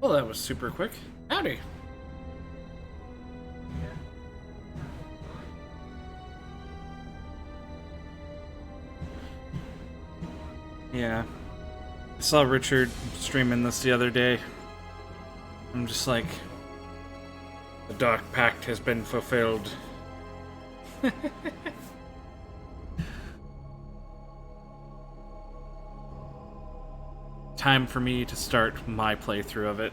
Well, that was super quick. Howdy. Yeah. I saw Richard streaming this the other day. I'm just like, the Dark Pact has been fulfilled. Time for me to start my playthrough of it.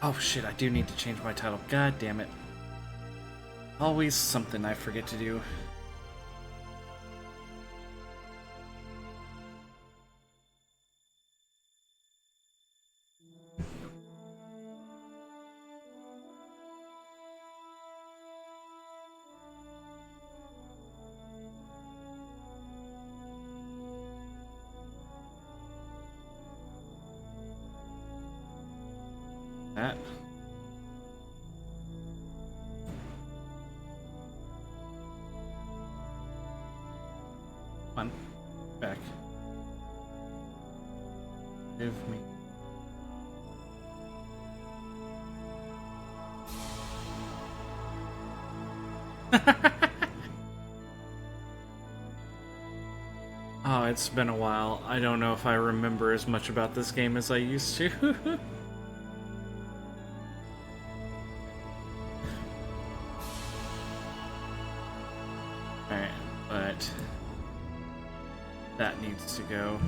Oh shit, I do need to change my title. God damn it. Always something I forget to do. That. Come on. Back. Give me. Oh, it's been a while. I don't know if I remember as much about this game as I used to. Alright, but that needs to go.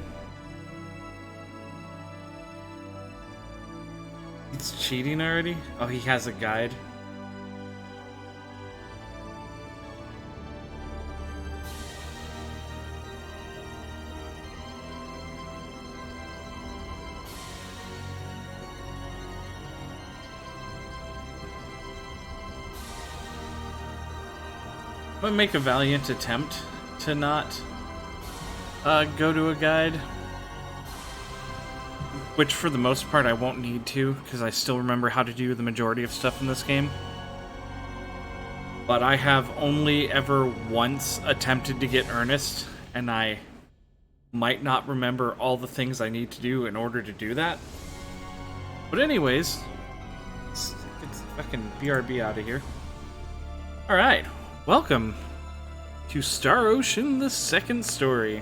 He's cheating already? Oh, he has a guide. I'm gonna make a valiant attempt to not go to a guide. Which, for the most part, I won't need to, because I still remember how to do the majority of stuff in this game. But I have only ever once attempted to get Ernest, and I might not remember all the things I need to do in order to do that. But anyways, let's get this fucking BRB out of here. Alright, welcome to Star Ocean, the second story.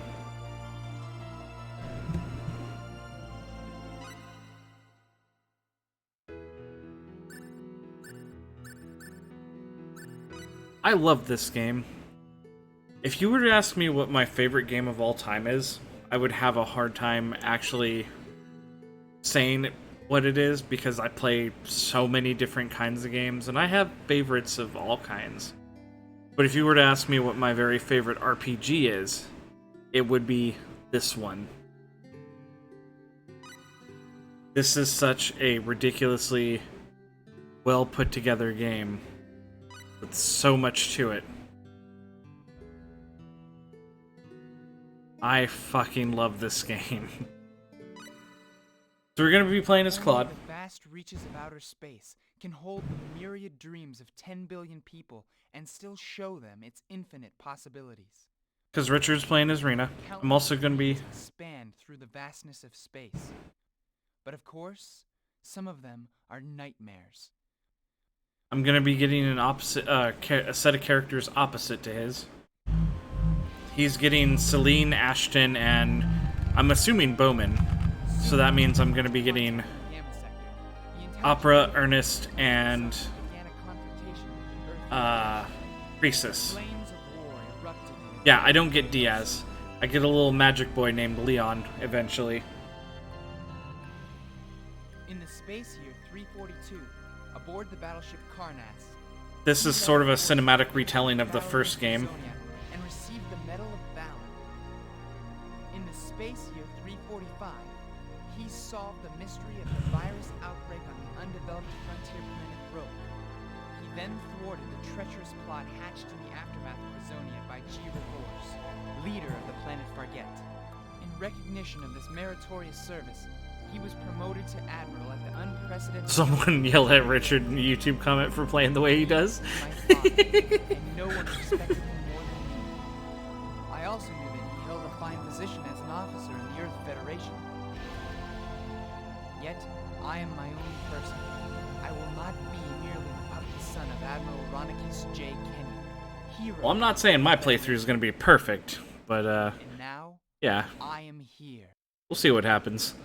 I love this game. If you were to ask me what my favorite game of all time is, I would have a hard time actually saying what it is, because I play so many different kinds of games, and I have favorites of all kinds. But if you were to ask me what my very favorite RPG is, it would be this one. This is such a ridiculously well put together game with so much to it. I fucking love this game. So we're gonna be playing as Claude. The vast reaches of outer space can hold the myriad dreams of 10 billion people and still show them its infinite possibilities. Because Richard's playing as Rena. I'm also gonna be... expand through the vastness of space. But of course, some of them are nightmares. I'm gonna be getting an opposite, a set of characters opposite to his. He's getting Celine, Ashton, and I'm assuming Bowman. So that means I'm gonna be getting Opera, Ernest, and Crisis. Yeah, I don't get Diaz. I get a little magic boy named Leon eventually. In the space year 342, aboard the battleship Karnas, This is sort of a cinematic retelling of the first game. and received the Medal of Valor. In the space year 345, he solved the mystery of the virus outbreak on the undeveloped frontier planet Rogue. He then thwarted the treacherous plot hatched in the aftermath of Brazonia by G. Revors, leader of the planet Farget. In recognition of this meritorious service, He was promoted to admiral at the unprecedented... Someone yell at Richard in the YouTube comment for playing the way he does. My father, and no one respected him more than me. I also knew that he held a fine position as an officer in the Earth Federation. Yet, I am my own person. I will not be merely the puppet son of Admiral Ronicus J. Kenny. Hero. Well, I'm not saying my playthrough is going to be perfect, but And now, yeah, I am here. we'll see what happens.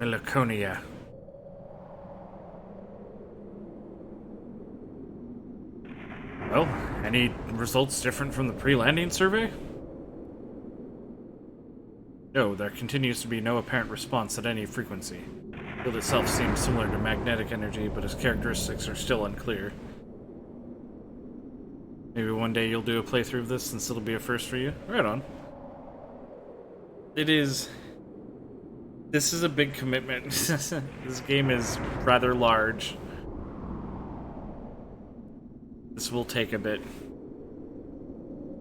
Laconia. Well, any results different from the pre-landing survey? No, there continues to be no apparent response at any frequency. The field itself seems similar to magnetic energy, but its characteristics are still unclear. Maybe one day you'll do a playthrough of this since it'll be a first for you? Right on. This is a big commitment. This game is rather large. This will take a bit.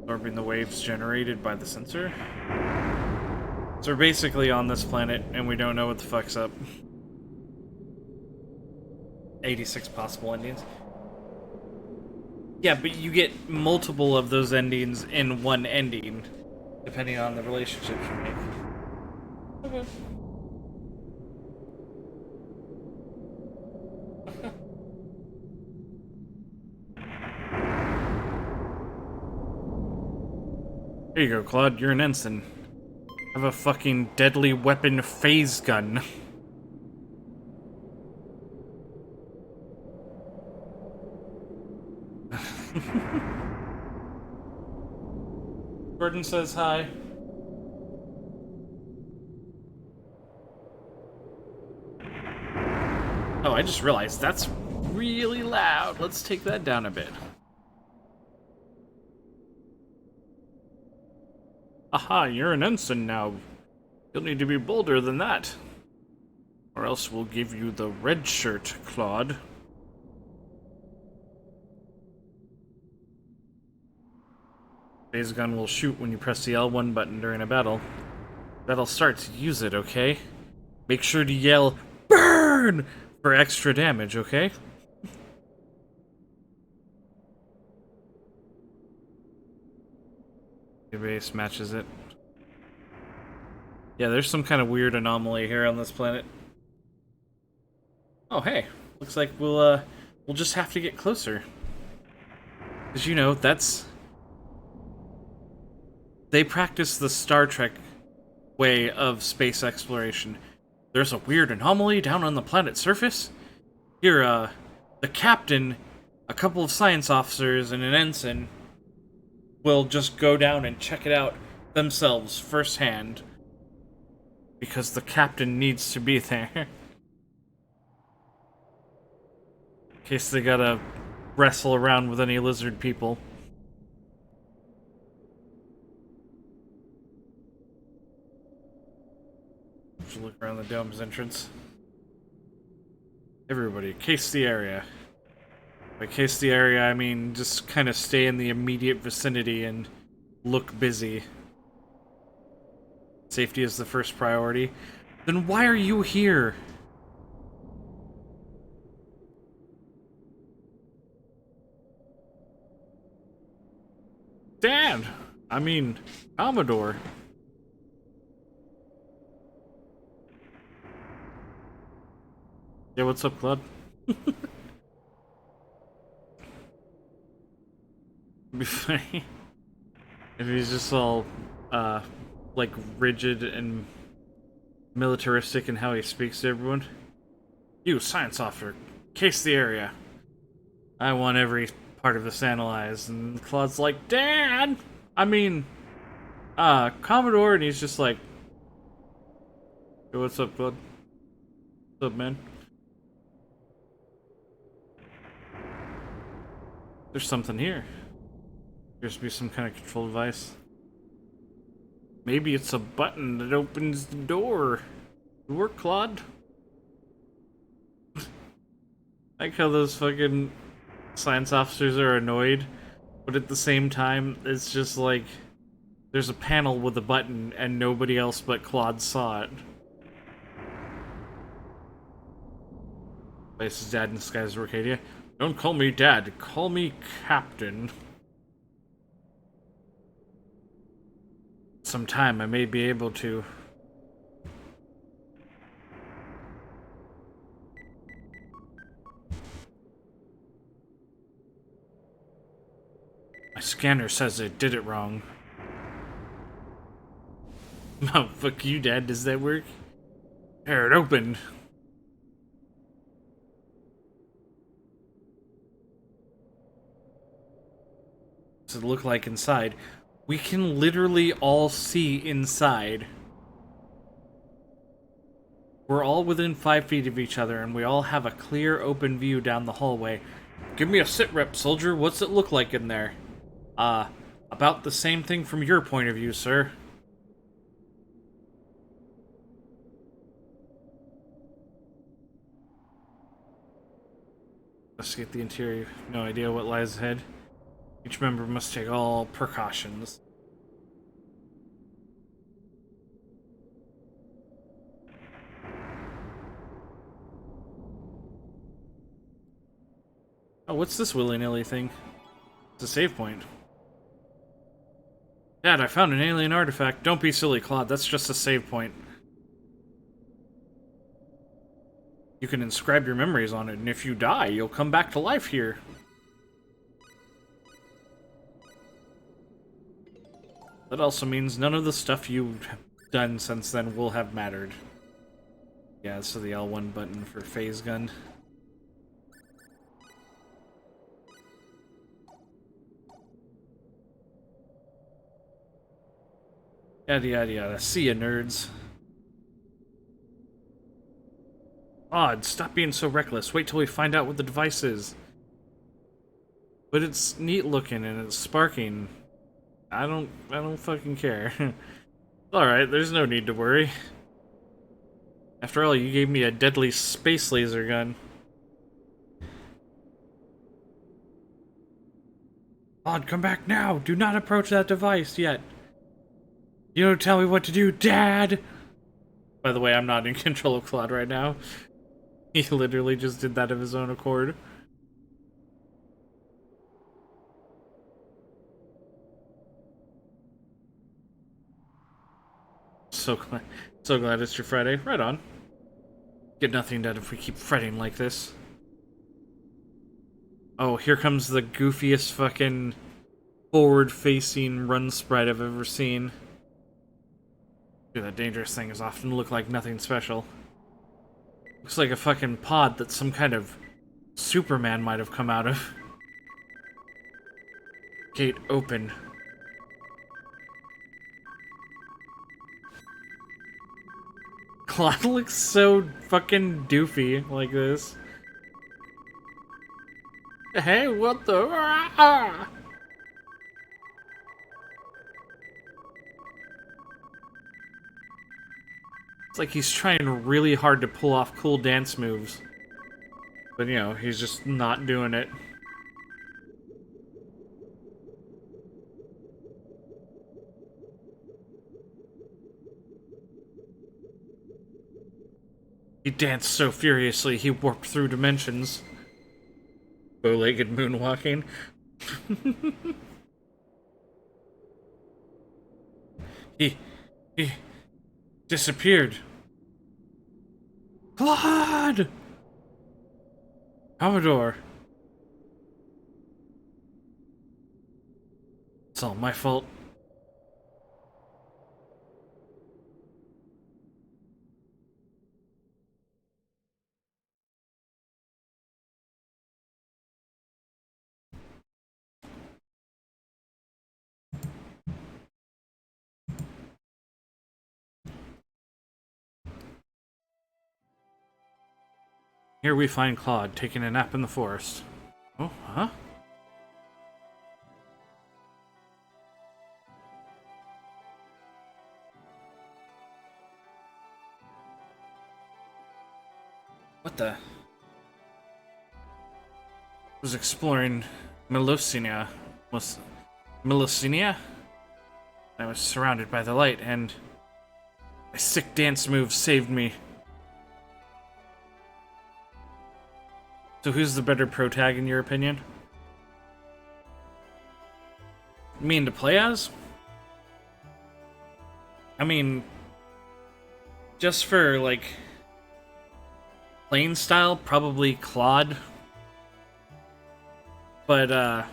Absorbing the waves generated by the sensor. So we're basically on this planet, and we don't know what the fuck's up. 86 possible endings. Yeah, but you get multiple of those endings in one ending, depending on the relationships you make. Okay. Here you go, Claude. You're an ensign. Have a fucking deadly weapon phase gun. Gordon says hi. Oh, I just realized that's really loud. Let's take that down a bit. Aha, you're an ensign now. You'll need to be bolder than that. Or else we'll give you the red shirt, Claude. Phase gun will shoot when you press the L1 button during a battle. That'll start to use it, okay? Make sure to yell, BURN! For extra damage, okay? Your base matches it. Yeah, there's some kind of weird anomaly here on this planet. Oh, hey. Looks like we'll just have to get closer. Because, you know, they practice the Star Trek way of space exploration. There's a weird anomaly down on the planet's surface. Here, the captain, a couple of science officers, and an ensign will just go down and check it out themselves firsthand. Because the captain needs to be there. In case they gotta wrestle around with any lizard people. Just look around the dome's entrance. Everybody, case the area. By case the area, I mean just kind of stay in the immediate vicinity and look busy. Safety is the first priority. Then why are you here? Dad! I mean, Commodore. Yeah, what's up, Claude? It'd be funny if he's just all, like, rigid and militaristic in how he speaks to everyone. You, science officer, case the area. I want every part of this analyzed. And Claude's like, Dad! I mean, Commodore, and he's just like, hey, what's up, Claude? What's up, man? There's something here. Appears to be some kind of control device. Maybe it's a button that opens the door. Good work, Claude. I like how those fucking Science officers are annoyed, but at the same time, it's just like there's a panel with a button and nobody else but Claude saw it. This is Dad in Skies of Arcadia. Don't call me Dad, call me Captain. Sometime I may be able to. My scanner says it did it wrong. Oh, fuck you, Dad. Does that work? There, it opened. What does it look like inside? We can literally all see inside. We're all within 5 feet of each other, and we all have a clear, open view down the hallway. Give me a sit rep, soldier. What's it look like in there? About the same thing from your point of view, sir. Investigate the interior. No idea what lies ahead. Each member must take all precautions. Oh, what's this willy-nilly thing? It's a save point. Dad, I found an alien artifact. Don't be silly, Claude. That's just a save point. You can inscribe your memories on it, and if you die, you'll come back to life here. That also means none of the stuff you've done since then will have mattered. Yeah, so the L1 button for phase gun. Yada yada yada. See ya, nerds. Odd, stop being so reckless. Wait till we find out what the device is. But it's neat looking and it's sparking. I don't fucking care. Alright, there's no need to worry. After all, you gave me a deadly space laser gun. Odd, come back now! Do not approach that device yet! You don't tell me what to do, Dad! By the way, I'm not in control of Claude right now. He literally just did that of his own accord. So glad it's your Friday. Right on. Get nothing done if we keep fretting like this. Oh, here comes the goofiest fucking forward-facing run sprite I've ever seen. Dude, that dangerous thing is often look like nothing special. Looks like a fucking pod that some kind of Superman might have come out of. Gate open. Claude looks so fucking doofy like this. Hey, what the? Ah! It's like he's trying really hard to pull off cool dance moves. But, you know, he's just not doing it. He danced so furiously, he warped through dimensions. Bow-legged moonwalking. He disappeared. Claude! Commodore. It's all my fault. Here we find Claude taking a nap in the forest. Oh, huh? What the? was exploring Melusina. Melusina? I was surrounded by the light, and my sick dance move saved me. So who's the better protag in your opinion? You mean to play as? I mean, just for, like, playing style, probably Claude. But,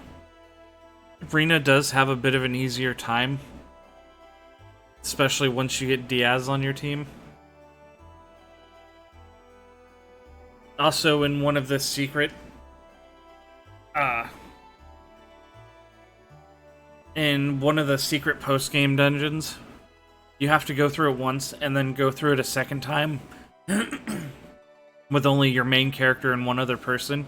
Rena does have a bit of an easier time. Especially once you get Diaz on your team. Also, in one of the secret... in one of the secret post-game dungeons, you have to go through it once and then go through it a second time with only your main character and one other person.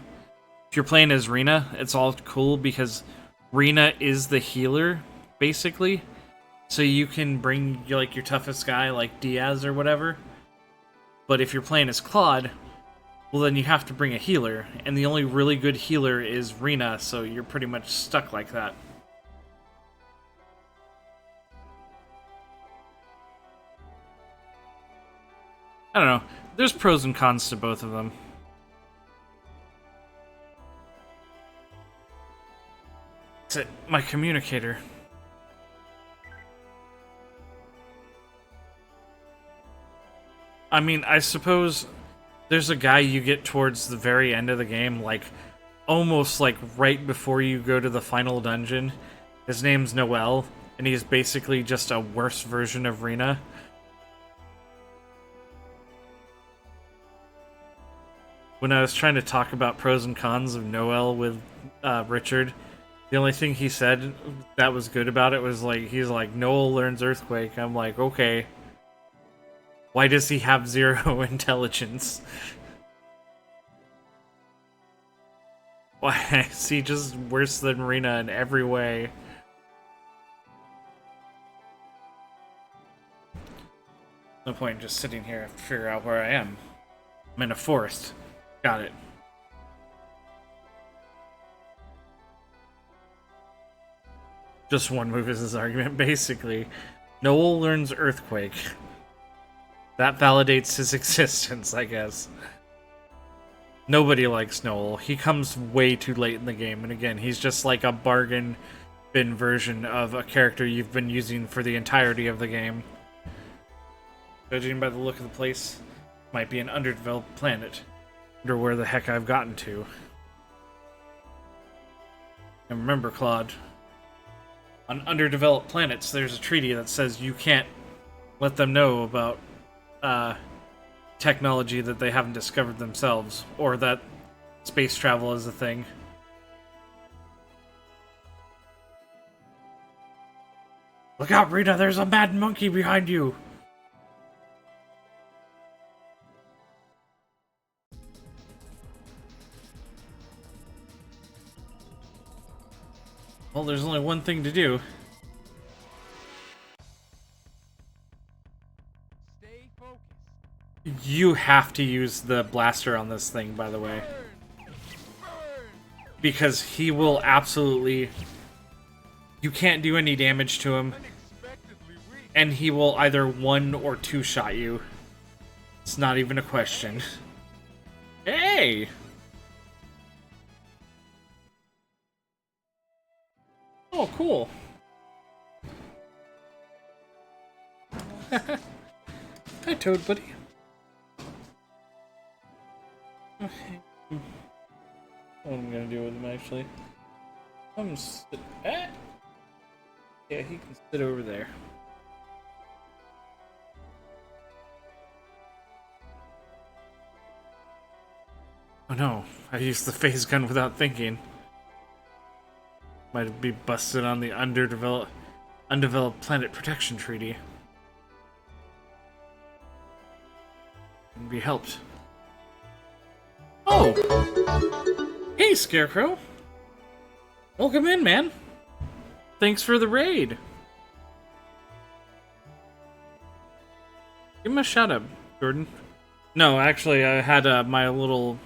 If you're playing as Rena, it's all cool because Rena is the healer, basically. So you can bring like your toughest guy, like Diaz or whatever. But if you're playing as Claude, well then you have to bring a healer, and the only really good healer is Rena, so you're pretty much stuck like that. I don't know. There's pros and cons to both of them. That's it. My communicator. I mean, I suppose there's a guy you get towards the very end of the game, like, almost like right before you go to the final dungeon. His name's Noel, and he's basically just a worse version of Rena. When I was trying to talk about pros and cons of Noel with Richard, the only thing he said that was good about it was like, he's like, Noel learns Earthquake. I'm like, okay. Why does he have 0 intelligence? Why is he just worse than Rena in every way? No point in just sitting here to figure out where I am. I'm in a forest. Got it. Just one move is his argument, basically. Noel learns Earthquake. That validates his existence, I guess. Nobody likes Noel. He comes way too late in the game, and again, he's just like a bargain bin version of a character you've been using for the entirety of the game. Judging by the look of the place, might be an underdeveloped planet. Wonder where the heck I've gotten to. And remember, Claude, on underdeveloped planets, there's a treaty that says you can't let them know about technology that they haven't discovered themselves, or that space travel is a thing. Look out, Rita, there's a mad monkey behind you! Well, there's only one thing to do. Stay focused. You have to use the blaster on this thing, by the way. Burn. Because he will absolutely... You can't do any damage to him. Unexpectedly weak. And he will either 1 or 2 shot you. It's not even a question. Hey! Oh, cool. Hi, Toad buddy. Okay. What am I gonna do with him, actually? I'm gonna sit... Ah! Yeah, he can sit over there. Oh no, I used the phase gun without thinking. Might be busted on the undeveloped planet protection treaty. And be helped. Oh! Hey, Scarecrow! Welcome in, man! Thanks for the raid! Give him a shout out, Jordan. No, actually, I had my little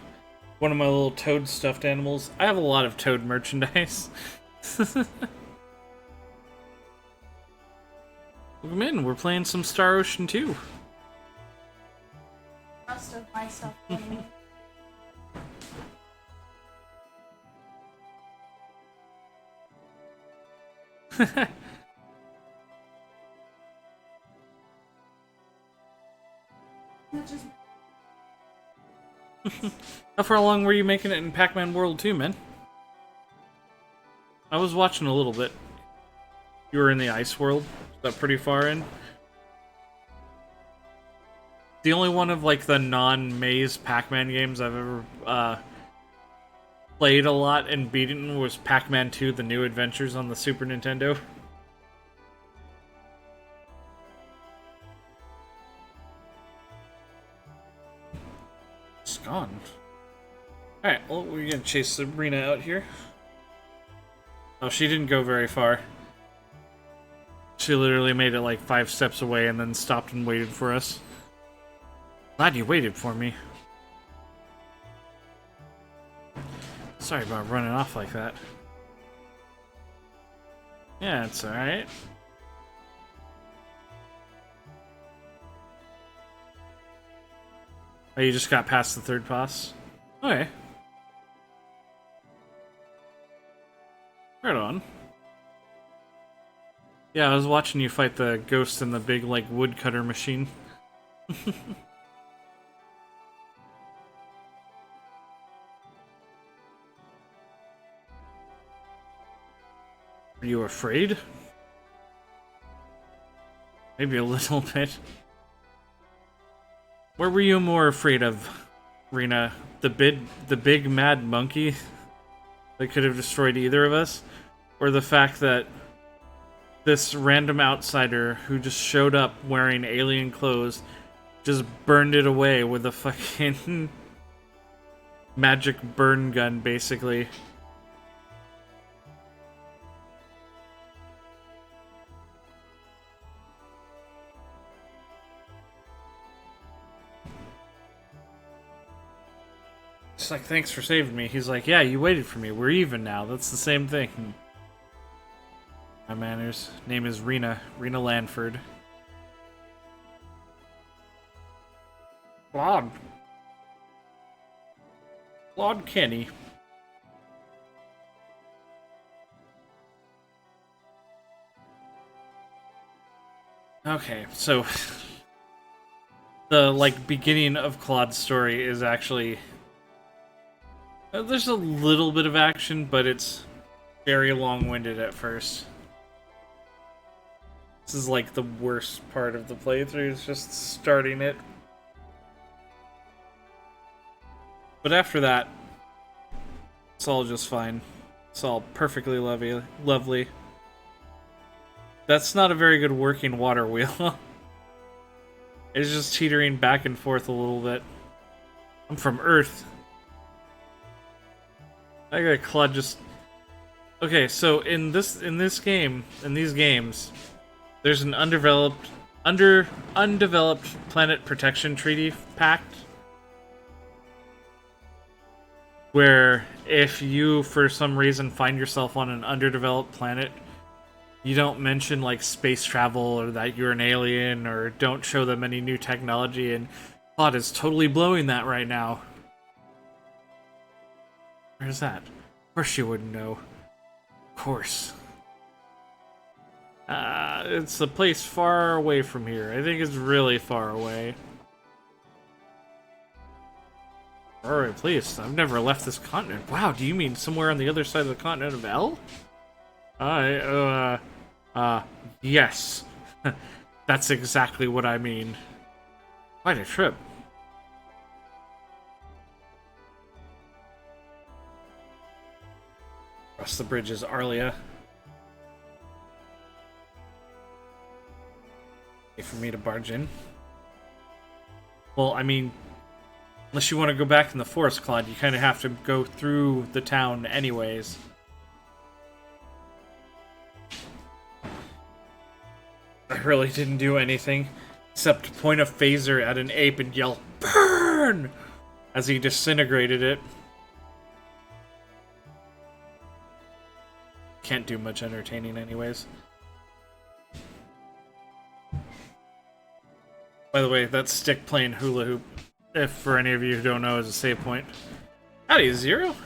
One of my little Toad stuffed animals. I have a lot of Toad merchandise. Welcome in, we're playing some Star Ocean 2. Most of my stuff. How far along were you making it in Pac-Man World 2, man? I was watching a little bit. You were in the ice world? Is that pretty far in? The only one of like the non-maze Pac-Man games I've ever played a lot and beaten was Pac-Man 2: The New Adventures on the Super Nintendo. It's gone. Alright, well, we're gonna chase Sabrina out here. Oh, she didn't go very far. She literally made it like 5 steps away and then stopped and waited for us. Glad you waited for me. Sorry about running off like that. Yeah, it's alright. Oh, you just got past the third boss? Okay. Right on. Yeah, I was watching you fight the ghost in the big, like, woodcutter machine. Are you afraid? Maybe a little bit. Where were you more afraid of, Rena? The big mad monkey that could have destroyed either of us? Or the fact that this random outsider who just showed up wearing alien clothes just burned it away with a fucking magic burn gun, basically? It's like, thanks for saving me. He's like, yeah, you waited for me. We're even now. That's the same thing. My manners. Name is Rena. Rena Lanford. Claude. Claude Kenny. Okay, so the like beginning of Claude's story is actually there's a little bit of action, but it's very long-winded at first. This is like the worst part of the playthrough, is just starting it. But after that, it's all just fine. It's all perfectly lovely. That's not a very good working water wheel. It's just teetering back and forth a little bit. I'm from Earth. I got Claude just... Okay, so in these games, there's an undeveloped planet protection treaty pact, where if you for some reason find yourself on an underdeveloped planet, you don't mention like space travel or that you're an alien, or don't show them any new technology, and Claude is totally blowing that right now. Where's that? Of course you wouldn't know. Of course. It's a place far away from here. I think it's really far away. Alright, please. I've never left this continent. Wow, do you mean somewhere on the other side of the continent of L? Yes. That's exactly what I mean. Quite a trip. Across the bridge is Arlia. Wait for me to barge in. Well, I mean, unless you want to go back in the forest, Claude, you kind of have to go through the town anyways. I really didn't do anything except point a phaser at an ape and yell, "Burn!" as he disintegrated it. can't do much entertaining anyways. By the way, that stick playing hula hoop, if for any of you who don't know, is a save point. Howdy, Zero?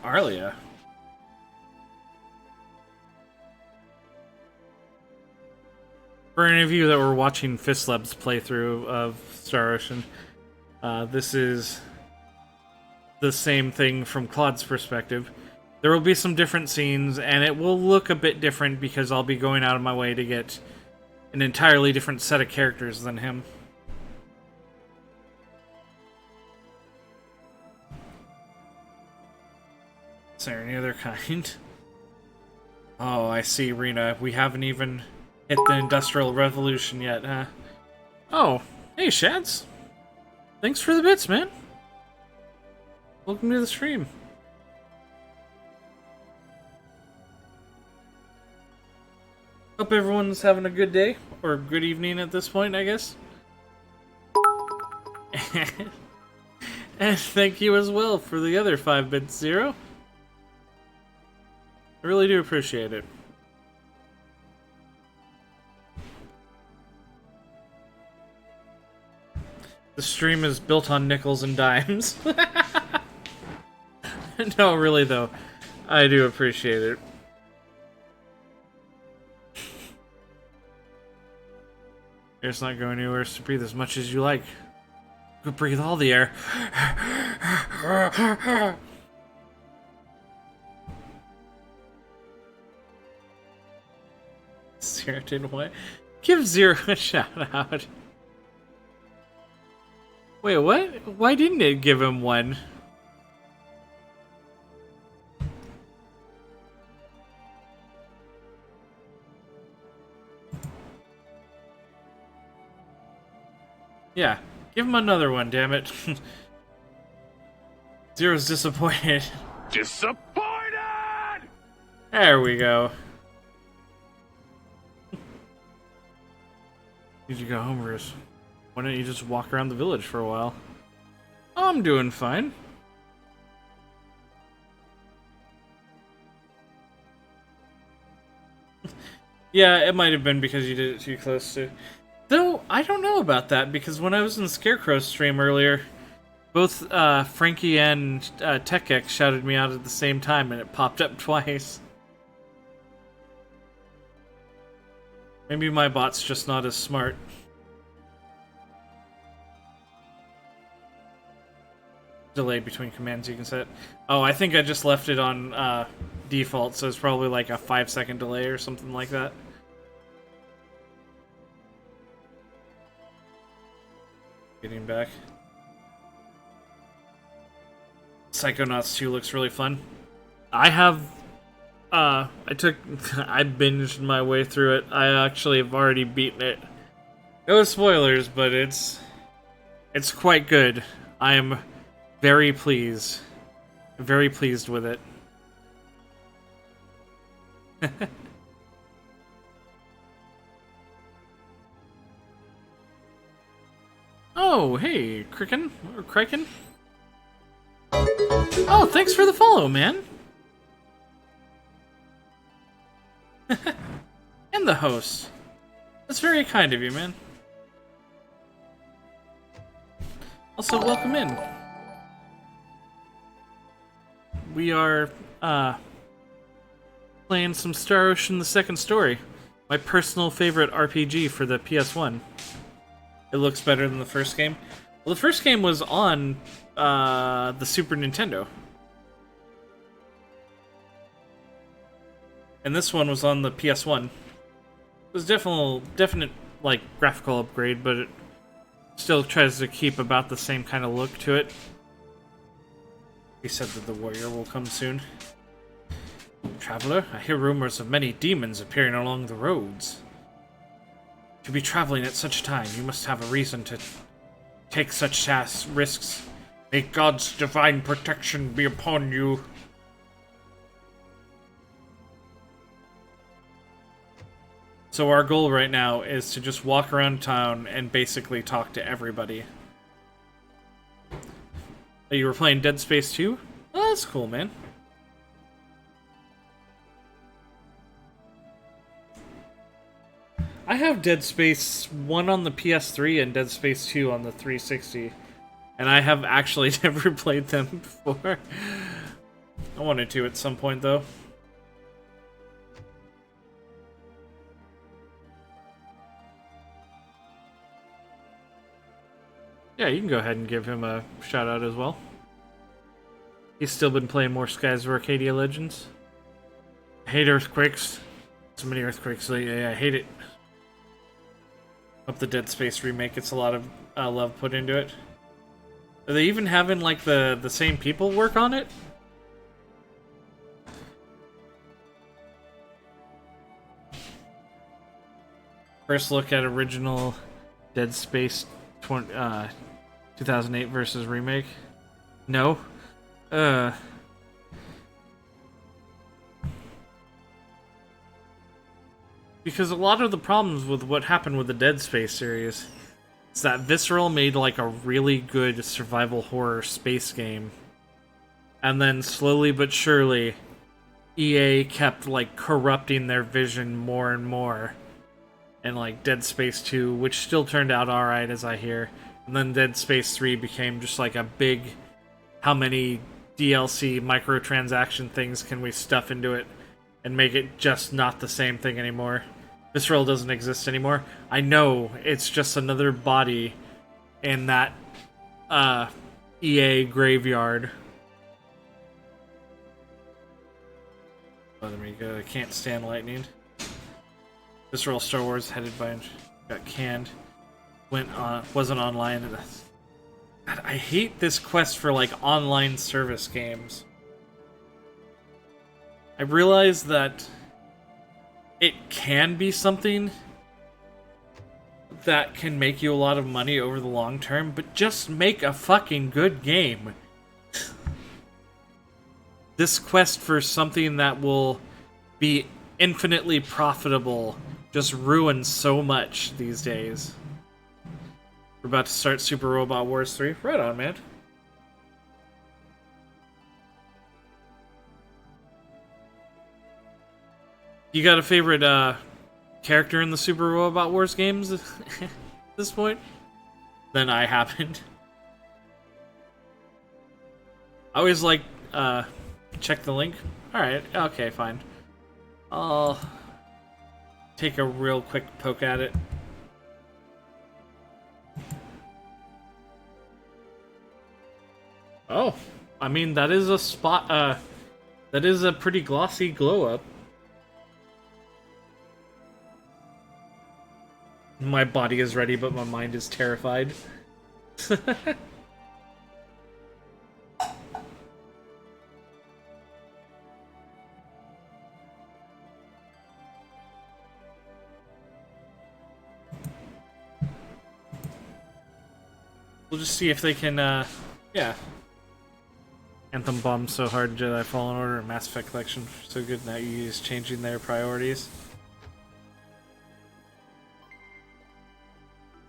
Arlia. For any of you that were watching Fistlab's playthrough of Star Ocean, this is the same thing from Claude's perspective. There will be some different scenes, and it will look a bit different because I'll be going out of my way to get an entirely different set of characters than him. Is there any other kind? Oh, I see, Rena. We haven't even hit the Industrial Revolution yet, huh? Oh, hey, Shads. Thanks for the bits, man. Welcome to the stream. Hope everyone's having a good day, or good evening at this point, I guess. And thank you as well for the other 5 bits, Zero. I really do appreciate it. The stream is built on nickels and dimes. No, really though. I do appreciate it. Air's not going anywhere, so breathe as much as you like. You could breathe all the air. Zero didn't what? Give Zero a shout out. Wait, what? Why didn't it give him one? Yeah, give him another one, damn it. Zero's disappointed. Disappointed! There we go. Need you go home, Bruce? Why don't you just walk around the village for a while? I'm doing fine. Yeah, it might have been because you did it too close to... Though, I don't know about that, because when I was in Scarecrow's stream earlier, both Frankie and TechX shouted me out at the same time, and it popped up twice. Maybe my bot's just not as smart. Delay between commands you can set. Oh, I think I just left it on default, so it's probably like a 5-second delay or something like that. Getting back. Psychonauts 2 looks really fun. I have I binged my way through it. I actually have already beaten it. No spoilers, but it's quite good. I am very pleased. Very pleased with it. Oh, hey, Kraken? Or Kraken? Oh, thanks for the follow, man! And the host. That's very kind of you, man. Also, welcome in. We are, playing some Star Ocean The Second Story. My personal favorite RPG for the PS1. It looks better than the first game. Well, the first game was on the Super Nintendo. And this one was on the PS1. It was definite like graphical upgrade, but it still tries to keep about the same kind of look to it. He said that the warrior will come soon. Traveler, I hear rumors of many demons appearing along the roads. To be traveling at such a time, you must have a reason to take such risks. May God's divine protection be upon you. So our goal right now is to just walk around town and basically talk to everybody. Oh, you were playing Dead Space 2? Oh, that's cool, man. have Dead Space 1 on the PS3 and Dead Space 2 on the 360. And I have actually never played them before. I wanted to at some point, though. Yeah, you can go ahead and give him a shout out as well. He's still been playing more Skies of Arcadia Legends. I hate earthquakes. So many earthquakes lately. I hate it. Hope the Dead Space remake gets a lot of love put into it. Are they even having like the same people work on it? First look at original Dead Space 2008 versus remake. No. Because a lot of the problems with what happened with the Dead Space series is that Visceral made like a really good survival horror space game. And then slowly but surely, EA kept like corrupting their vision more and more. And like Dead Space 2, which still turned out alright as I hear. And then Dead Space 3 became just like a big, how many DLC microtransaction things can we stuff into it and make it just not the same thing anymore. Visceral doesn't exist anymore. I know, it's just another body in that EA graveyard. Let me go, I can't stand lightning. Visceral Star Wars headed by got canned. Wasn't online. God, I hate this quest for like online service games. I realize that it can be something that can make you a lot of money over the long term, but just make a fucking good game. This quest for something that will be infinitely profitable just ruins so much these days. We're about to start Super Robot Wars 3. Right on, man. You got a favorite character in the Super Robot Wars games at this point? Then I haven't. I always like, check the link. Alright, okay, fine. I'll take a real quick poke at it. Oh, I mean, that is a spot, that is a pretty glossy glow-up. My body is ready, but my mind is terrified. We'll just see if they can, yeah. Anthem bombed so hard, Jedi Fallen Order and Mass Effect Collection so good now you is changing their priorities.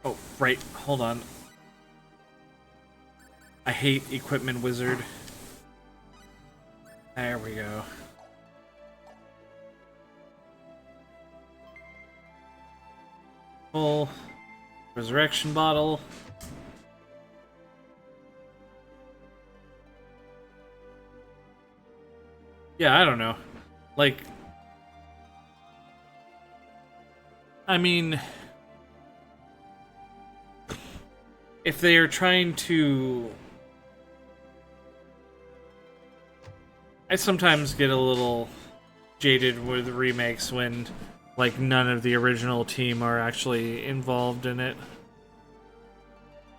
Oh, right, hold on. I hate Equipment Wizard. There we go. Full Resurrection Bottle. Yeah, I don't know. Like, I mean, if they are trying to... I sometimes get a little jaded with remakes when, like, none of the original team are actually involved in it.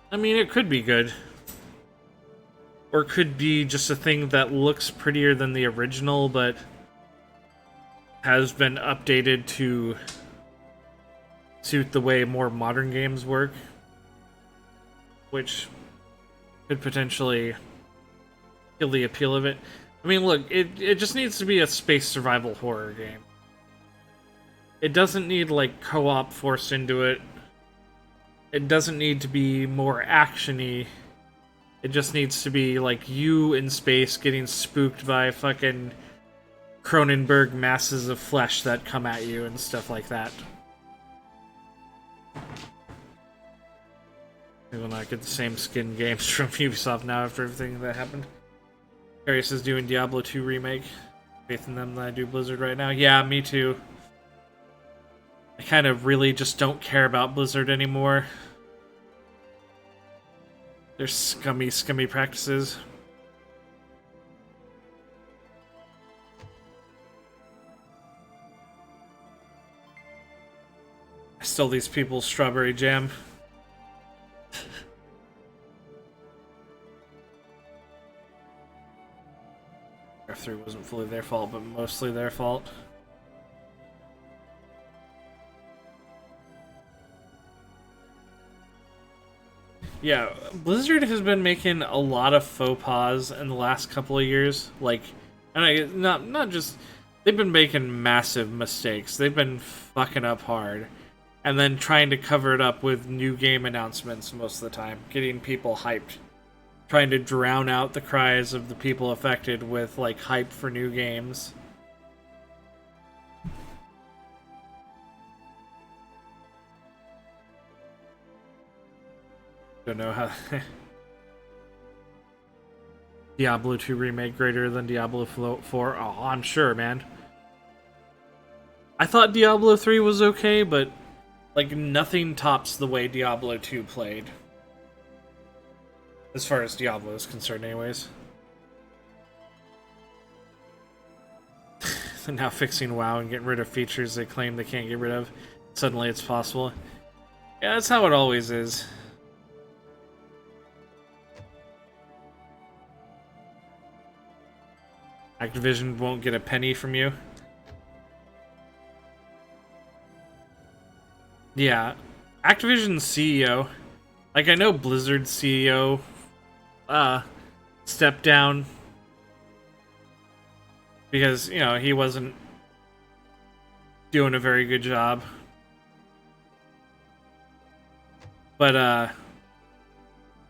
I mean, it could be good. Or it could be just a thing that looks prettier than the original, but has been updated to suit the way more modern games work. Which could potentially kill the appeal of it. I mean, look, it just needs to be a space survival horror game. It doesn't need, like, co-op forced into it. It doesn't need to be more action-y. It just needs to be, like, you in space getting spooked by fucking Cronenberg masses of flesh that come at you and stuff like that. We will not get the same skin games from Ubisoft now after everything that happened. Arius is doing Diablo 2 remake. Faith in them than I do Blizzard right now. Yeah, me too. I kind of really just don't care about Blizzard anymore. Their scummy practices. I stole these people's strawberry jam. F3 wasn't fully their fault, but mostly their fault. Yeah, Blizzard has been making a lot of faux pas in the last couple of years. Like, and not just they've been making massive mistakes. They've been fucking up hard, and then trying to cover it up with new game announcements most of the time, getting people hyped, trying to drown out the cries of the people affected with like hype for new games. Don't know how. Diablo 2 remake greater than Diablo 4? Oh, I'm sure, man. I thought Diablo 3 was okay, but like nothing tops the way Diablo 2 played. As far as Diablo is concerned, anyways. Now fixing WoW and getting rid of features they claim they can't get rid of. Suddenly it's possible. Yeah, that's how it always is. Activision won't get a penny from you. Yeah. Activision's CEO. Like, I know Blizzard's CEO stepped down because, you know, he wasn't doing a very good job. But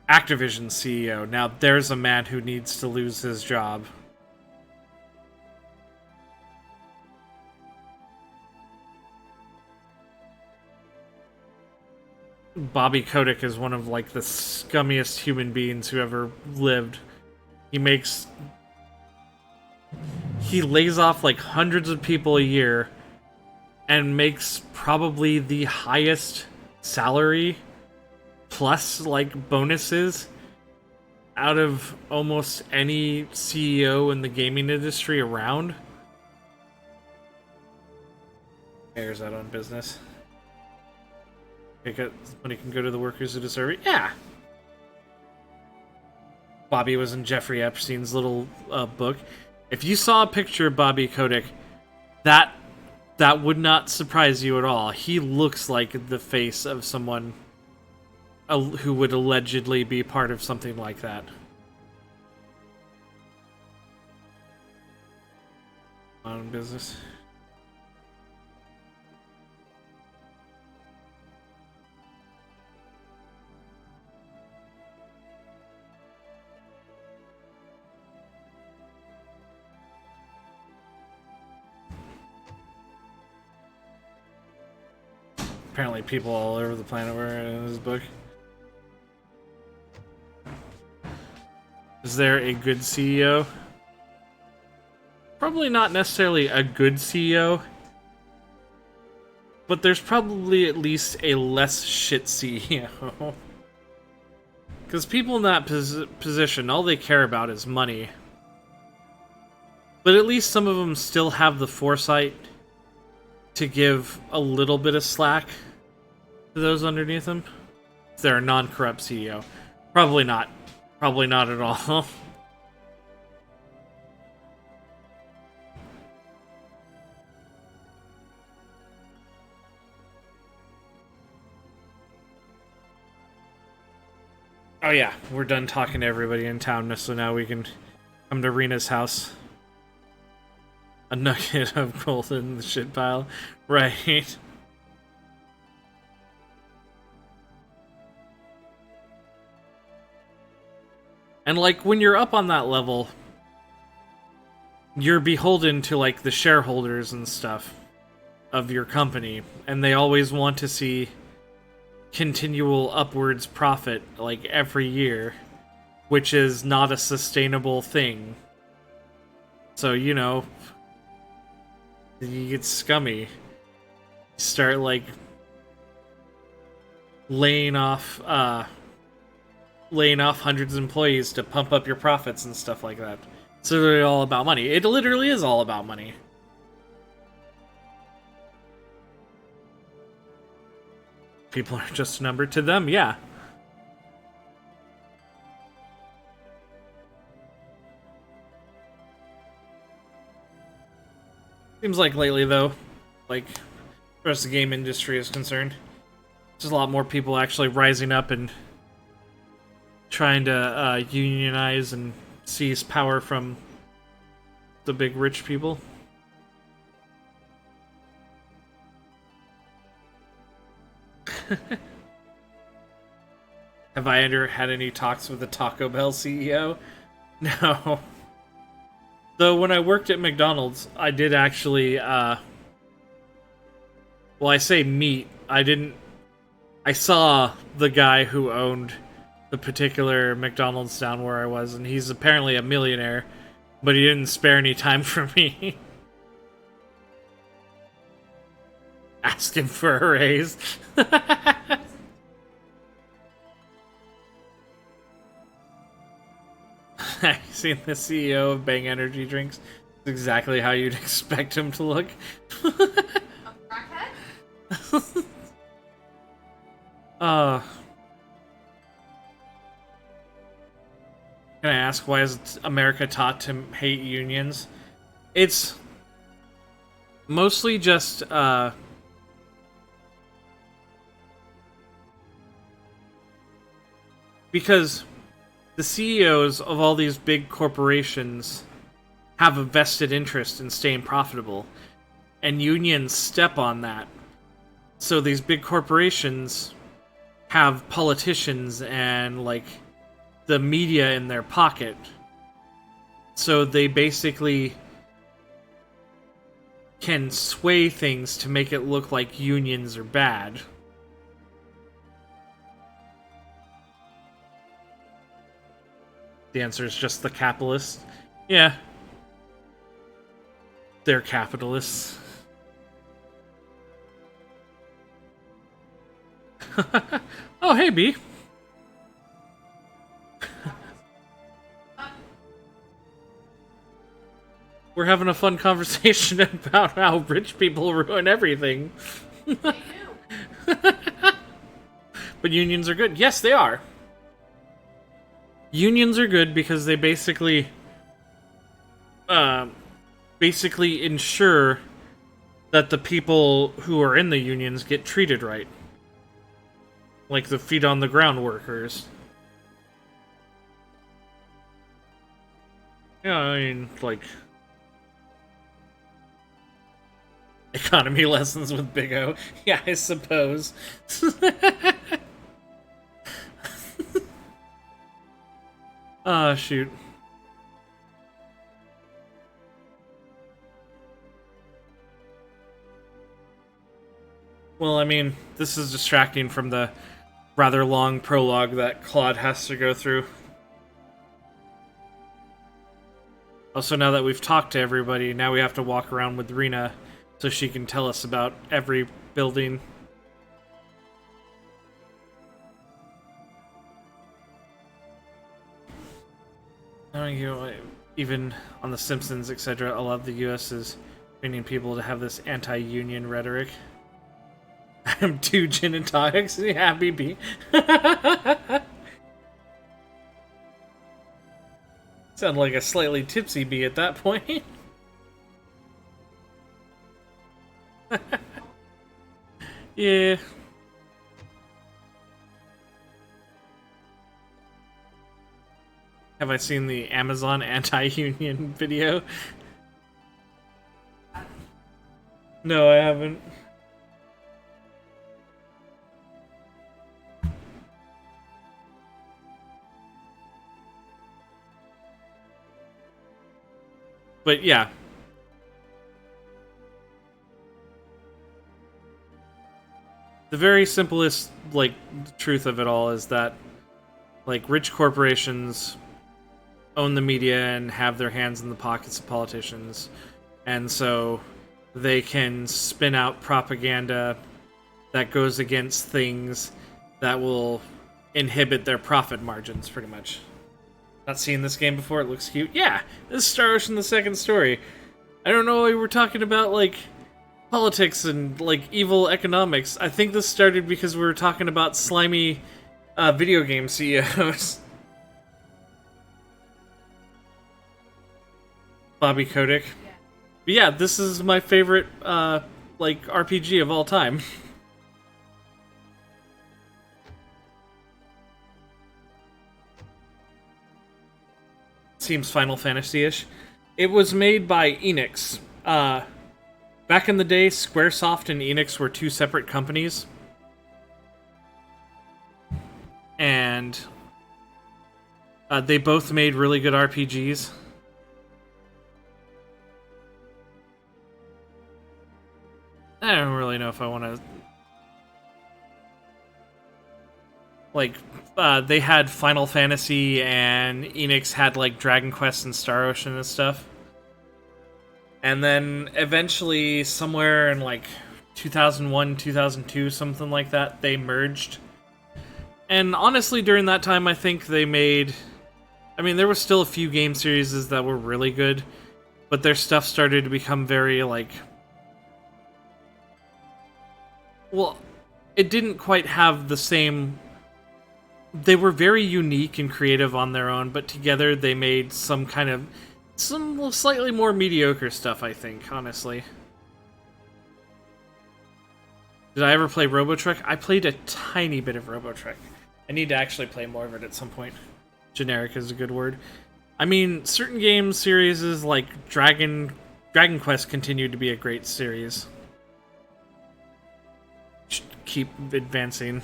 Activision's CEO, now there's a man who needs to lose his job. Bobby Kotick is one of like the scummiest human beings who ever lived. He lays off like hundreds of people a year and makes probably the highest salary plus like bonuses out of almost any CEO in the gaming industry around. Airs out on business. Money can go to the workers who deserve it. Yeah. Bobby was in Jeffrey Epstein's little book. If you saw a picture of Bobby Kotick, that would not surprise you at all. He looks like the face of someone who would allegedly be part of something like that. On business. Apparently people all over the planet were in this book. Is there a good CEO? Probably not necessarily a good CEO, but there's probably at least a less shit CEO. Because people in that position, all they care about is money. But at least some of them still have the foresight to give a little bit of slack to those underneath them. If they're a non-corrupt CEO. Probably not. Probably not at all. Oh yeah, we're done talking to everybody in town, so now we can come to Rena's house. A nugget of gold in the shit pile. Right. And like when you're up on that level, you're beholden to like the shareholders and stuff of your company, and they always want to see continual upwards profit like every year, which is not a sustainable thing. So, you know, you get scummy. You start like laying off hundreds of employees to pump up your profits and stuff like that. It's literally all about money. It literally is all about money. People are just a number to them, yeah. Seems like lately, though, like, as far as the game industry is concerned, there's a lot more people actually rising up and trying to unionize and seize power from the big rich people. Have I ever had any talks with the Taco Bell CEO? No. Though when I worked at McDonald's, I did actually, well, I say meet. I saw the guy who owned the particular McDonald's down where I was, and he's apparently a millionaire, but he didn't spare any time for me. Ask him for a raise. Have you seen the CEO of Bang Energy Drinks? It's exactly how you'd expect him to look. A crackhead? Can I ask, why is America taught to hate unions? It's mostly just, because the CEOs of all these big corporations have a vested interest in staying profitable, and unions step on that. So these big corporations have politicians and, like, the media in their pocket. So they basically can sway things to make it look like unions are bad. The answer is just the capitalists. Yeah. They're capitalists. Oh, hey, B. We're having a fun conversation about how rich people ruin everything. They do. But unions are good. Yes, they are. Unions are good because they basically ensure that the people who are in the unions get treated right. Like the feet on the ground workers. Yeah, I mean, like, economy lessons with Big O. Yeah, I suppose. Ah, shoot. Well, I mean, this is distracting from the rather long prologue that Claude has to go through. Also, now that we've talked to everybody, now we have to walk around with Rena so she can tell us about every building. You know, even on The Simpsons, etc., a lot of the U.S. is training people to have this anti-union rhetoric. I'm too gin and tonics. Happy bee. Sound like a slightly tipsy bee at that point. Yeah. Have I seen the Amazon anti-union video? No, I haven't. But yeah. the very simplest like truth of it all is that like rich corporations own the media and have their hands in the pockets of politicians, and so they can spin out propaganda that goes against things that will inhibit their profit margins, pretty much. Not seen this game before, it looks cute. Yeah, this is Star Ocean the Second Story. I don't know why we were talking about, like, politics and, like, evil economics. I think this started because we were talking about slimy video game CEOs. Bobby Kotick. Yeah. But yeah, this is my favorite, like, RPG of all time. Seems Final Fantasy-ish. It was made by Enix. Back in the day, Squaresoft and Enix were two separate companies. And they both made really good RPGs. I don't really know if I want to... Like, they had Final Fantasy, and Enix had, like, Dragon Quest and Star Ocean and stuff. And then, eventually, somewhere in, like, 2001, 2002, something like that, they merged. And honestly, during that time, I think they made... I mean, there were still a few game series that were really good, but their stuff started to become very, like... Well, it didn't quite have the same... They were very unique and creative on their own, but together they made some slightly more mediocre stuff, I think, honestly. Did I ever play RoboTrek? I played a tiny bit of RoboTrek. I need to actually play more of it at some point. Generic is a good word. I mean, certain game series like Dragon Quest continued to be a great series. Should keep advancing.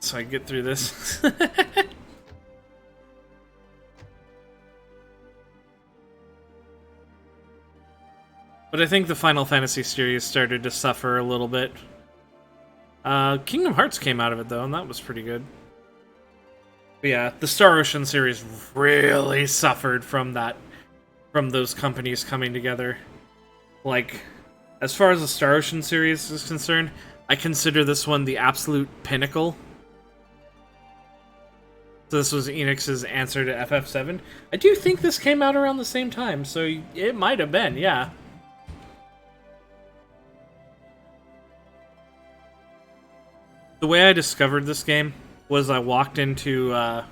So I get through this. But I think the Final Fantasy series started to suffer a little bit. Kingdom Hearts came out of it, though, and that was pretty good. But yeah, the Star Ocean series really suffered from those companies coming together. Like, as far as the Star Ocean series is concerned, I consider this one the absolute pinnacle. So this was Enix's answer to FF7. I do think this came out around the same time, so it might have been, yeah. The way I discovered this game was I walked into our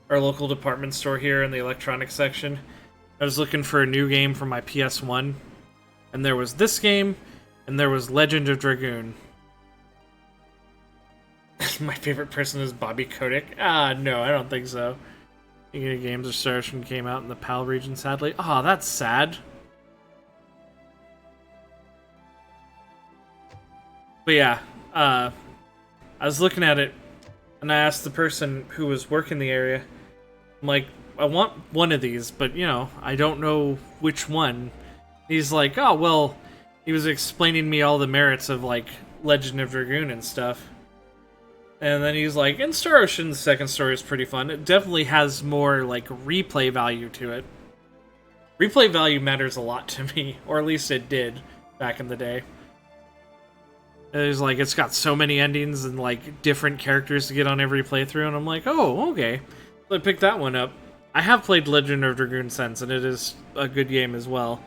local department store here in the electronics section. I was looking for a new game for my PS1, and there was this game, and there was Legend of Dragoon. My favorite person is Bobby Kotick. No, I don't think so. Games of Star Ocean came out in the PAL region, sadly. Oh, that's sad. But yeah, I was looking at it, and I asked the person who was working the area, I'm like, I want one of these, but, you know, I don't know which one. He's like, oh, well, he was explaining to me all the merits of, like, Legend of Dragoon and stuff. And then he's like, and Star Ocean, the second story is pretty fun. It definitely has more, like, replay value to it. Replay value matters a lot to me, or at least it did back in the day. It's like, it's got so many endings and, like, different characters to get on every playthrough, and I'm like, oh, okay. So I picked that one up. I have played Legend of Dragoon since, and it is a good game as well.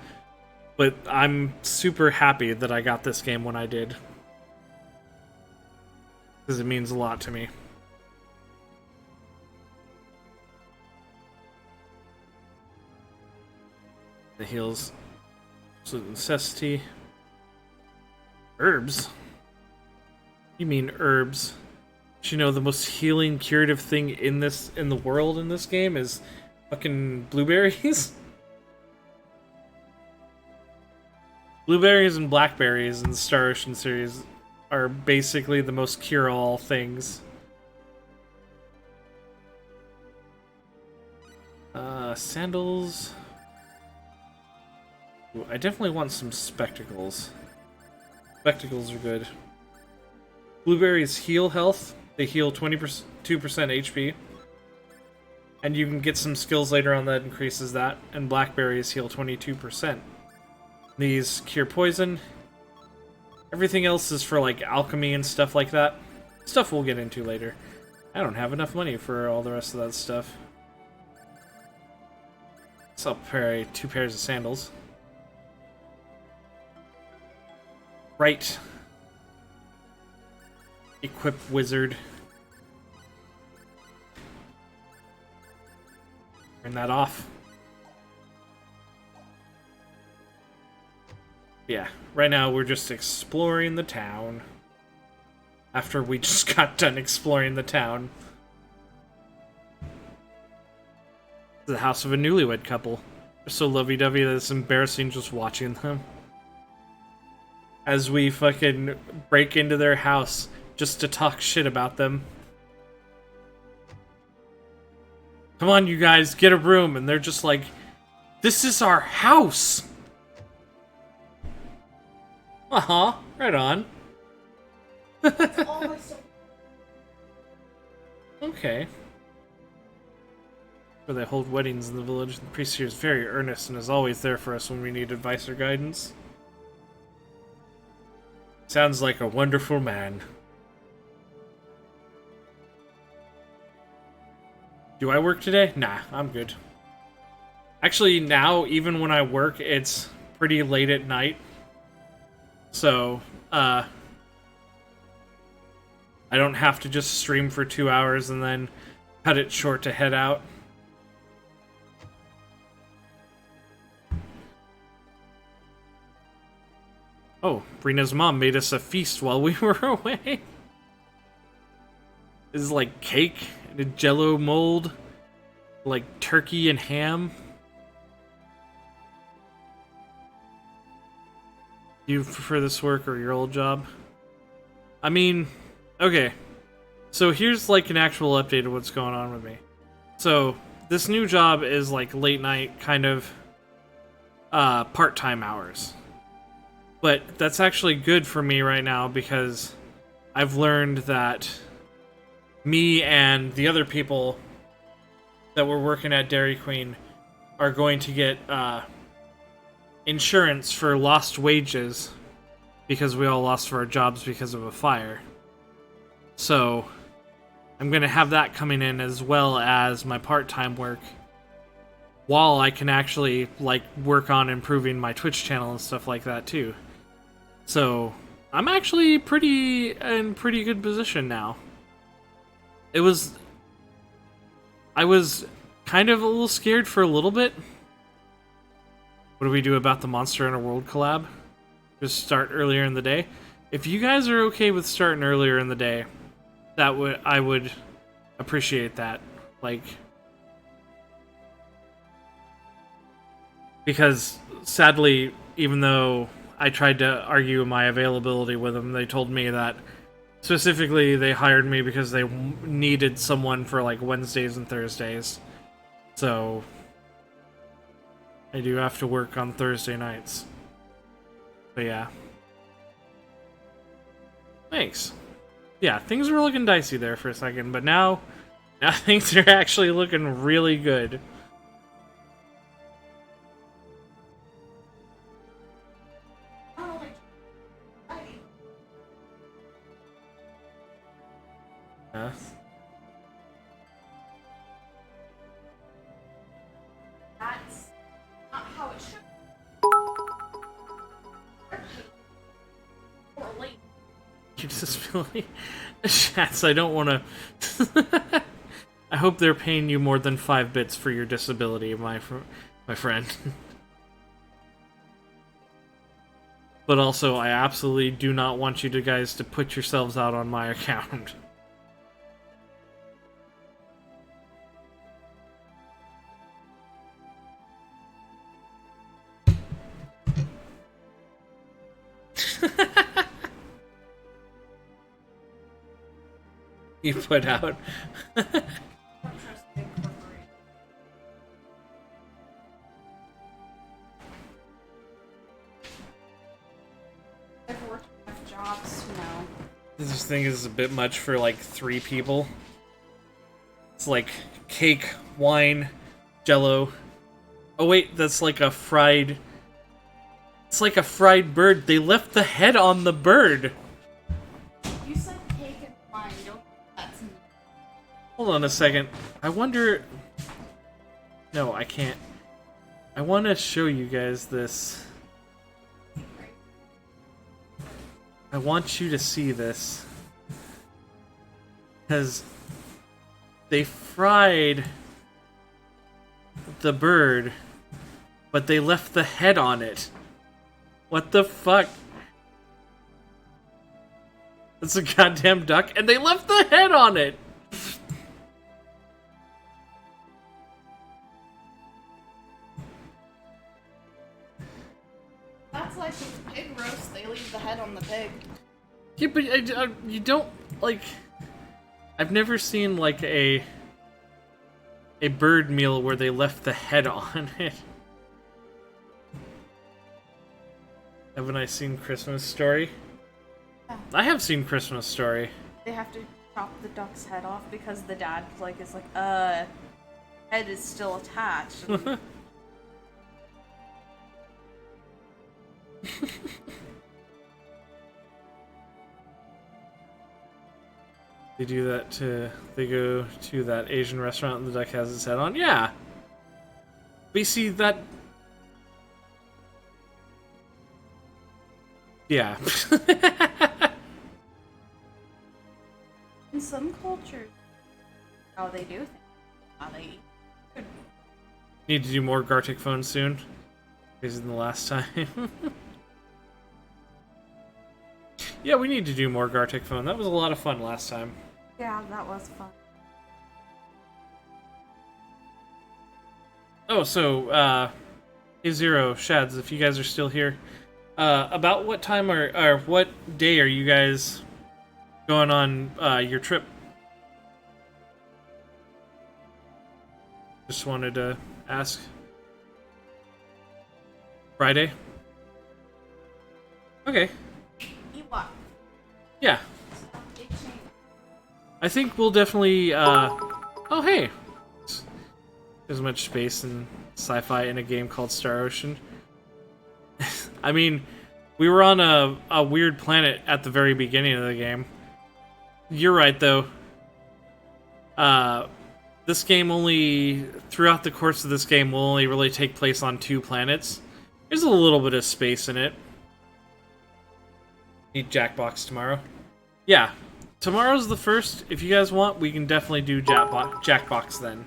But I'm super happy that I got this game when I did. Because it means a lot to me. The heals. Absolute necessity. Herbs? You mean herbs? You know, the most healing, curative thing in the world in this game is fucking blueberries? Blueberries and blackberries in the Star Ocean series are basically the most cure-all things. Sandals. Ooh, I definitely want some spectacles. Spectacles are good. Blueberries heal health. They heal 2% HP. And you can get some skills later on that increases that. And blackberries heal 22%. These cure poison. Everything else is for like alchemy and stuff like that. Stuff we'll get into later. I don't have enough money for all the rest of that stuff. So I'll pair 2 pairs of sandals. Right. Equip wizard. Turn that off. Yeah, right now we're just exploring the town. After we just got done exploring the town. The house of a newlywed couple. They're so lovey-dovey that it's embarrassing just watching them. As we fucking break into their house just to talk shit about them. Come on, you guys, get a room. And they're just like, this is our house! Uh-huh, right on. Okay. Where they hold weddings in the village. The priest here is very earnest and is always there for us when we need advice or guidance. Sounds like a wonderful man. Do I work today? Nah, I'm good. Actually, now, even when I work, it's pretty late at night. So, I don't have to just stream for 2 hours and then cut it short to head out. Oh, Brina's mom made us a feast while we were away. This is like cake in a jello mold, like turkey and ham. Do you prefer this work or your old job? I mean, okay. So here's like an actual update of what's going on with me. So this new job is like late night kind of part-time hours. But that's actually good for me right now because I've learned that me and the other people that were working at Dairy Queen are going to get insurance for lost wages because we all lost our jobs because of a fire. So I'm going to have that coming in as well as my part-time work while I can actually like work on improving my Twitch channel and stuff like that too. So I'm actually in pretty good position now. I was kind of a little scared for a little bit. What do we do about the Monster Hunter World collab? Just start earlier in the day? If you guys are okay with starting earlier in the day, I would appreciate that. Like, because sadly, even though I tried to argue my availability with them, they told me that specifically they hired me because they needed someone for like Wednesdays and Thursdays. So I do have to work on Thursday nights. But yeah. Thanks. Yeah, things were looking dicey there for a second, but now things are actually looking really good. Huh? That's not how it should be. Or late. You disability? Shats, I don't want to... I hope they're paying you more than 5 bits for your disability, my friend. But also, I absolutely do not want you guys to put yourselves out on my account. You put out. jobs, no. This thing is a bit much for like 3 people. It's like cake, wine, jello. Oh wait, that's like a fried... It's like a fried bird. They left the head on the bird. You said cake and wine, don't that's me. Hold on a second. I wonder... No, I can't. I want to show you guys this. I want you to see this. Because they fried the bird, but they left the head on it. What the fuck? It's a goddamn duck, and they left the head on it! That's like with pig roast, they leave the head on the pig. Yeah, but you don't, like... I've never seen, like, a bird meal where they left the head on it. Haven't I seen Christmas Story? Yeah. I have seen Christmas Story. They have to chop the duck's head off because the dad is like, head is still attached. They do that they go to that Asian restaurant and the duck has its head on? Yeah. But you see, that... Yeah. In some cultures, how they do things, how they eat. Need to do more Gartic Phone soon. Because than the last time. Yeah, we need to do more Gartic Phone. That was a lot of fun last time. Yeah, that was fun. Oh, so, hey Zero, Shads, if you guys are still here, about what time or what day are you guys going on, your trip? Just wanted to ask. Friday? Okay. Ewok. Yeah. I think we'll definitely, oh hey! There's much space and sci-fi in a game called Star Ocean. I mean, we were on a weird planet at the very beginning of the game. You're right, though. This game only, throughout the course of this game, will only really take place on 2 planets. There's a little bit of space in it. Need Jackbox tomorrow. Yeah, tomorrow's the first. If you guys want, we can definitely do Jackbox then.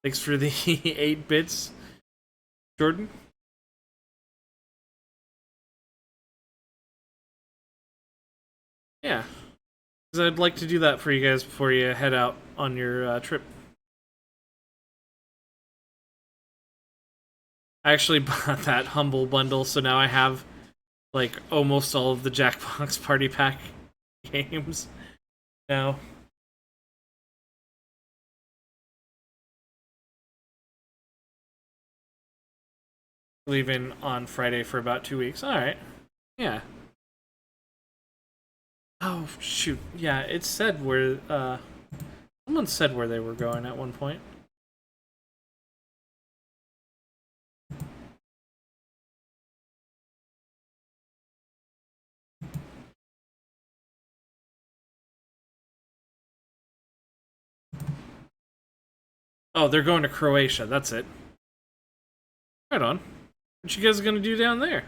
Thanks for the 8 bits, Jordan. Yeah, because I'd like to do that for you guys before you head out on your trip. I actually bought that Humble bundle, so now I have like almost all of the Jackbox Party Pack games now. Leaving on Friday for about 2 weeks. Alright. Yeah. Oh, shoot. Yeah, it said where, someone said where they were going at one point. Oh, they're going to Croatia. That's it. Right on. What you guys gonna do down there?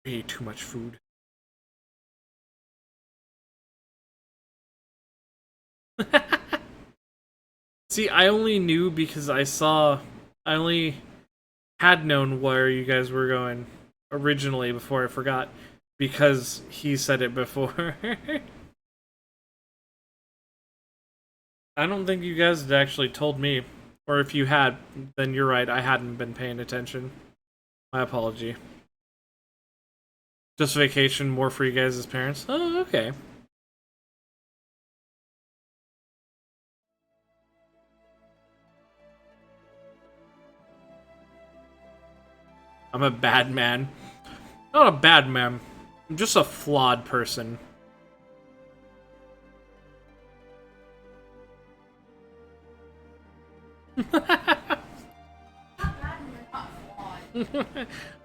We ate too much food. See, I only knew because I only had known where you guys were going originally before I forgot, because he said it before. I don't think you guys had actually told me. Or if you had, then you're right, I hadn't been paying attention. My apology. Just vacation, more for you guys as parents? Oh, okay. I'm a bad man. Not a bad man. I'm just a flawed person.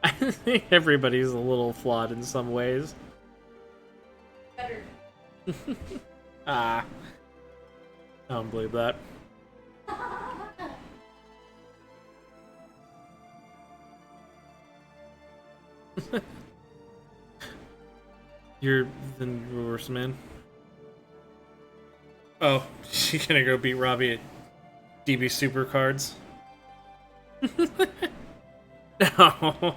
I think everybody's a little flawed in some ways. Better. I don't believe that. You're the worst man. Oh, she's gonna go beat Robbie at DB Super Cards. No.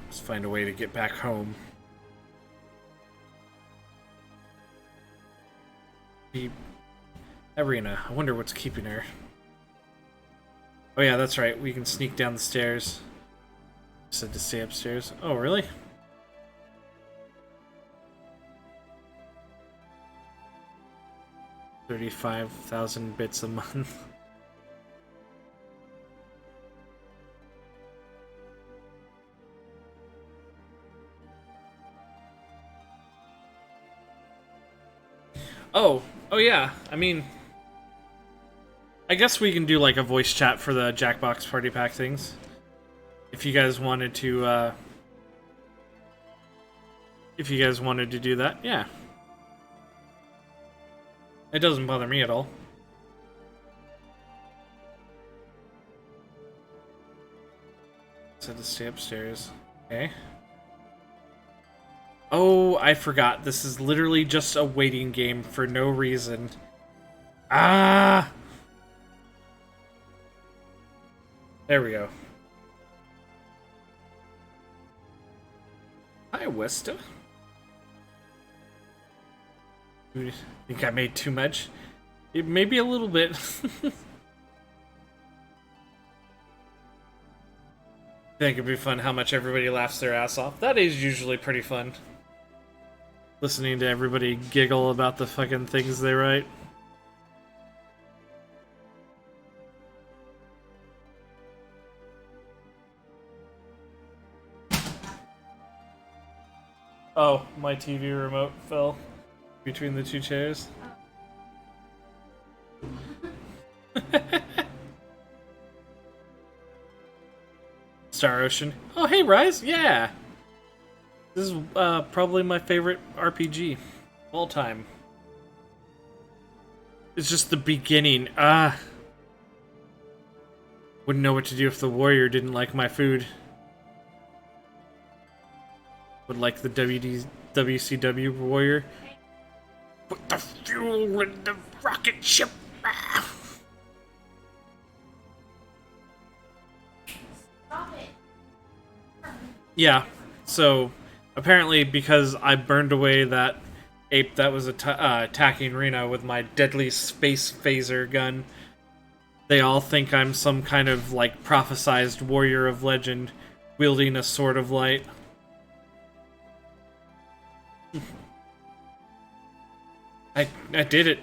Let's find a way to get back home. Arena. I wonder what's keeping her. Oh yeah, that's right. We can sneak down the stairs. Said to stay upstairs. Oh, really? $35,000 bits a month. Oh yeah. I mean, I guess we can do like a voice chat for the Jackbox Party Pack things. If you guys wanted to, do that, yeah. It doesn't bother me at all. Said to stay upstairs. Okay. Oh, I forgot. This is literally just a waiting game for no reason. Ah! There we go. Hi, Westa. You think I made too much? Maybe a little bit. Think it'd be fun how much everybody laughs their ass off. That is usually pretty fun. Listening to everybody giggle about the fucking things they write. Oh, my TV remote fell between the two chairs. Star Ocean. Oh, hey, Rise. Yeah. This is probably my favorite RPG of all time. It's just the beginning. Wouldn't know what to do if the warrior didn't like my food. Would like the WCW warrior. Put the fuel in the rocket ship. Stop it. Yeah, so apparently because I burned away that ape that was attacking Rena with my deadly space phaser gun, they all think I'm some kind of like prophesized warrior of legend wielding a sword of light. I did it.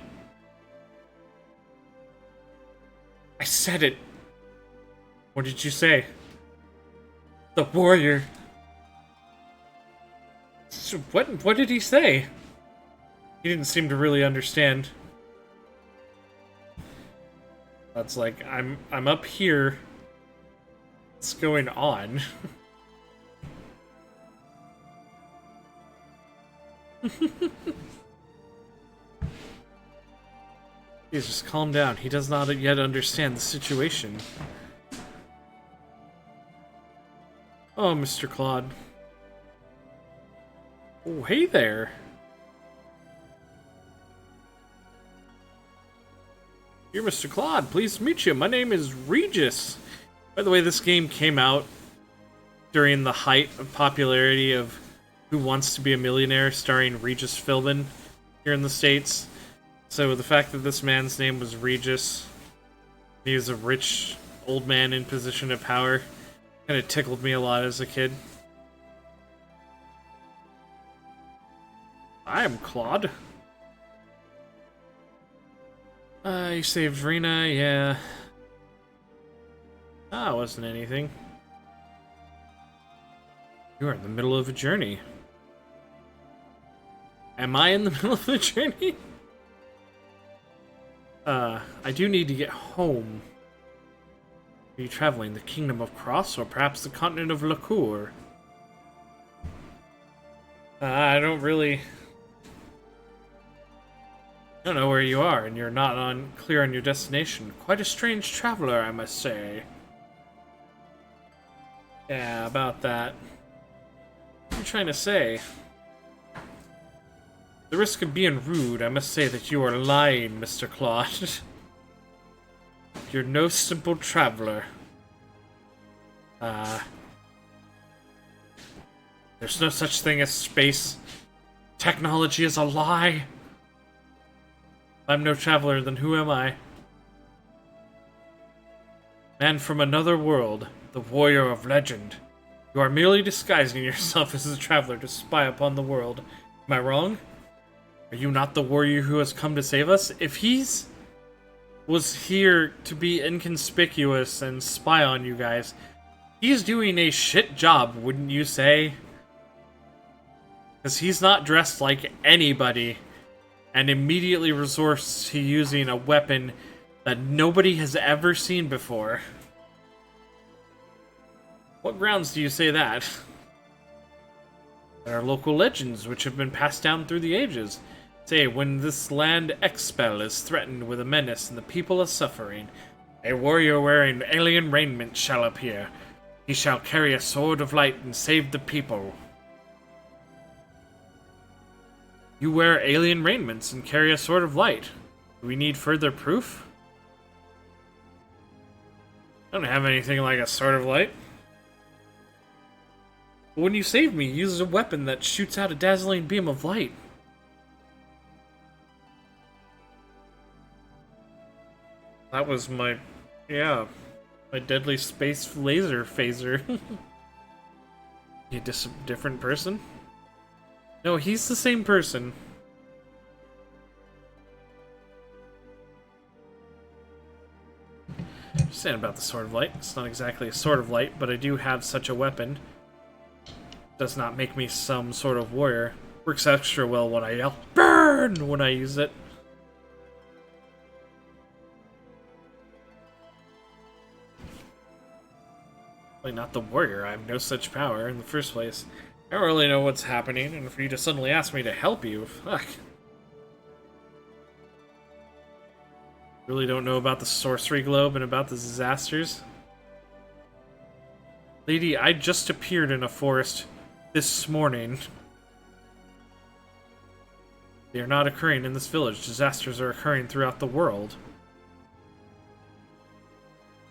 I said it. What did you say? The warrior. So what did he say? He didn't seem to really understand. That's like I'm up here. What's going on? Please just calm down. He does not yet understand the situation. Oh, Mr. Claude. Oh, hey there. You're Mr. Claude. Pleased to meet you. My name is Regis. By the way, this game came out during the height of popularity of Who Wants to Be a Millionaire, starring Regis Philbin here in the States. So the fact that this man's name was Regis, he was a rich old man in position of power, kind of tickled me a lot as a kid. I am Claude. You saved Rena, yeah. Ah, it wasn't anything. You are in the middle of a journey. Am I in the middle of a journey? I do need to get home. Are you traveling the Kingdom of Cross, or perhaps the continent of Lacour? I don't know where you are, and you're not clear on your destination. Quite a strange traveler, I must say. Yeah, about that. What are you trying to say? The risk of being rude, I must say that you are lying, Mr. Claude. You're no simple traveler. There's no such thing as space. Technology is a lie. If I'm no traveler, then who am I? Man from another world, the warrior of legend. You are merely disguising yourself as a traveler to spy upon the world. Am I wrong? Are you not the warrior who has come to save us? If he's was here to be inconspicuous and spy on you guys, he's doing a shit job, wouldn't you say? Because he's not dressed like anybody, and immediately resorts to using a weapon that nobody has ever seen before. What grounds do you say that? There are local legends which have been passed down through the ages. Say, when this land Expel is threatened with a menace and the people are suffering, a warrior wearing alien raiment shall appear. He shall carry a sword of light and save the people. You wear alien raiments and carry a sword of light. Do we need further proof? I don't have anything like a sword of light. But when you saved me, you used a weapon that shoots out a dazzling beam of light. That was my deadly space laser phaser. You different person? No, he's the same person. Just saying about the Sword of Light. It's not exactly a Sword of Light, but I do have such a weapon. Does not make me some sort of warrior. Works extra well when I yell, "Burn!" when I use it. Not the warrior. I have no such power in the first place. I don't really know what's happening, and for you to suddenly ask me to help you, fuck. Really don't know about the sorcery globe and about the disasters. Lady, I just appeared in a forest this morning. They are not occurring in this village. Disasters are occurring throughout the world.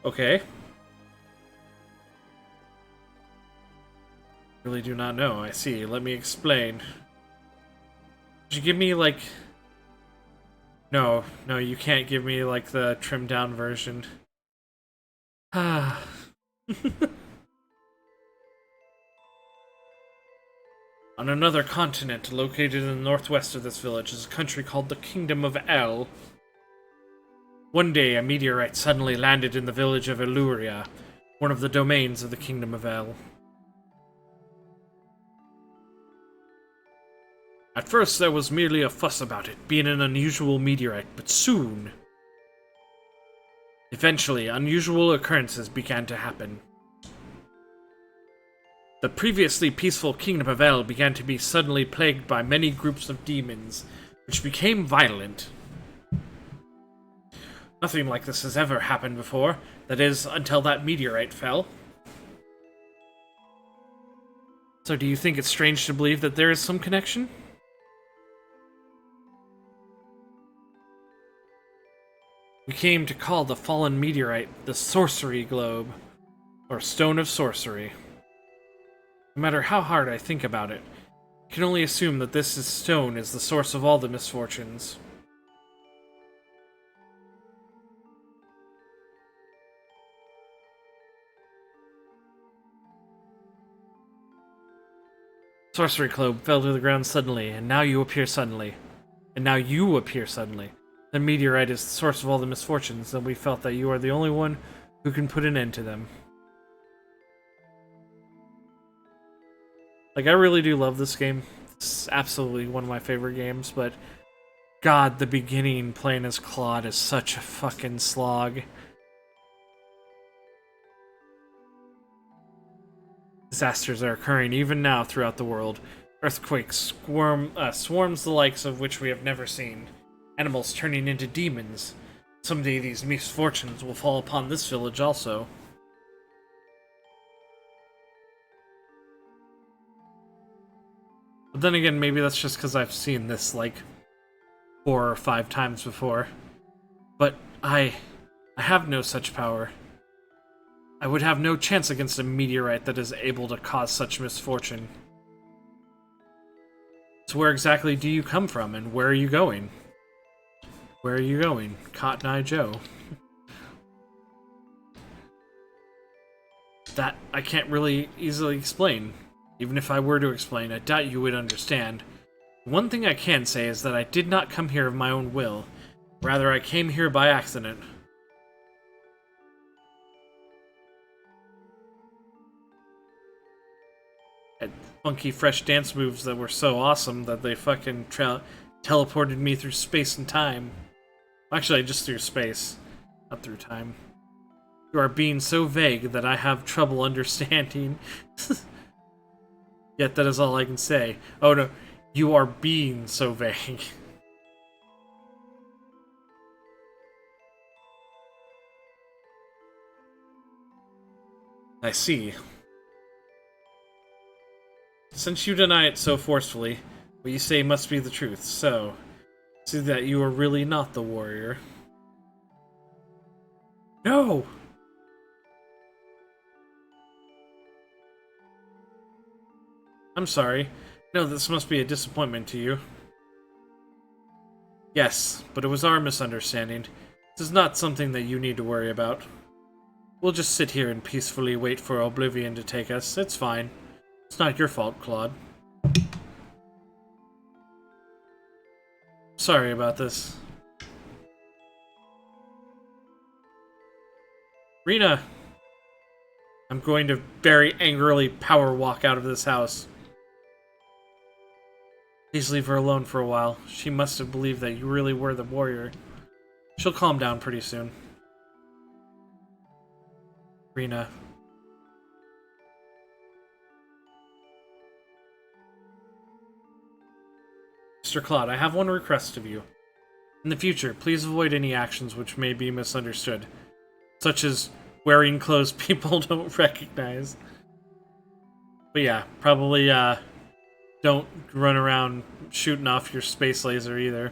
Okay. Really do not know. I see. Let me explain. Could you give me, like... No, you can't give me, like, the trimmed down version. Ah. On another continent, located in the northwest of this village, is a country called the Kingdom of El. One day, a meteorite suddenly landed in the village of Illuria, one of the domains of the Kingdom of El. At first, there was merely a fuss about it, being an unusual meteorite, but soon... Eventually, unusual occurrences began to happen. The previously peaceful Kingdom of El began to be suddenly plagued by many groups of demons, which became violent. Nothing like this has ever happened before, that is, until that meteorite fell. So do you think it's strange to believe that there is some connection? We came to call the Fallen Meteorite the Sorcery Globe, or Stone of Sorcery. No matter how hard I think about it, I can only assume that this stone is the source of all the misfortunes. Sorcery Globe fell to the ground suddenly, and now you appear suddenly. And now you appear suddenly. The meteorite is the source of all the misfortunes, and we felt that you are the only one who can put an end to them. Like, I really do love this game. It's absolutely one of my favorite games, but God, the beginning playing as Claude is such a fucking slog. Disasters are occurring even now throughout the world. Earthquakes, swarms the likes of which we have never seen. Animals turning into demons. Someday these misfortunes will fall upon this village also. But then again, maybe that's just because I've seen this, like, 4 or 5 times before. But I have no such power. I would have no chance against a meteorite that is able to cause such misfortune. So where exactly do you come from, and where are you going? Where are you going, Cotton Eye Joe? That I can't really easily explain. Even if I were to explain, I doubt you would understand. One thing I can say is that I did not come here of my own will. Rather, I came here by accident. Had funky, fresh dance moves that were so awesome that they fucking teleported me through space and time. Actually, just through space, not through time. You are being so vague that I have trouble understanding. Yet that is all I can say. Oh no, you are being so vague. I see. Since you deny it so forcefully, what you say must be the truth, so see that you are really not the warrior. No! I'm sorry. No, this must be a disappointment to you. Yes, but it was our misunderstanding. This is not something that you need to worry about. We'll just sit here and peacefully wait for oblivion to take us. It's fine. It's not your fault, Claude. Sorry about this. Rena! I'm going to very angrily power walk out of this house. Please leave her alone for a while. She must have believed that you really were the warrior. She'll calm down pretty soon. Rena. Mr. Claude, I have one request of you. In the future, please avoid any actions which may be misunderstood, such as wearing clothes people don't recognize. But yeah, probably don't run around shooting off your space laser either.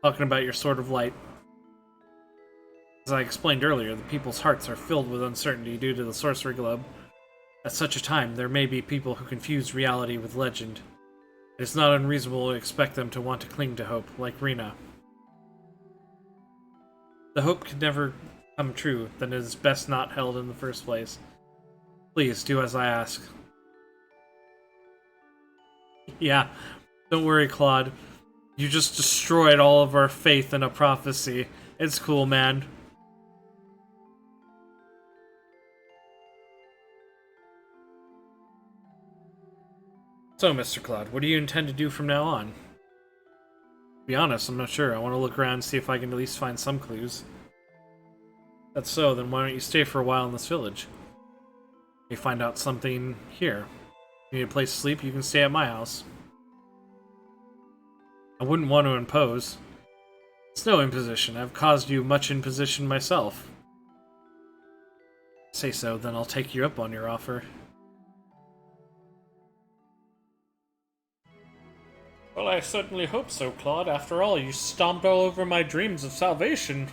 Talking about your Sword of Light. As I explained earlier, the people's hearts are filled with uncertainty due to the Sorcery Globe. At such a time, there may be people who confuse reality with legend. It is not unreasonable to expect them to want to cling to hope, like Rena. The hope could never come true, then it is best not held in the first place. Please, do as I ask. Yeah, don't worry, Claude. You just destroyed all of our faith in a prophecy. It's cool, man. So, Mr. Claude, what do you intend to do from now on? To be honest, I'm not sure. I want to look around and see if I can at least find some clues. If that's so, then why don't you stay for a while in this village? You find out something here. You need a place to sleep, you can stay at my house. I wouldn't want to impose. It's no imposition. I've caused you much imposition myself. Say so, then I'll take you up on your offer. Well, I certainly hope so, Claude. After all, you stomped all over my dreams of salvation.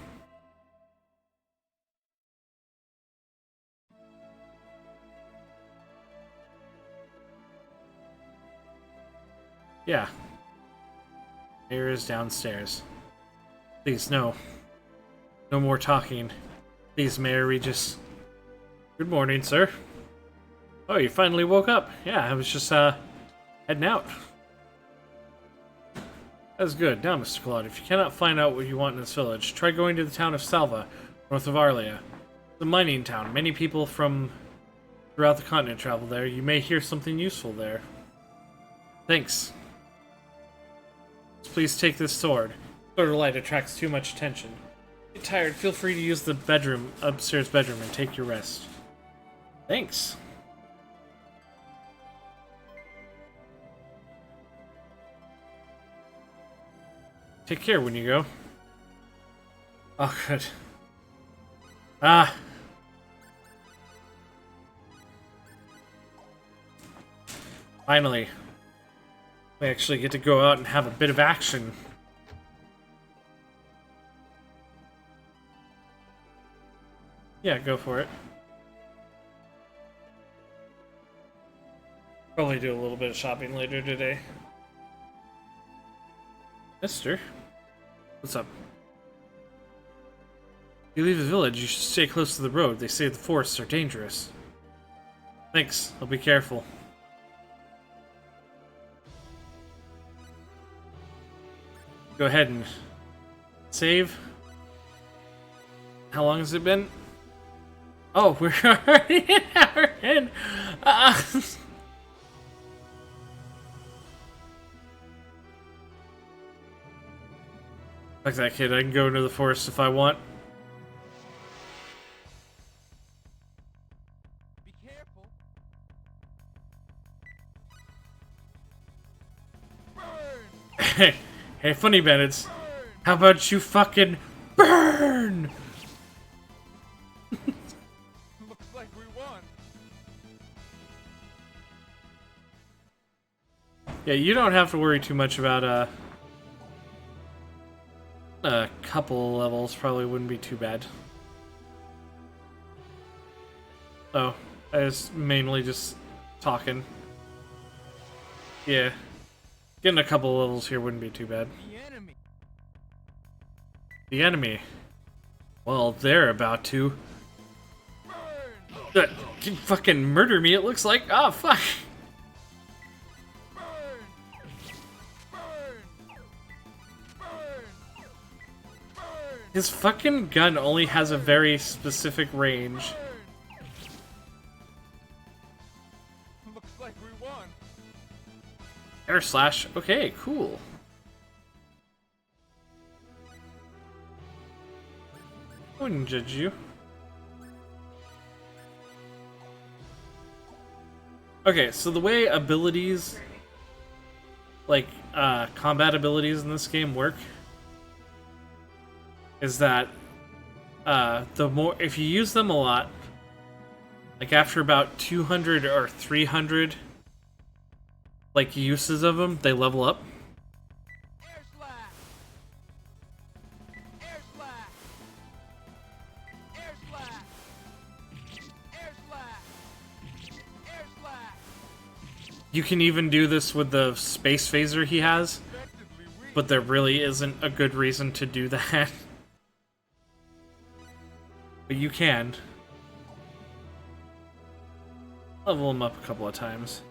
Yeah. Mayor is downstairs. Please, no. No more talking. Please, Mayor Regis. Good morning, sir. Oh, you finally woke up. Yeah, I was just, heading out. That's good. Now, Mr. Claude, if you cannot find out what you want in this village, try going to the town of Salva, north of Arlia. It's a mining town. Many people from throughout the continent travel there. You may hear something useful there. Thanks. Please take this sword. Sword of light attracts too much attention. If you're tired, feel free to use the bedroom, upstairs bedroom, and take your rest. Thanks. Take care when you go. Oh, good. Ah. Finally. We actually get to go out and have a bit of action. Yeah, go for it. Probably do a little bit of shopping later today. Mister? What's up? If you leave the village, you should stay close to the road. They say the forests are dangerous. Thanks. I'll be careful. Go ahead and save. How long has it been? Oh, we're already an hour in. Fuck that kid. I can go into the forest if I want. Be careful. Burn! Hey, funny bandits. How about you fucking burn? Looks like we won. Yeah, you don't have to worry too much about a couple levels. Probably wouldn't be too bad. Oh, I was mainly just talking. Yeah. Getting a couple levels here wouldn't be too bad. The enemy. The enemy. Well, they're about to. Burn! Fucking murder me, it looks like. Oh, fuck. Burn! Burn! Burn! Burn! His fucking gun only has a very specific range. Burn! Looks like we won. Air slash. Okay, cool. I wouldn't judge you. Okay, so the way abilities, like, combat abilities in this game work is that, the more, if you use them a lot, like after about 200 or 300, like, uses of them, they level up. Air slash! Air slash! Air slash! Air slash! Air slash! You can even do this with the space phaser he has, Effectively weak. but there really isn't a good reason to do that. But you can. Level him up a couple of times.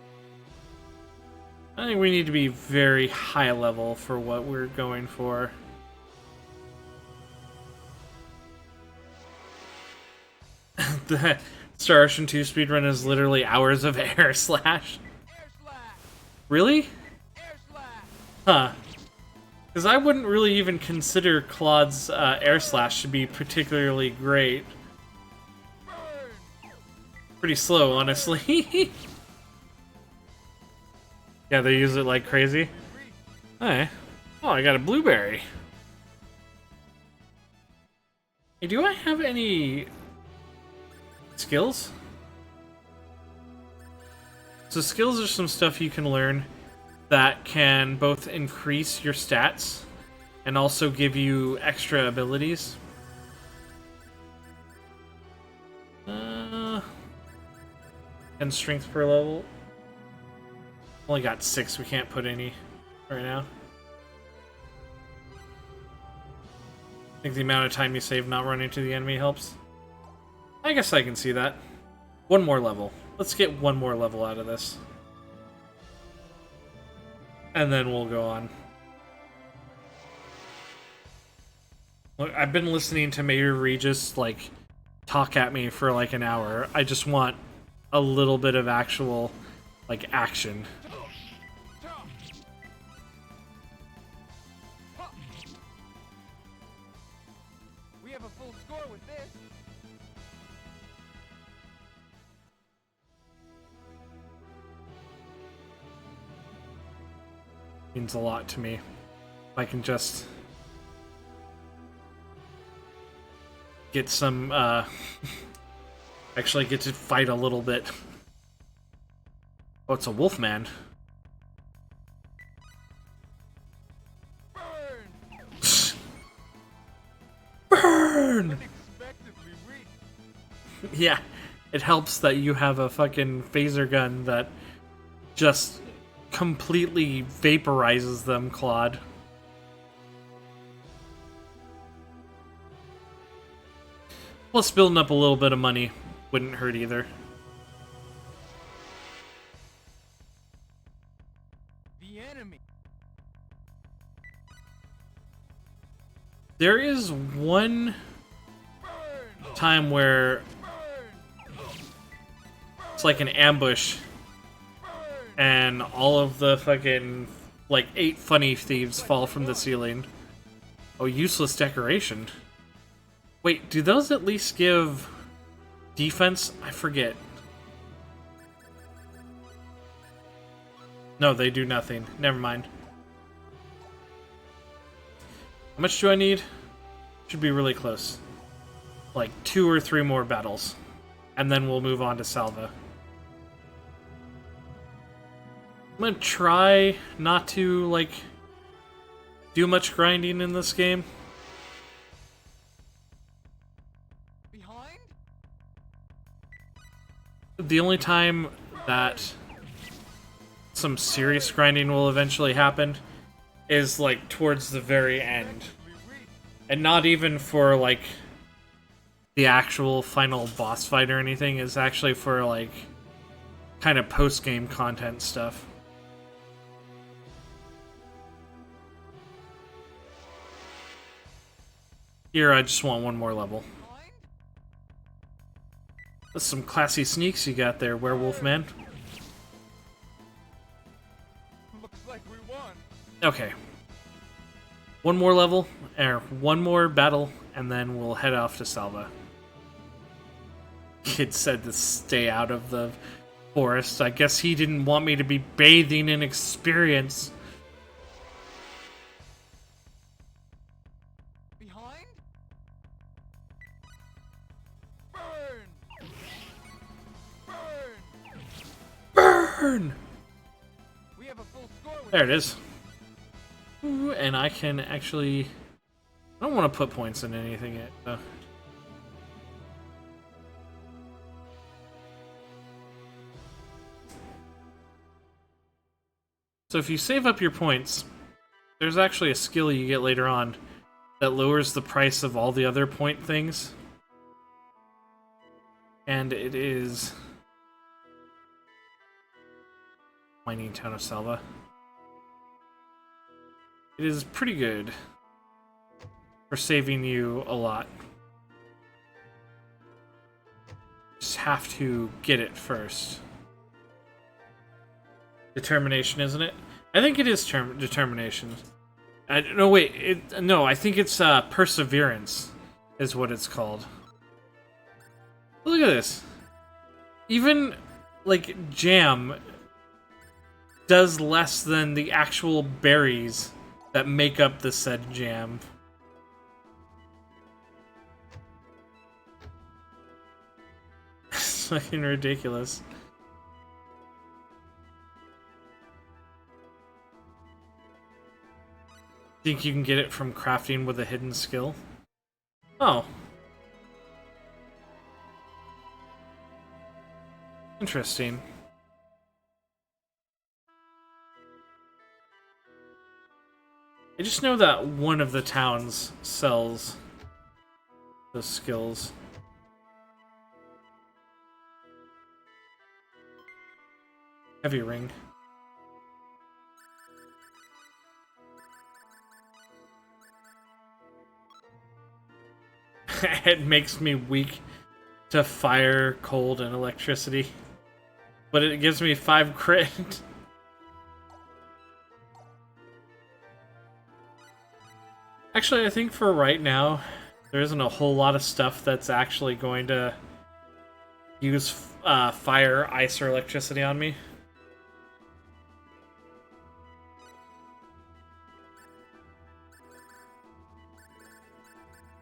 I think we need to be very high level for what we're going for. The Star Ocean 2 speedrun is literally hours of air slash. Air slash! Really? Air slash! Huh. Because I wouldn't really even consider Claude's air slash to be particularly great. Burn! Pretty slow, honestly. Yeah, they use it like crazy. Hey. Oh, I got a blueberry. Hey, do I have any skills? So skills are some stuff you can learn that can both increase your stats and also give you extra abilities. And strength per level. Only got 6, we can't put any right now. I think the amount of time you save not running into the enemy helps. I guess I can see that. One more level. Let's get one more level out of this. And then we'll go on. Look, I've been listening to Mayor Regis like talk at me for like an hour. I just want a little bit of actual like action. We have a full score with this. Means a lot to me. If I can just get some actually get to fight a little bit. Oh, it's a wolf man. Burn! Unexpectedly weak. Yeah, it helps that you have a fucking phaser gun that just completely vaporizes them, Claude. Plus, building up a little bit of money wouldn't hurt either. The enemy. There is one time where it's like an ambush and all of the fucking like 8 funny thieves fall from the ceiling. Oh, useless decoration. Wait, do those at least give defense? I forget. No, they do nothing. Never mind. How much do I need? Should be really close. Like 2 or 3 more battles. And then we'll move on to Salva. I'm gonna try not to, like, do much grinding in this game. Behind? The only time that some serious grinding will eventually happen is, like, towards the very end. And not even for, like, the actual final boss fight or anything. It's actually for, like, kind of post-game content stuff. Here, I just want one more level. That's some classy sneaks you got there, werewolf man. Looks like we won. Okay. One more level, or one more battle, and then we'll head off to Salva. Kid said to stay out of the forest. I guess he didn't want me to be bathing in experience. Behind? Burn! Burn! Burn! We have a full score with There it is. Ooh, and I can actually... I don't want to put points in anything yet, though. So if you save up your points, there's actually a skill you get later on that lowers the price of all the other point things. And it is... Mining Town of Salva. It is pretty good for saving you a lot. Just have to get it first. Determination, isn't it? I think it is determination. No, wait. No, I think it's perseverance is what it's called. Look at this. Even, like, jam does less than the actual berries that make up the said jam. It's fucking ridiculous. Think you can get it from crafting with a hidden skill? Oh. Interesting. I just know that one of the towns sells those skills. Heavy ring. it makes me weak to fire, cold, and electricity. But it gives me 5 crit. Actually, I think for right now, there isn't a whole lot of stuff that's actually going to use fire, ice, or electricity on me.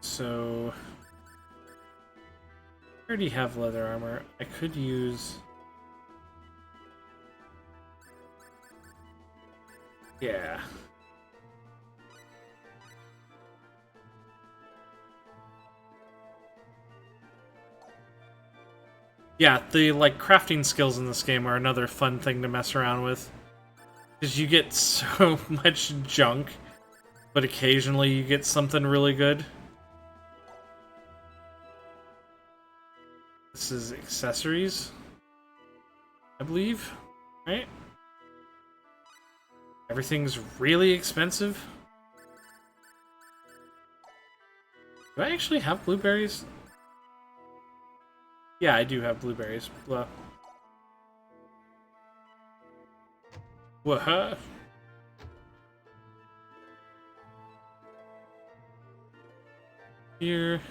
So, I already have leather armor. I could use... Yeah. Yeah, the crafting skills in this game are another fun thing to mess around with. Because you get so much junk, but occasionally you get something really good. This is accessories, I believe, right? Everything's really expensive. Do I actually have blueberries? Yeah, I do have blueberries. Blah. What? Huh? Here.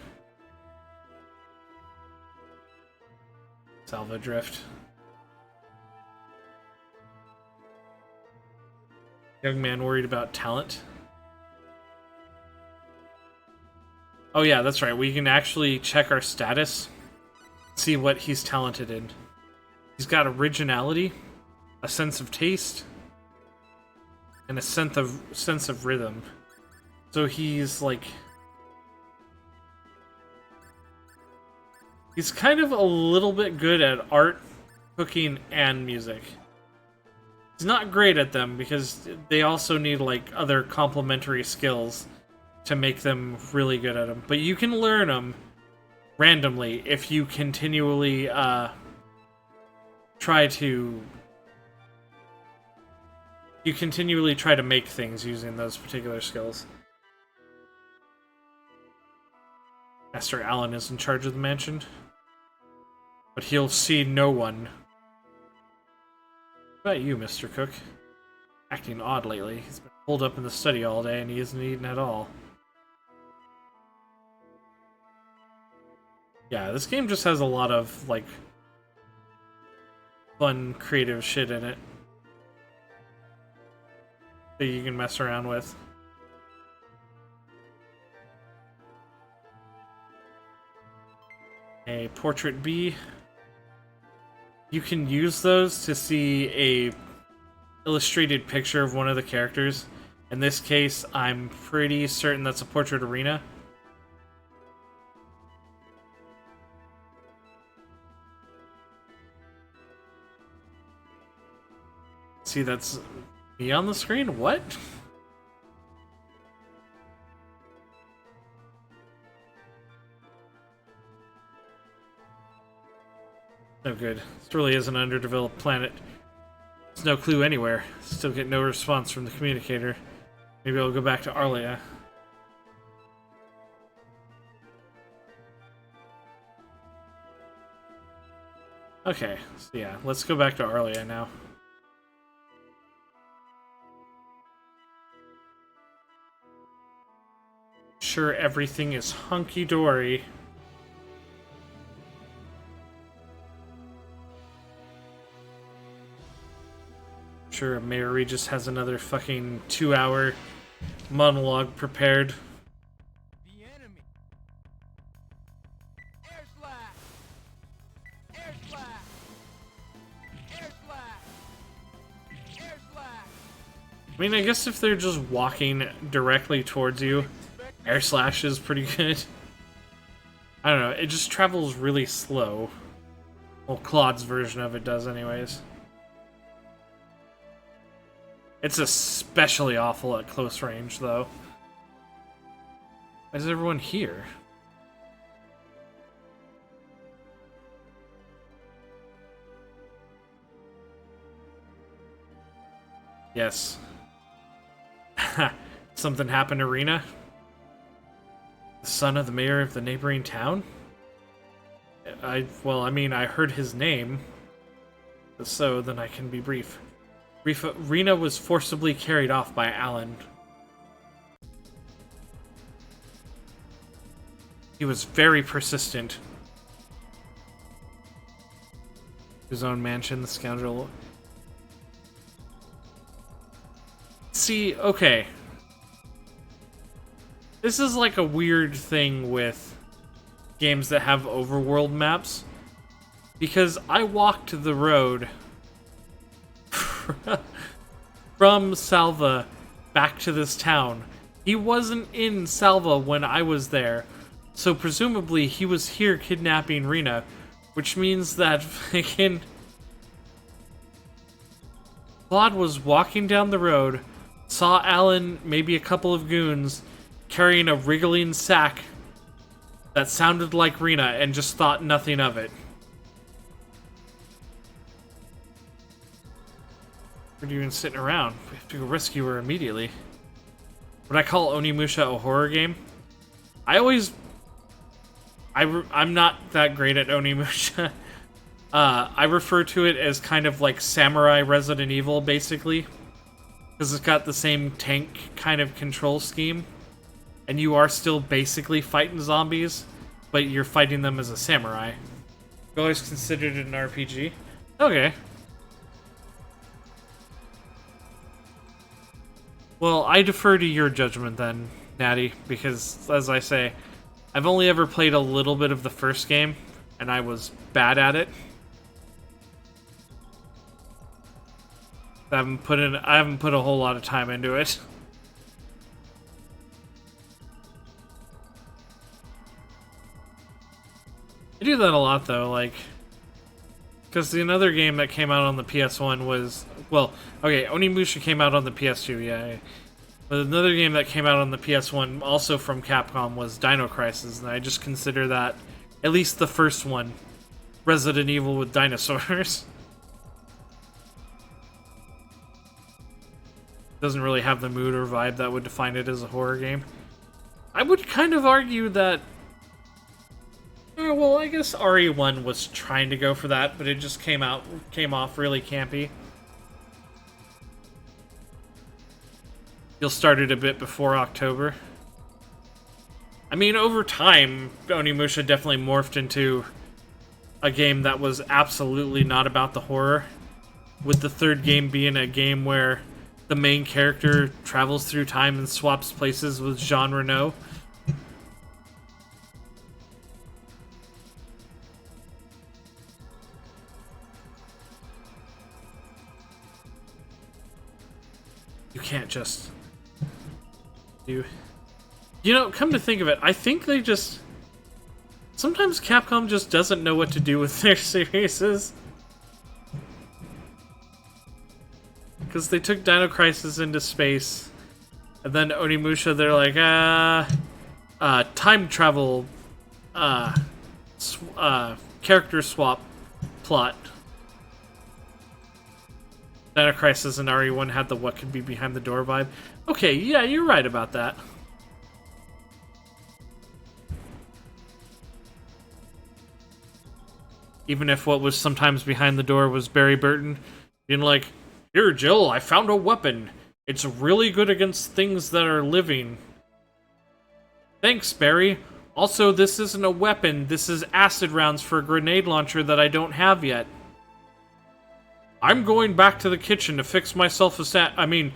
Salva drift. Young man worried about talent. Oh yeah, that's right. We can actually check our status. See what he's talented in. He's got originality, a sense of taste, and a sense of rhythm. So he's like... He's kind of a little bit good at art, cooking, and music. He's not great at them because they also need like other complementary skills to make them really good at them. But you can learn them randomly if you continually try to make things using those particular skills. Master Allen is in charge of the mansion, but he'll see no one. What about you, Mr. Cook? Acting odd lately. He's been holed up in the study all day and he isn't eating at all. Yeah, this game just has a lot of, like, fun, creative shit in it that you can mess around with. A portrait B. You can use those to see a illustrated picture of one of the characters. In this case, I'm pretty certain that's a portrait arena. See, that's me on the screen? What? No good. This really is an underdeveloped planet. There's no clue anywhere. Still get no response from the communicator. Maybe I'll go back to Arlia. Okay, so yeah, let's go back to Arlia now. Sure, everything is hunky-dory. Sure, Mayor Regis has another fucking 2-hour monologue prepared. The enemy. Air slash. Air slash. Air slash. Air slash. I mean, I guess if they're just walking directly towards you, air slash is pretty good. I don't know, it just travels really slow. Well, Claude's version of it does anyways. It's especially awful at close range, though. Why is everyone here? Yes. Something happened, Arena? son of the mayor of the neighboring town? I heard his name. So, then I can be brief. Rena was forcibly carried off by Alan. He was very persistent. His own mansion, the scoundrel. See, okay. This is like a weird thing with games that have overworld maps. Because I walked the road from Salva back to this town. He wasn't in Salva when I was there. So presumably he was here kidnapping Rena. Which means that fucking Claude was walking down the road, saw Alan, maybe a couple of goons, carrying a wriggling sack that sounded like Rena and just thought nothing of it. What are you even sitting around? We have to go rescue her immediately. Would I call Onimusha a horror game? I'm not that great at Onimusha. I refer to it as kind of like Samurai Resident Evil, basically. Because it's got the same tank kind of control scheme. And you are still basically fighting zombies, but you're fighting them as a samurai. You always considered it an RPG? Okay. Well, I defer to your judgment then, Natty, because, as I say, I've only ever played a little bit of the first game, and I was bad at it. I haven't put a whole lot of time into it. I do that a lot though, like, because another game that came out on the PS1 was, well, okay, Onimusha came out on the PS2, yeah. But another game that came out on the PS1, also from Capcom, was Dino Crisis, and I just consider that, at least the first one, Resident Evil with dinosaurs. Doesn't really have the mood or vibe that would define it as a horror game. I would kind of argue that, well, I guess RE1 was trying to go for that, but it just came off really campy. You'll start it a bit before October. I mean, over time, Onimusha definitely morphed into a game that was absolutely not about the horror, with the third game being a game where the main character travels through time and swaps places with Jean Reno. You can't just... You know, come to think of it, I think they just... Sometimes Capcom just doesn't know what to do with their series. Because they took Dino Crisis into space, and then Onimusha, they're like, time travel, character swap plot. Dino Crisis and RE1 had the what could be behind the door vibe. Okay, yeah, you're right about that. Even if what was sometimes behind the door was Barry Burton being like, "Here, Jill, I found a weapon. It's really good against things that are living." Thanks, Barry. Also, this isn't a weapon. This is acid rounds for a grenade launcher that I don't have yet. I'm going back to the kitchen to fix myself a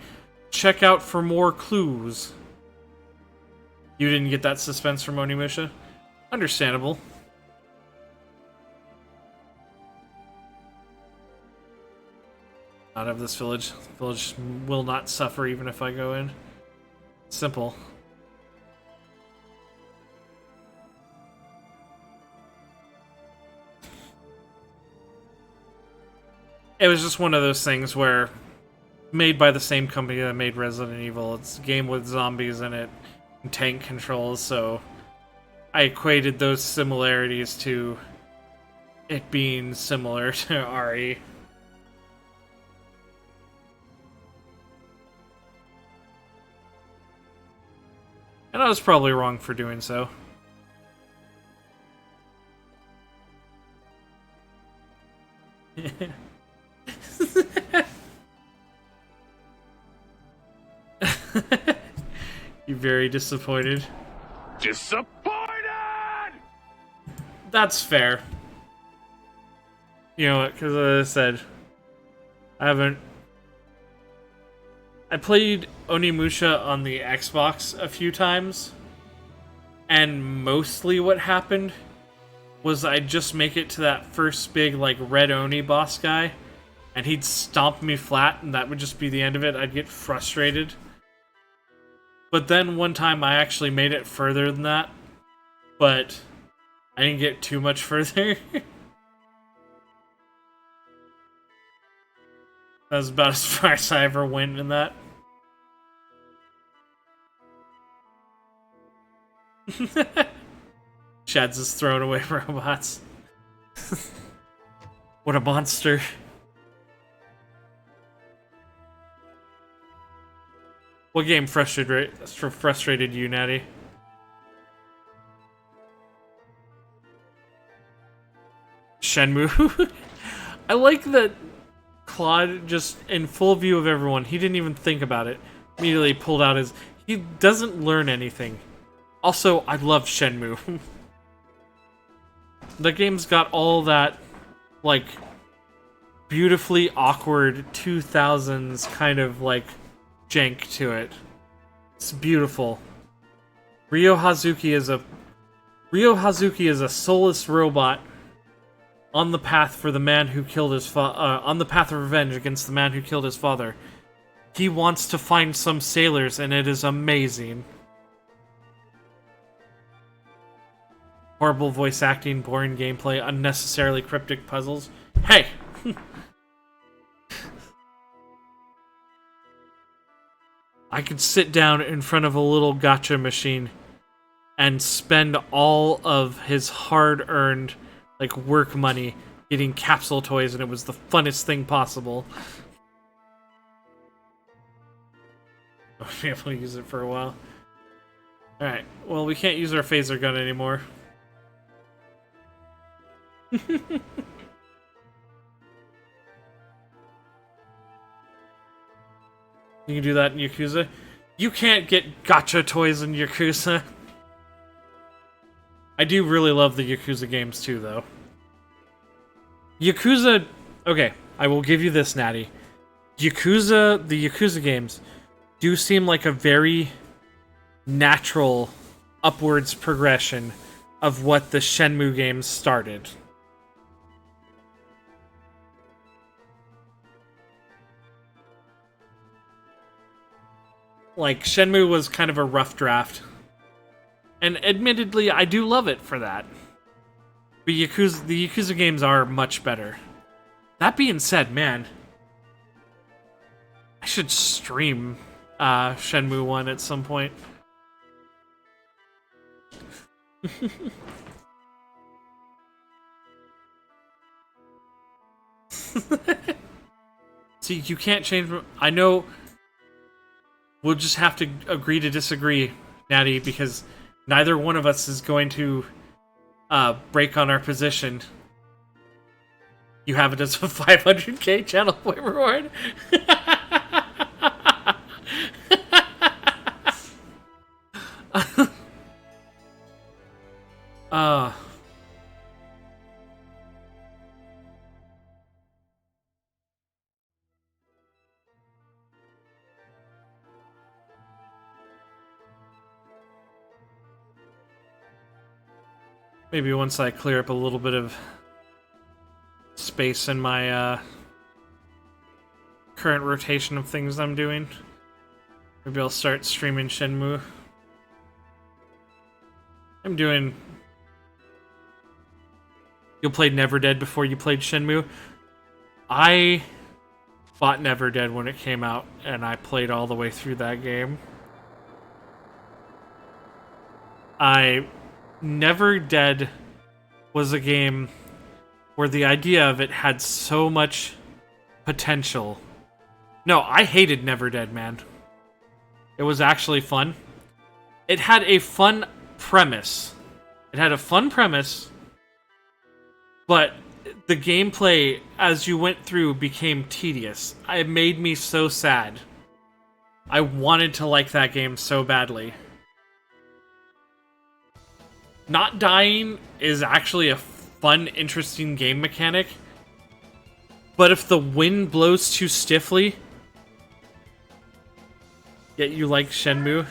check out for more clues. You didn't get that suspense from Onimusha? Understandable. Out of this village. The village will not suffer even if I go in. Simple. It was just one of those things where, made by the same company that made Resident Evil, it's a game with zombies in it, and tank controls, so I equated those similarities to it being similar to RE. And I was probably wrong for doing so. You're very disappointed. Disappointed! That's fair. You know what? Because as I said, I played Onimusha on the Xbox a few times, and mostly what happened was I'd just make it to that first big, like, red Oni boss guy, and he'd stomp me flat, and that would just be the end of it. I'd get frustrated. But then one time I actually made it further than that, but I didn't get too much further. That was about as far as I ever went in that. Chad's is throwing away robots. What a monster. What game frustrated you, Natty? Shenmue. I like that Claude, just in full view of everyone, he didn't even think about it. Immediately pulled out his... He doesn't learn anything. Also, I love Shenmue. The game's got all that, like, beautifully awkward 2000s kind of, like, jank to it. It's beautiful. Ryo Hazuki is a soulless robot on the path for the man who killed his on the path of revenge against the man who killed his father. He wants to find some sailors, and it is amazing. Horrible voice acting, boring gameplay, unnecessarily cryptic puzzles. Hey! I could sit down in front of a little gacha machine and spend all of his hard-earned, like, work money getting capsule toys, and it was the funnest thing possible. I'll be able to use it for a while. Alright, well, we can't use our phaser gun anymore. You can do that in Yakuza. You can't get gacha toys in Yakuza. I do really love the Yakuza games too, though. Yakuza... Okay, I will give you this, Natty. The Yakuza games do seem like a very natural upwards progression of what the Shenmue games started. Like, Shenmue was kind of a rough draft. And admittedly, I do love it for that. But the Yakuza games are much better. That being said, man, I should stream Shenmue 1 at some point. See, you can't change... I know... We'll just have to agree to disagree, Natty, because neither one of us is going to break on our position. You have it as a 500k channel point reward. Maybe once I clear up a little bit of space in my current rotation of things I'm doing, maybe I'll start streaming Shenmue. I'm doing... You played Never Dead before you played Shenmue? I bought Never Dead when it came out, and I played all the way through that game. Never Dead was a game where the idea of it had so much potential. No, I hated Never Dead, man. It was actually fun. It had a fun premise. But the gameplay as you went through became tedious. It made me so sad. I wanted to like that game so badly. Not dying is actually a fun, interesting game mechanic. But if the wind blows too stiffly... Yet you like Shenmue?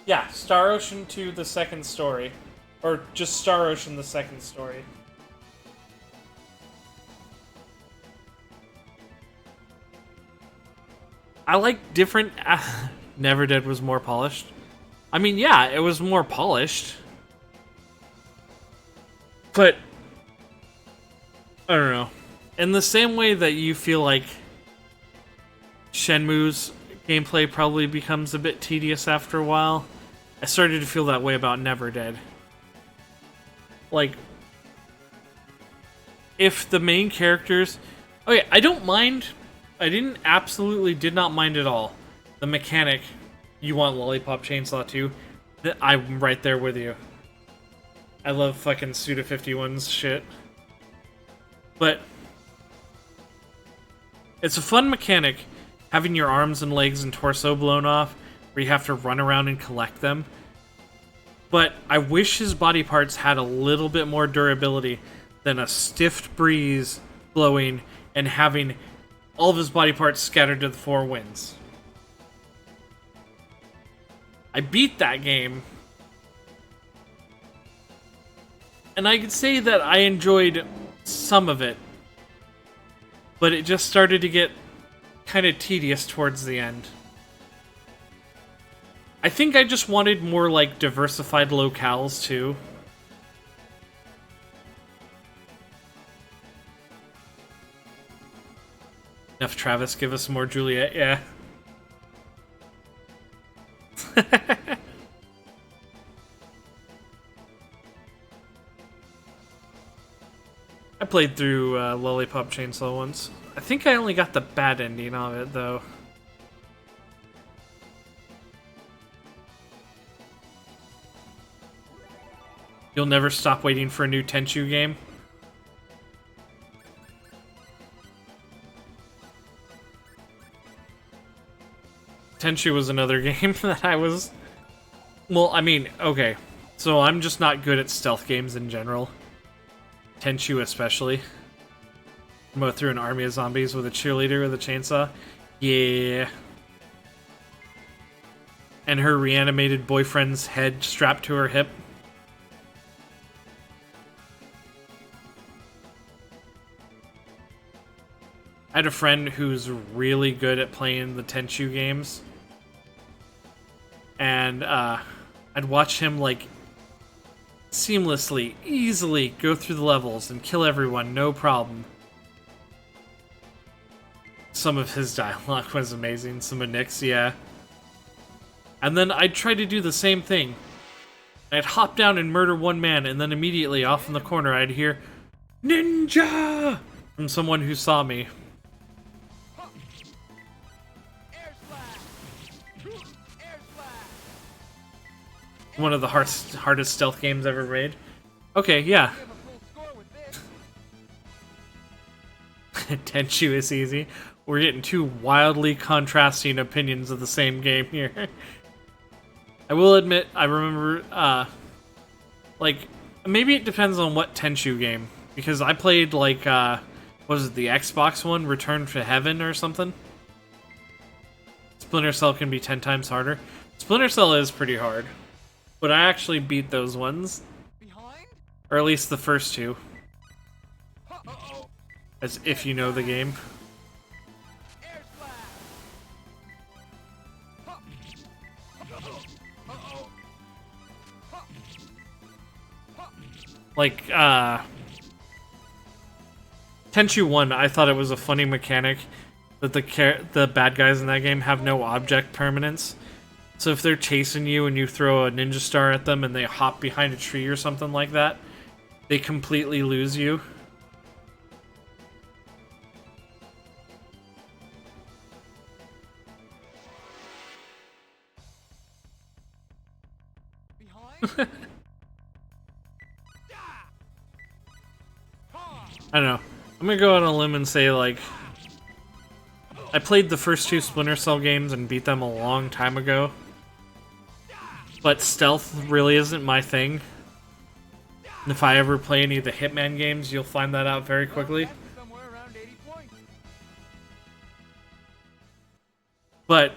Yeah, Star Ocean 2, the second story. Or just Star Ocean, the second story. I like different... Never Dead was more polished. I mean, yeah, it was more polished. But... I don't know. In the same way that you feel like Shenmue's gameplay probably becomes a bit tedious after a while, I started to feel that way about Never Dead. Like, if the main characters... Okay, I don't mind... I did not mind at all. The mechanic, you want Lollipop Chainsaw 2? I'm right there with you. I love fucking Suda51's shit. But it's a fun mechanic, having your arms and legs and torso blown off, where you have to run around and collect them. But I wish his body parts had a little bit more durability than a stiff breeze blowing and having all of his body parts scattered to the four winds. I beat that game, and I could say that I enjoyed some of it, but it just started to get kind of tedious towards the end. I think I just wanted more, like, diversified locales, too. Enough Travis, give us more Juliet, yeah. I played through Lollipop Chainsaw once. I think I only got the bad ending of it, though. You'll never stop waiting for a new Tenchu game? Tenchu was another game that I was... Well, I mean, okay. So I'm just not good at stealth games in general. Tenchu especially. Mow through an army of zombies with a cheerleader with a chainsaw. Yeah. And her reanimated boyfriend's head strapped to her hip. I had a friend who's really good at playing the Tenchu games. And I'd watch him, like, seamlessly, easily go through the levels and kill everyone, no problem. Some of his dialogue was amazing, some of Nick's, yeah. And then I'd try to do the same thing. I'd hop down and murder one man, and then immediately off in the corner I'd hear, "Ninja!" from someone who saw me. One of the hardest stealth games ever made. Okay, yeah. Tenchu is easy. We're getting two wildly contrasting opinions of the same game here. I will admit, I remember, like, maybe it depends on what Tenchu game. Because I played, like, what was it, the Xbox one, Return to Heaven or something? Splinter Cell can be 10 times harder. Splinter Cell is pretty hard. But I actually beat those ones. Or at least the first two. As if you know the game. Like, Tenchu 1, I thought it was a funny mechanic that the bad guys in that game have no object permanence. So if they're chasing you and you throw a ninja star at them and they hop behind a tree or something like that, they completely lose you. I don't know. I'm gonna go on a limb and say, like, I played the first two Splinter Cell games and beat them a long time ago. But stealth really isn't my thing. And if I ever play any of the Hitman games, you'll find that out very quickly. Somewhere around 80 points. But,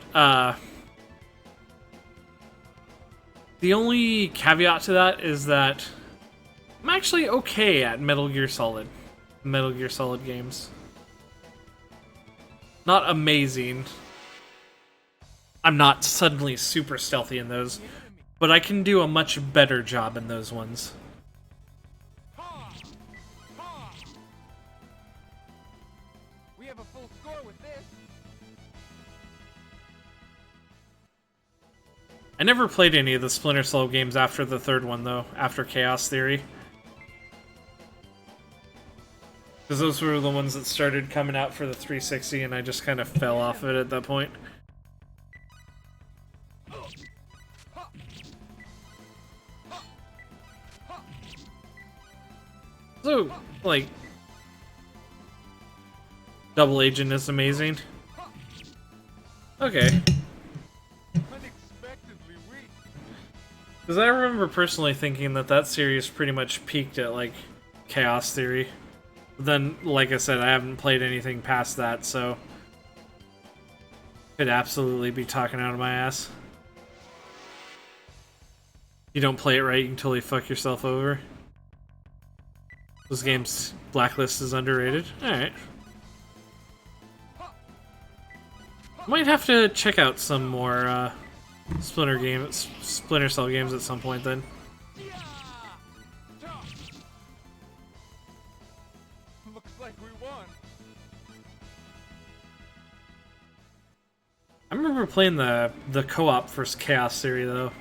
the only caveat to that is that I'm actually okay at Metal Gear Solid games. Not amazing. I'm not suddenly super stealthy in those, but I can do a much better job in those ones. We have a full score with this. I never played any of the Splinter Cell games after the third one, though, after Chaos Theory. Because those were the ones that started coming out for the 360, and I just kind of fell off of it at that point. So, like, Double Agent is amazing. Okay. Unexpectedly weak. Because I remember personally thinking that that series pretty much peaked at, like, Chaos Theory. But then, like I said, I haven't played anything past that, so... could absolutely be talking out of my ass. You don't play it right, you can totally fuck yourself over. Those games, Blacklist is underrated. Alright. Might have to check out some more, Splinter Cell games at some point then. Looks like we won. I remember playing the co-op for Chaos Theory though.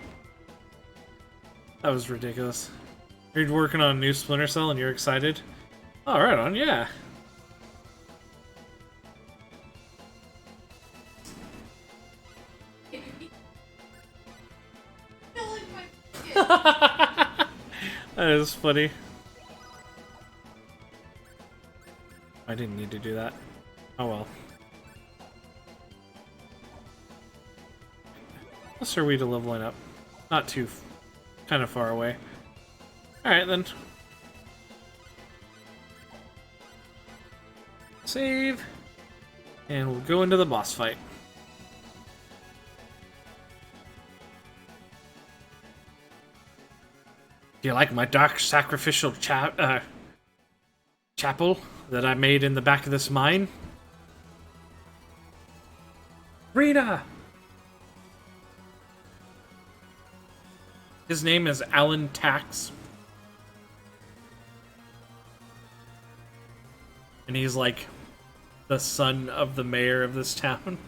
That was ridiculous. You're working on a new Splinter Cell and you're excited? Oh, right on, yeah. That is funny. I didn't need to do that. Oh well. What's our way to leveling up? Not too, kind of far away. Alright then. Save. And we'll go into the boss fight. Do you like my dark sacrificial chapel that I made in the back of this mine? Rita! His name is Alan Tax. And he's like the son of the mayor of this town.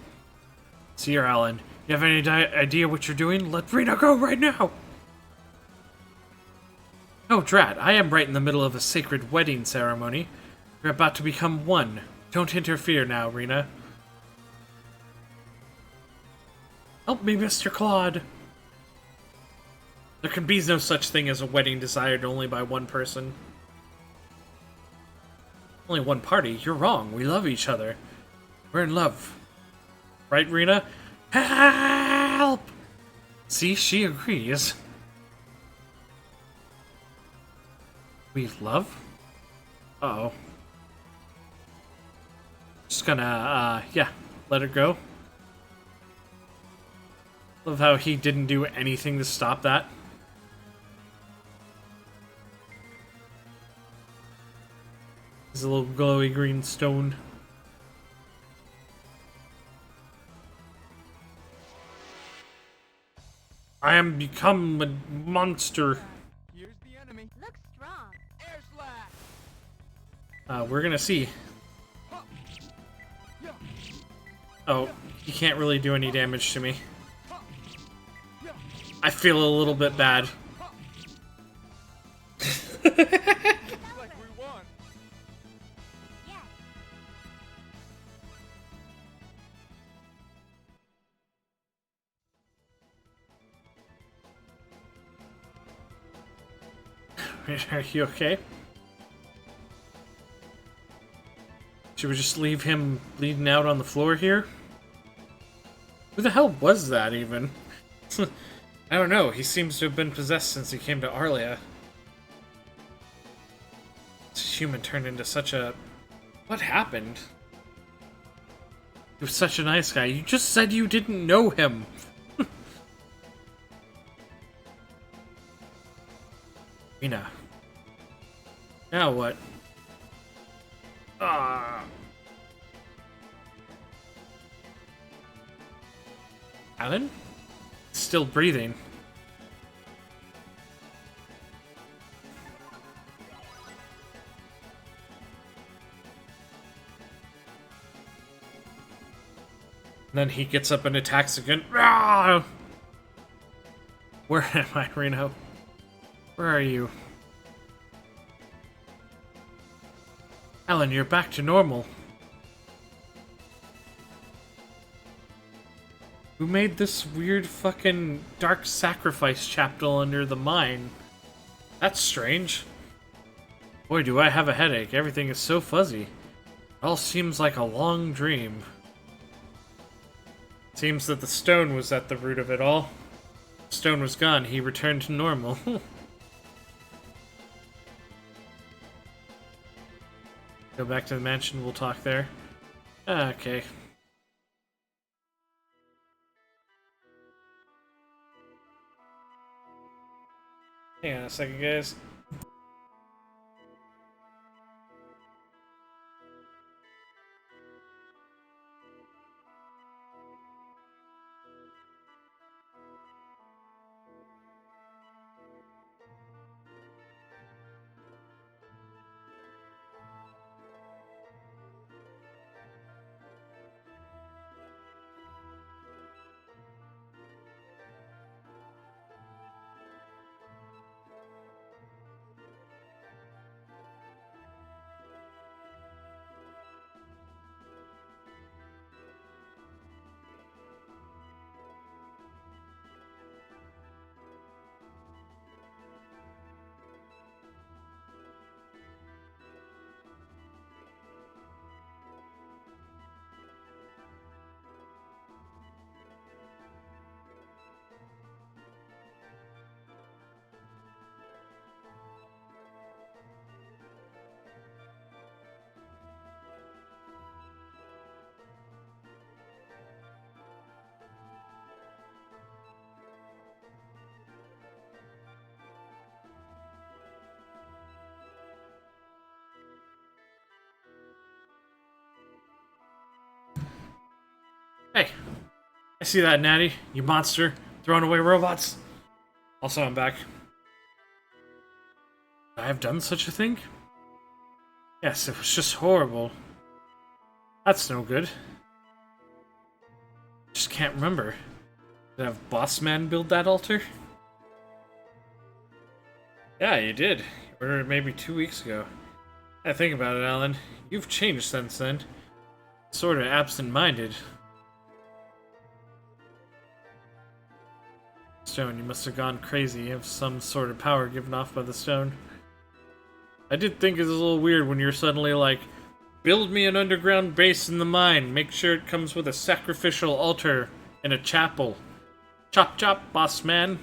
So here, Alan, you have any idea what you're doing? Let Rita go right now! Oh, drat, I am right in the middle of a sacred wedding ceremony. You're about to become one. Don't interfere now, Rena. Help me, Mr. Claude. There can be no such thing as a wedding desired only by one person. Only one party? You're wrong. We love each other. We're in love. Right, Rena? Help! See, she agrees. We love? Uh-oh. Just gonna, yeah, let it go. Love how he didn't do anything to stop that. There's a little glowy green stone. I am become a monster. Here's the enemy. Looks strong. Air slash. We're gonna see. Oh, he can't really do any damage to me. I feel a little bit bad. Like we won. Yes. Are you okay? Should we just leave him bleeding out on the floor here? Who the hell was that, even? I don't know. He seems to have been possessed since he came to Arlia. This human turned into such a... What happened? He was such a nice guy. You just said you didn't know him. Rena. Now what? Alan? Still breathing. Then he gets up and attacks again. Rah! Where am I, Reno? Where are you? Alan, you're back to normal. Who made this weird fucking dark sacrifice chapel under the mine? That's strange. Boy, do I have a headache. Everything is so fuzzy. It all seems like a long dream. Seems that the stone was at the root of it all. The stone was gone. He returned to normal. Go back to the mansion. We'll talk there. Okay. Hang on a second, guys. Hey, I see that, Natty. You monster. Throwing away robots. Also, I'm back. I have done such a thing? Yes, it was just horrible. That's no good. Just can't remember. Did I have Boss Man build that altar? Yeah, you did. You ordered it maybe 2 weeks ago. I think about it, Alan. You've changed since then. Sort of absent-minded. Stone, you must have gone crazy. You have some sort of power given off by the stone. I did think it was a little weird when you're suddenly like, build me an underground base in the mine. Make sure it comes with a sacrificial altar and a chapel. Chop chop, boss man.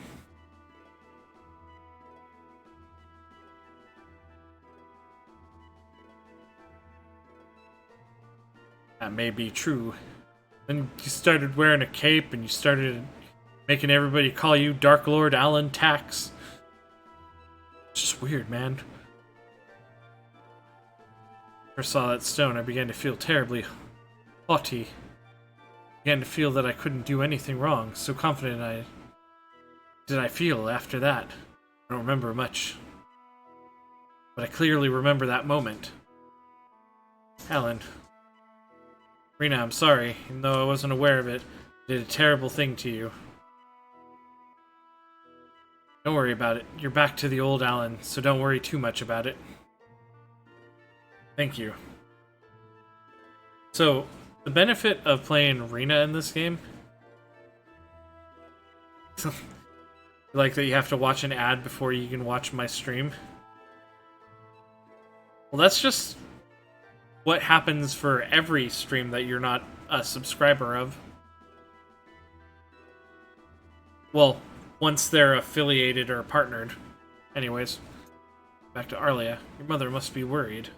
That may be true. Then you started wearing a cape and you started making everybody call you Dark Lord Alan Tax. It's just weird, man. First saw that stone, I began to feel terribly haughty. Began to feel that I couldn't do anything wrong. So confident I feel after that. I don't remember much. But I clearly remember that moment. Alan. Rena, I'm sorry. Even though I wasn't aware of it, I did a terrible thing to you. Don't worry about it. You're back to the old Alan, so don't worry too much about it. Thank you. So, the benefit of playing Rena in this game... like that you have to watch an ad before you can watch my stream. Well, that's just what happens for every stream that you're not a subscriber of. Well, once they're affiliated or partnered. Anyways, back to Arlia. Your mother must be worried.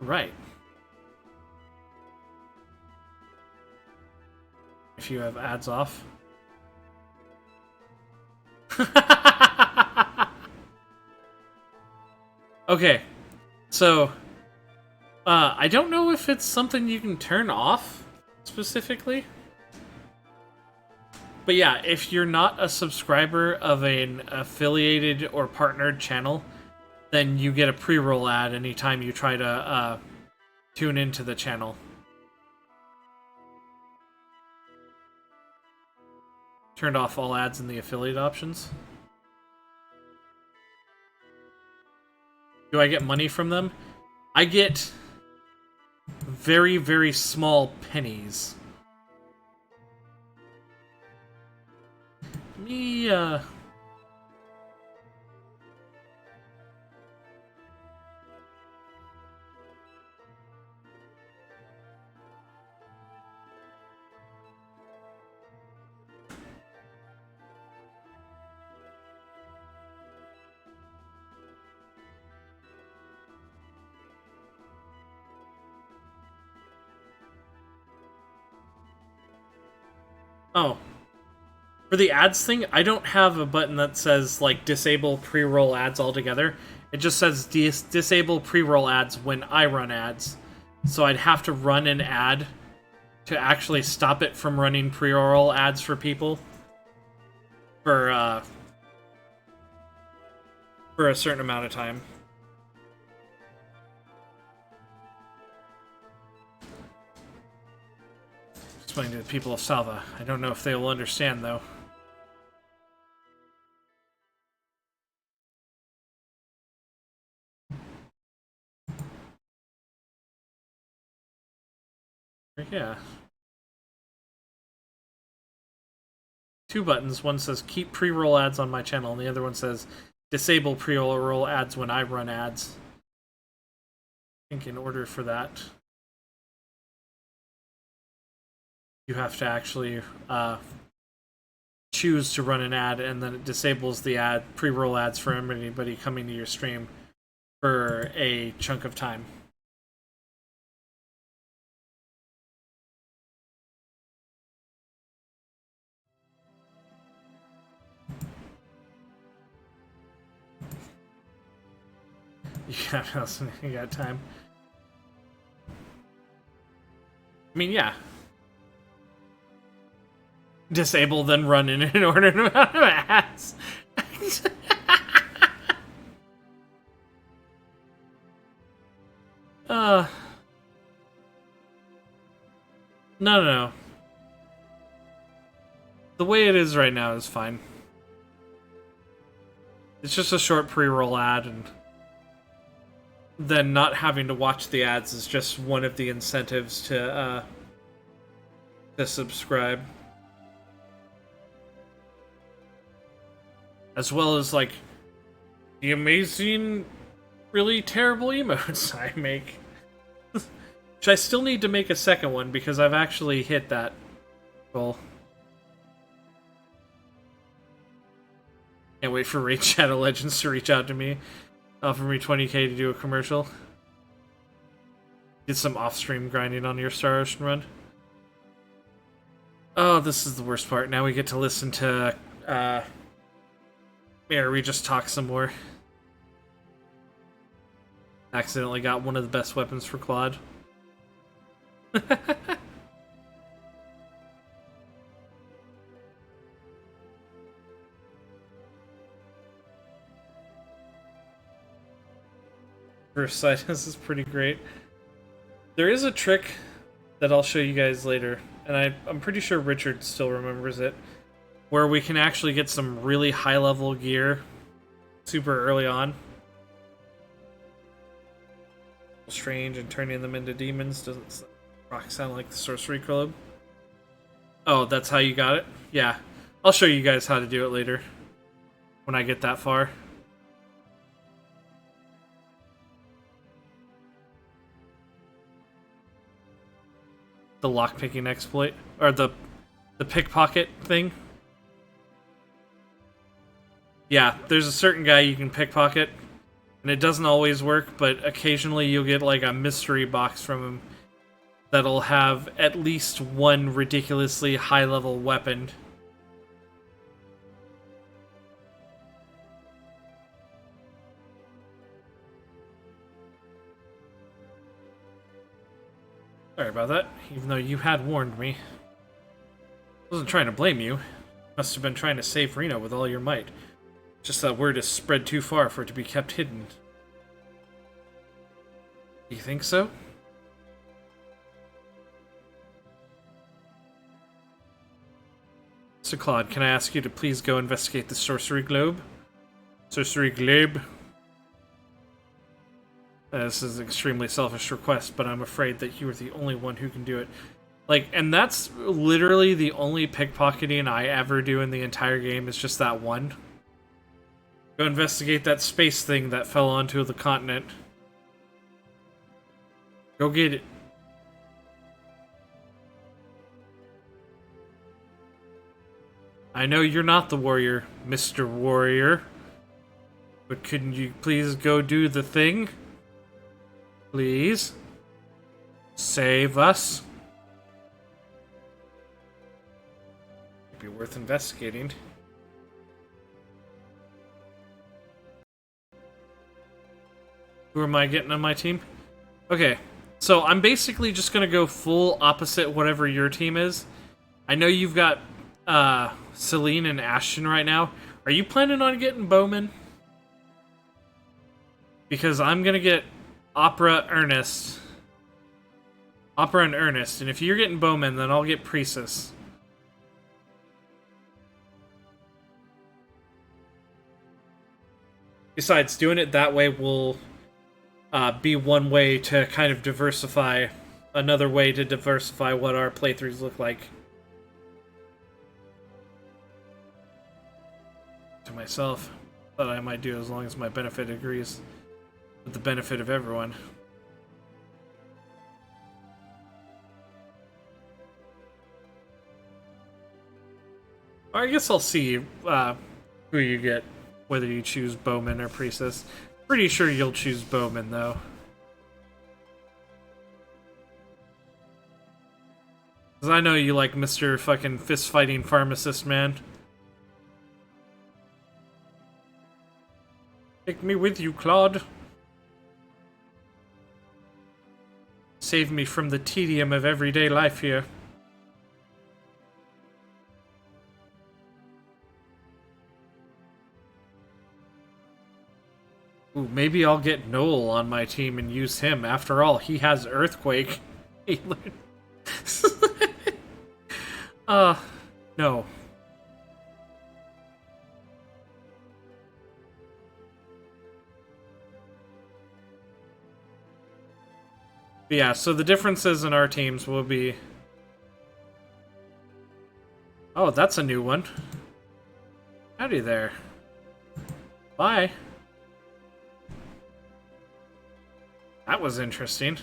Right. If you have ads off. Okay, so I don't know if it's something you can turn off specifically. But yeah, if you're not a subscriber of an affiliated or partnered channel, then you get a pre-roll ad anytime you try to tune into the channel. Turned off all ads in the affiliate options. Do I get money from them? I get very, very small pennies. Me, oh. For the ads thing, I don't have a button that says, like, disable pre-roll ads altogether. It just says disable pre-roll ads when I run ads. So I'd have to run an ad to actually stop it from running pre-roll ads for people. For a certain amount of time. Explain to the people of Salva. I don't know if they will understand, though. Yeah. Two buttons. One says keep pre-roll ads on my channel, and the other one says disable pre-roll ads when I run ads. I think in order for that, you have to actually choose to run an ad, and then it disables the ad pre-roll ads for anybody coming to your stream for a chunk of time. Yeah, you got time. I mean, yeah. Disable, then run in an ordered amount of ads. No. The way it is right now is fine. It's just a short pre-roll ad, and then not having to watch the ads is just one of the incentives to subscribe. As well as, like, the amazing, really terrible emotes I make. Which I still need to make a second one, because I've actually hit that goal. Can't wait for Raid Shadow Legends to reach out to me. Offer me 20k to do a commercial. Did some off-stream grinding on your Star Ocean run. Oh, this is the worst part. Now we get to listen to, we just talk some more. Accidentally got one of the best weapons for Claude. First sight, this is pretty great. There is a trick that I'll show you guys later, and I'm pretty sure Richard still remembers it, where we can actually get some really high-level gear super early on. Strange, and turning them into demons doesn't sound like the Sorcery Club. Oh, that's how you got it? Yeah. I'll show you guys how to do it later, when I get that far. the lockpicking exploit or the pickpocket thing. Yeah, there's a certain guy you can pickpocket, and it doesn't always work, but occasionally you'll get like a mystery box from him that'll have at least one ridiculously high-level weapon. Sorry about that, even though you had warned me. I wasn't trying to blame you. Must have been trying to save Reno with all your might. Just that word has spread too far for it to be kept hidden. You think so? So Claude, can I ask you to please go investigate the sorcery globe? Sorcery globe? This is an extremely selfish request, but I'm afraid that you are the only one who can do it. Like, and that's literally the only pickpocketing I ever do in the entire game, is just that one. Go investigate that space thing that fell onto the continent. Go get it. I know you're not the warrior, Mr. Warrior. But couldn't you please go do the thing? Please? Save us? It'd be worth investigating. Who am I getting on my team? Okay, so I'm basically just gonna go full opposite whatever your team is. I know you've got Celine and Ashton right now. Are you planning on getting Bowman? Because I'm gonna get Opera and Ernest, and if you're getting Bowman, then I'll get Priestess. Besides, doing it that way will be one way to kind of diversify, another way to diversify what our playthroughs look like. To myself, thought I might do as long as my benefit agrees with the benefit of everyone. I guess I'll see who you get, whether you choose Bowman or Priestess. Pretty sure you'll choose Bowman, though. Because I know you like Mr. fucking fist-fighting pharmacist, man. Take me with you, Claude. Save me from the tedium of everyday life here. Ooh, maybe I'll get Noel on my team and use him. After all, he has Earthquake. No. But yeah, so the differences in our teams will be... Oh, that's a new one. Howdy there. Bye. That was interesting.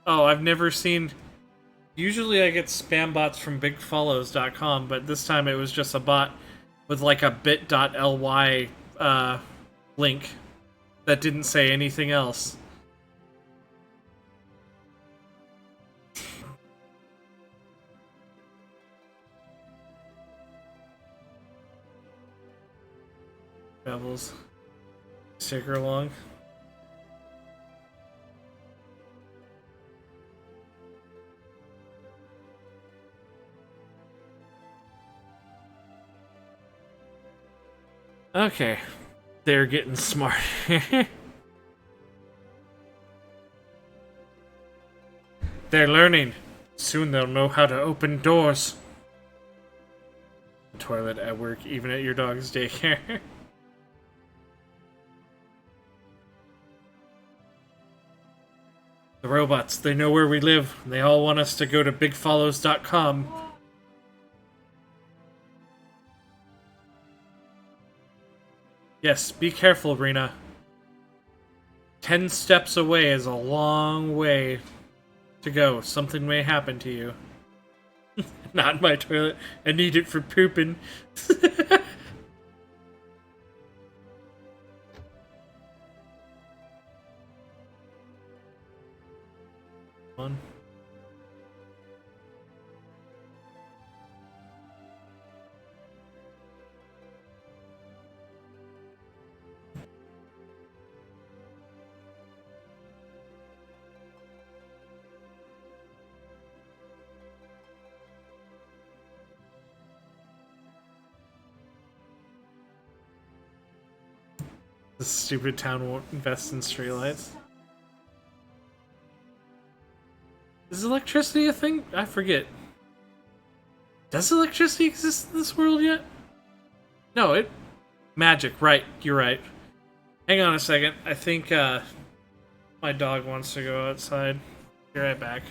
Oh, I've never seen... Usually I get spam bots from bigfollows.com, but this time it was just a bot with like a bit.ly link that didn't say anything else. Rebels. Take her along. Okay, they're getting smart. They're learning. Soon they'll know how to open doors. Toilet at work, even at your dog's daycare. The robots, they know where we live. They all want us to go to bigfollows.com. Yes, be careful, Rena. 10 steps away is a long way to go. Something may happen to you. Not in my toilet. I need it for pooping. One. The stupid town won't invest in streetlights. Is electricity a thing? I forget. Does electricity exist in this world yet? No, it... Magic, right. You're right. Hang on a second. I think, my dog wants to go outside. Be right back.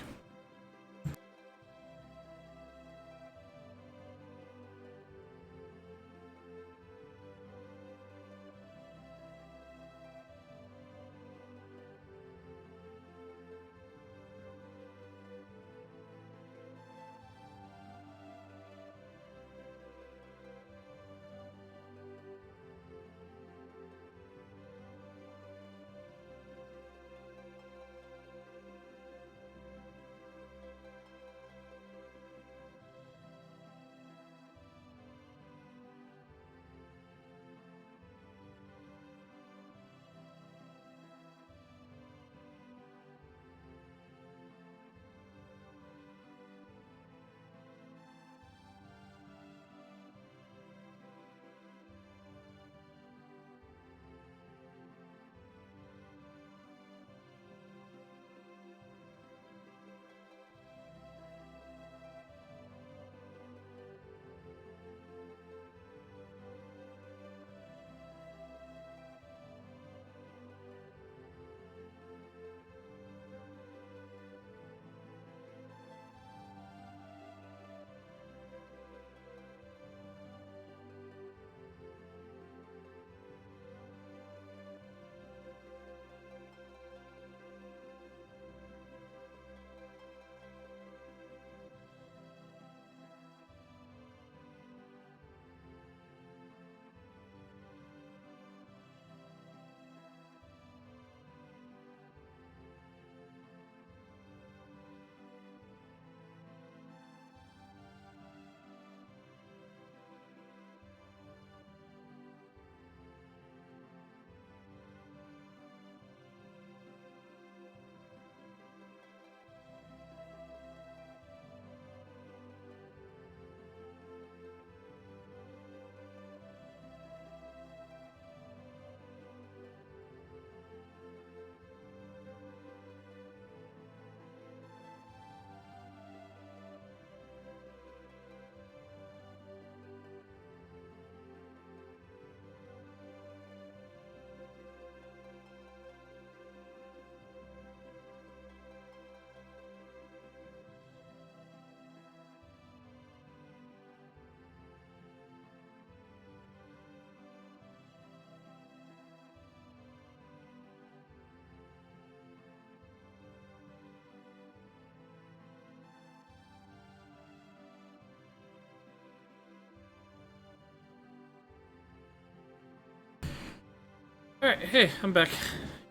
Alright, hey, I'm back.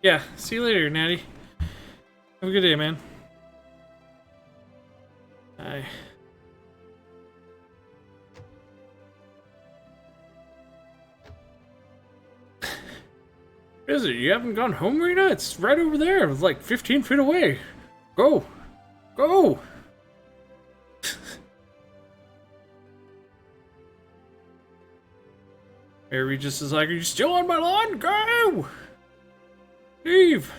Yeah, see you later, Natty. Have a good day, man. Bye. Is it? You haven't gone home, Rita? It's right over there, like 15 feet away. Go! Go! Harry just is like, are you still on my lawn? Go! Leave!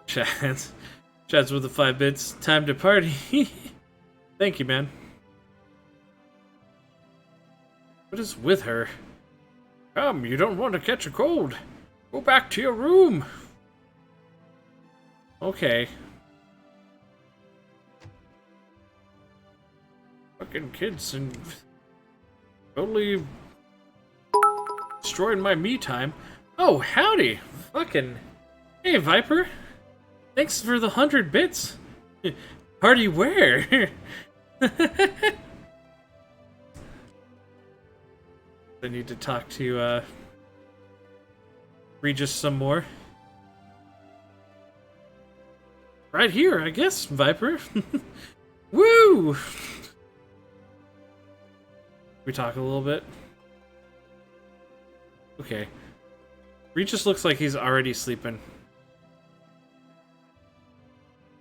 Chad's with the 5 bits. Time to party. Thank you, man. What is with her? Come, you don't want to catch a cold. Go back to your room. Okay. Fucking kids and totally destroying my me time. Oh, howdy! Fucking... Hey, Viper! Thanks for the 100 bits! Party where? I need to talk to, Regis some more. Right here, I guess, Viper. Woo! We talk a little bit. Okay. Regis looks like he's already sleeping.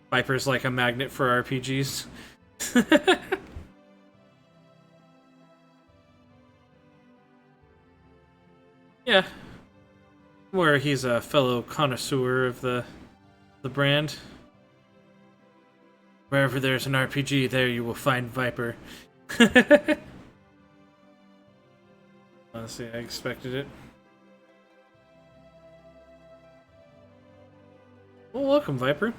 Viper's like a magnet for RPGs. Yeah. Where he's a fellow connoisseur of the brand. Wherever there's an RPG, there you will find Viper. Honestly, I expected it. Well, welcome, Viper.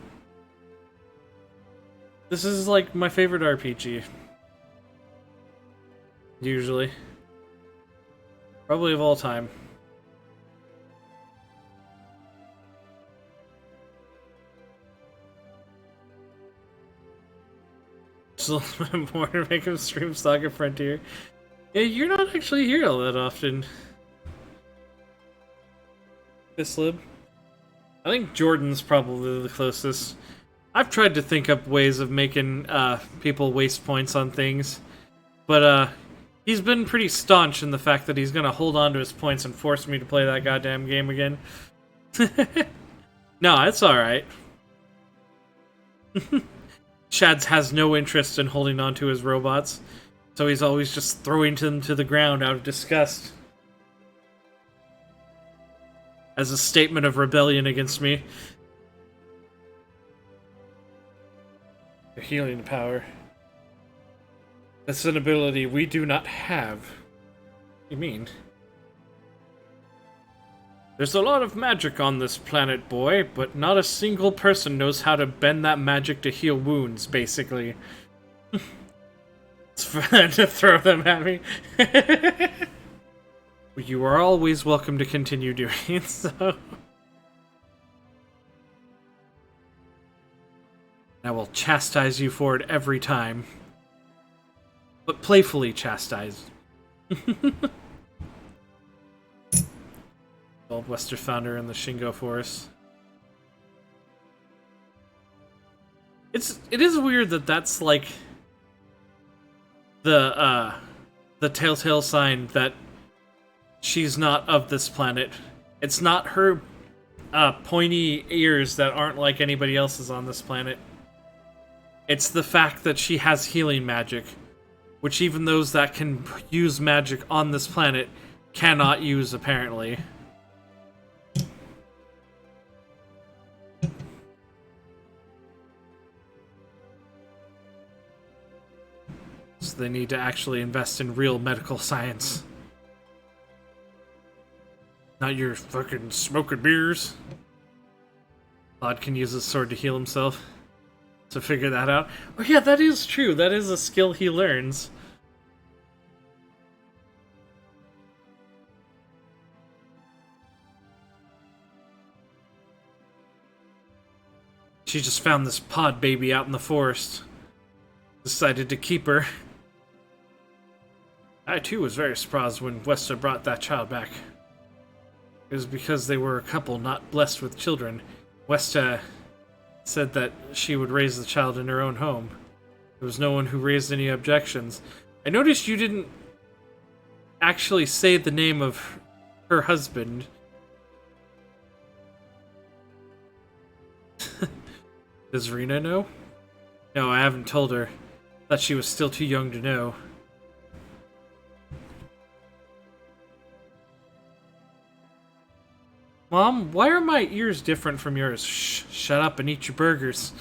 This is like my favorite RPG. Usually. Probably of all time. Just a little bit more to make him stream Saga Frontier. Yeah, you're not actually here all that often. Bislib. I think Jordan's probably the closest. I've tried to think up ways of making people waste points on things, but he's been pretty staunch in the fact that he's gonna hold on to his points and force me to play that goddamn game again. No, it's alright. Shads has no interest in holding on to his robots, so he's always just throwing them to the ground out of disgust. As a statement of rebellion against me. The healing power. That's an ability we do not have. What do you mean? There's a lot of magic on this planet, boy, but not a single person knows how to bend that magic to heal wounds, basically. It's fun to throw them at me. You are always welcome to continue doing so. I will chastise you for it every time. But playfully chastise. Old Western founder in the Shingo Forest. It is weird that that's like the telltale sign that she's not of this planet. It's not her pointy ears that aren't like anybody else's on this planet. It's the fact that she has healing magic, which even those that can use magic on this planet cannot use, apparently. So they need to actually invest in real medical science. Not your fucking smoking beers. Claude can use his sword to heal himself. So figure that out. Oh yeah, that is true. That is a skill he learns. She just found this pod baby out in the forest. Decided to keep her. I too was very surprised when Westa brought that child back. It was because they were a couple not blessed with children. Westa said that she would raise the child in her own home. There was no one who raised any objections. I noticed you didn't actually say the name of her husband. Does Rena know? No, I haven't told her. Thought she was still too young to know. Mom, why are my ears different from yours? Shh, shut up and eat your burgers.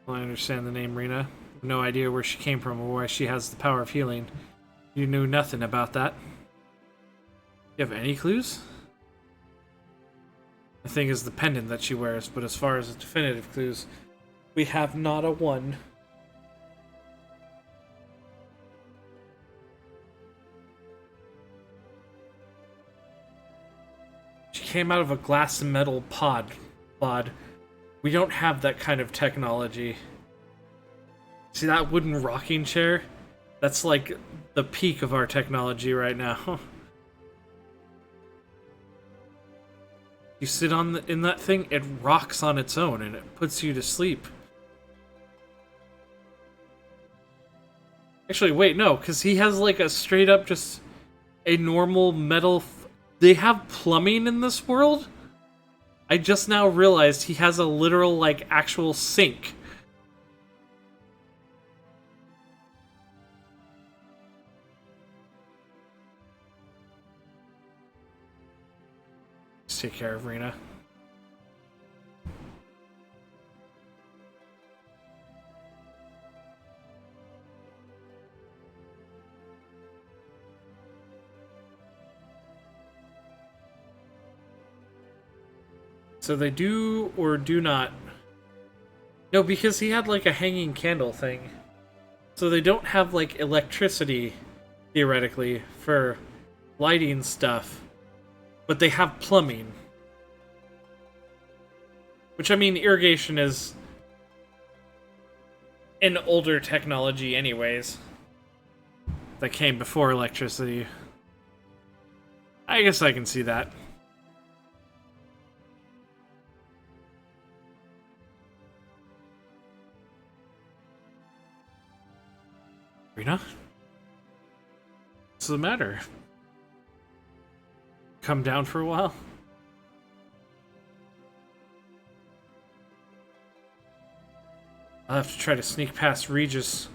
Well, I understand the name Rena. No idea where she came from or why she has the power of healing. You knew nothing about that. You have any clues? The thing is the pendant that she wears, but as far as definitive clues, we have not a one. came out of a glass and metal pod. We don't have that kind of technology. See that wooden rocking chair? That's like the peak of our technology right now. You sit in that thing, it rocks on its own and it puts you to sleep. Actually, wait, no, because he has like a straight up just a normal metal... They have plumbing in this world? I just now realized he has a literal, like, actual sink. Just take care of Rena. So they do or do not... No, because he had like a hanging candle thing. So they don't have like electricity, theoretically, for lighting stuff. But they have plumbing. Which, I mean, irrigation is an older technology anyways. That came before electricity. I guess I can see that. Rena? What's the matter? Come down for a while? I'll have to try to sneak past Regis.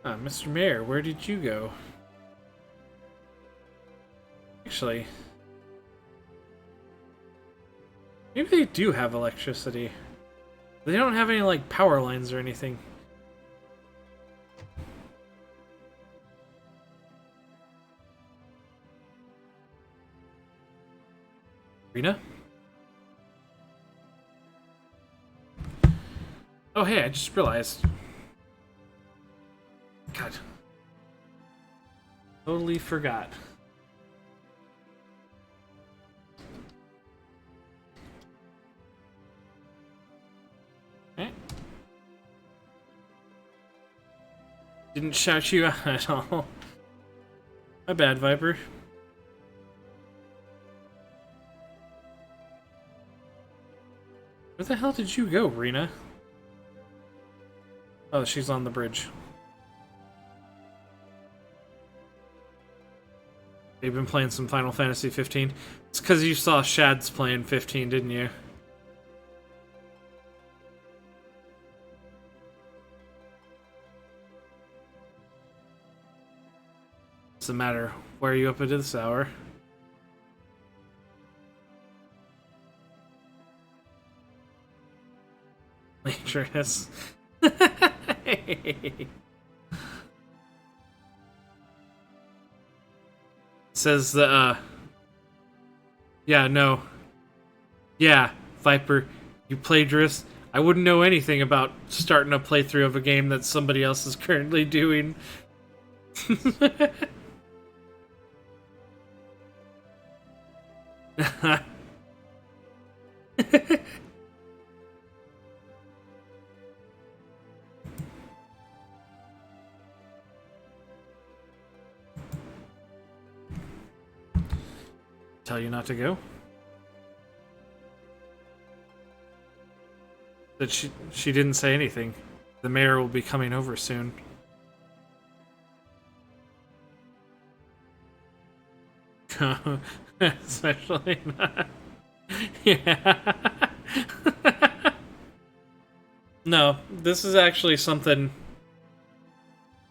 Mr. Mayor, where did you go? Actually, maybe they do have electricity. They don't have any, like, power lines or anything. Rena? Oh, hey, I just realized. God. Totally forgot. Didn't shout you out at all. My bad, Viper. Where the hell did you go, Rena? Oh, she's on the bridge. You've been playing some Final Fantasy 15. It's because you saw Shads playing 15, didn't you? What's the matter? Why are you up at this hour? Matrix. Says the, yeah, no. Yeah, Viper, you plagiarist. I wouldn't know anything about starting a playthrough of a game that somebody else is currently doing. Tell you not to go? That she didn't say anything. The mayor will be coming over soon. Especially not. Yeah. No, this is actually something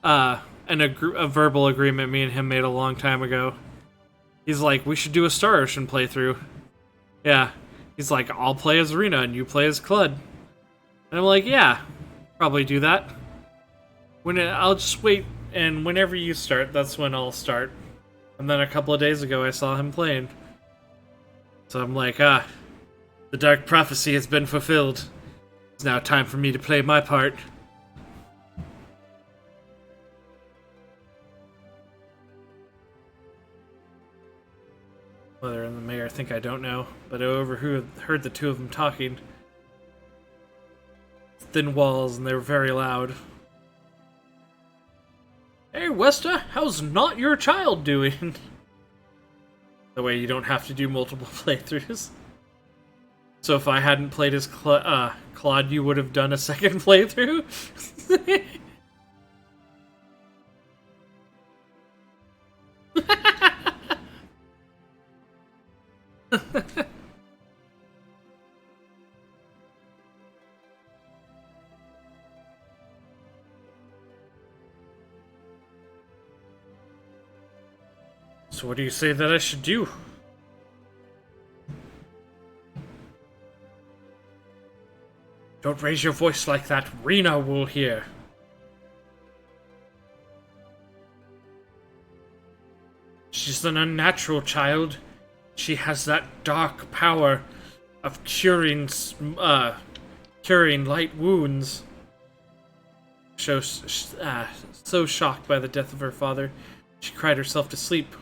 a verbal agreement me and him made a long time ago. He's like, we should do a Star Ocean playthrough. Yeah. He's like, I'll play as Rena and you play as Claude. And I'm like, yeah, probably do that. I'll just wait, and whenever you start, that's when I'll start. And then a couple of days ago, I saw him playing. So I'm like, the dark prophecy has been fulfilled. It's now time for me to play my part. Mother and the mayor think I don't know, but I overheard the two of them talking. Thin walls, and they were very loud. Hey, Westa, how's not your child doing? That way you don't have to do multiple playthroughs. So if I hadn't played as Claude, you would have done a second playthrough? So what do you say that I should do? Don't raise your voice like that. Rena will hear. She's an unnatural child. She has that dark power of curing light wounds. So shocked by the death of her father, she cried herself to sleep.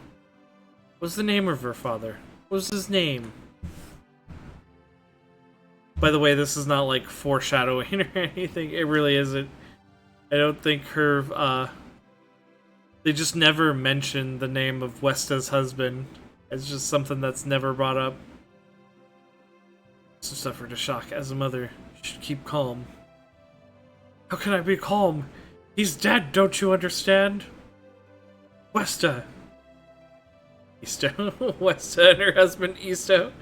What's the name of her father? What was his name? By the way, this is not like foreshadowing or anything. It really isn't. I don't think her, they just never mention the name of Westa's husband. It's just something that's never brought up. So suffered a shock. As a mother, you should keep calm. How can I be calm? He's dead, don't you understand? Westa. Isto. Westa and her husband, Isto.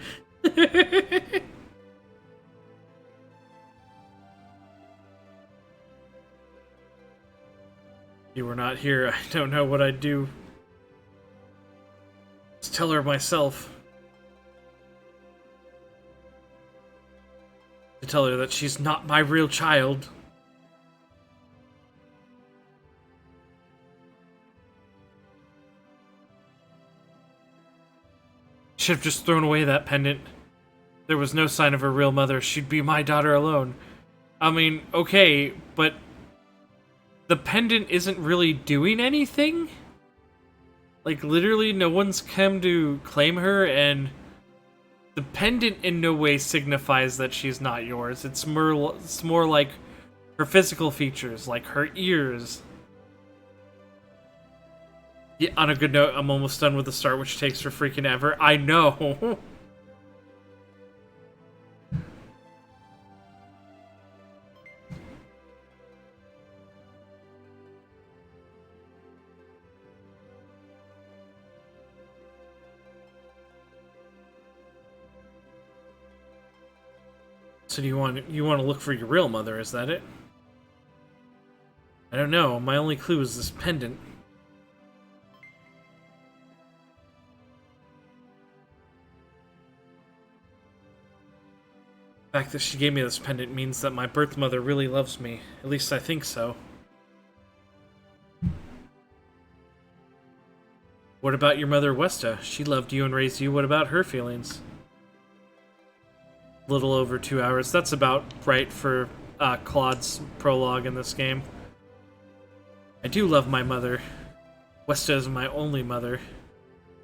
You were not here. I don't know what I'd do. Just tell her myself. To tell her that she's not my real child. Should have just thrown away that pendant. There was no sign of her real mother. She'd be my daughter alone. I mean, okay, but the pendant isn't really doing anything? Like, literally, no one's come to claim her, and the pendant in no way signifies that she's not yours. It's more like her physical features, like her ears. Yeah, on a good note, I'm almost done with the start, which takes for freaking ever. I know! So do you want to look for your real mother, is that it? I don't know, my only clue is this pendant. The fact that she gave me this pendant means that my birth mother really loves me. At least I think so. What about your mother, Westa? She loved you and raised you. What about her feelings? Little over 2 hours. That's about right for Claude's prologue in this game. I do love my mother. Westa is my only mother.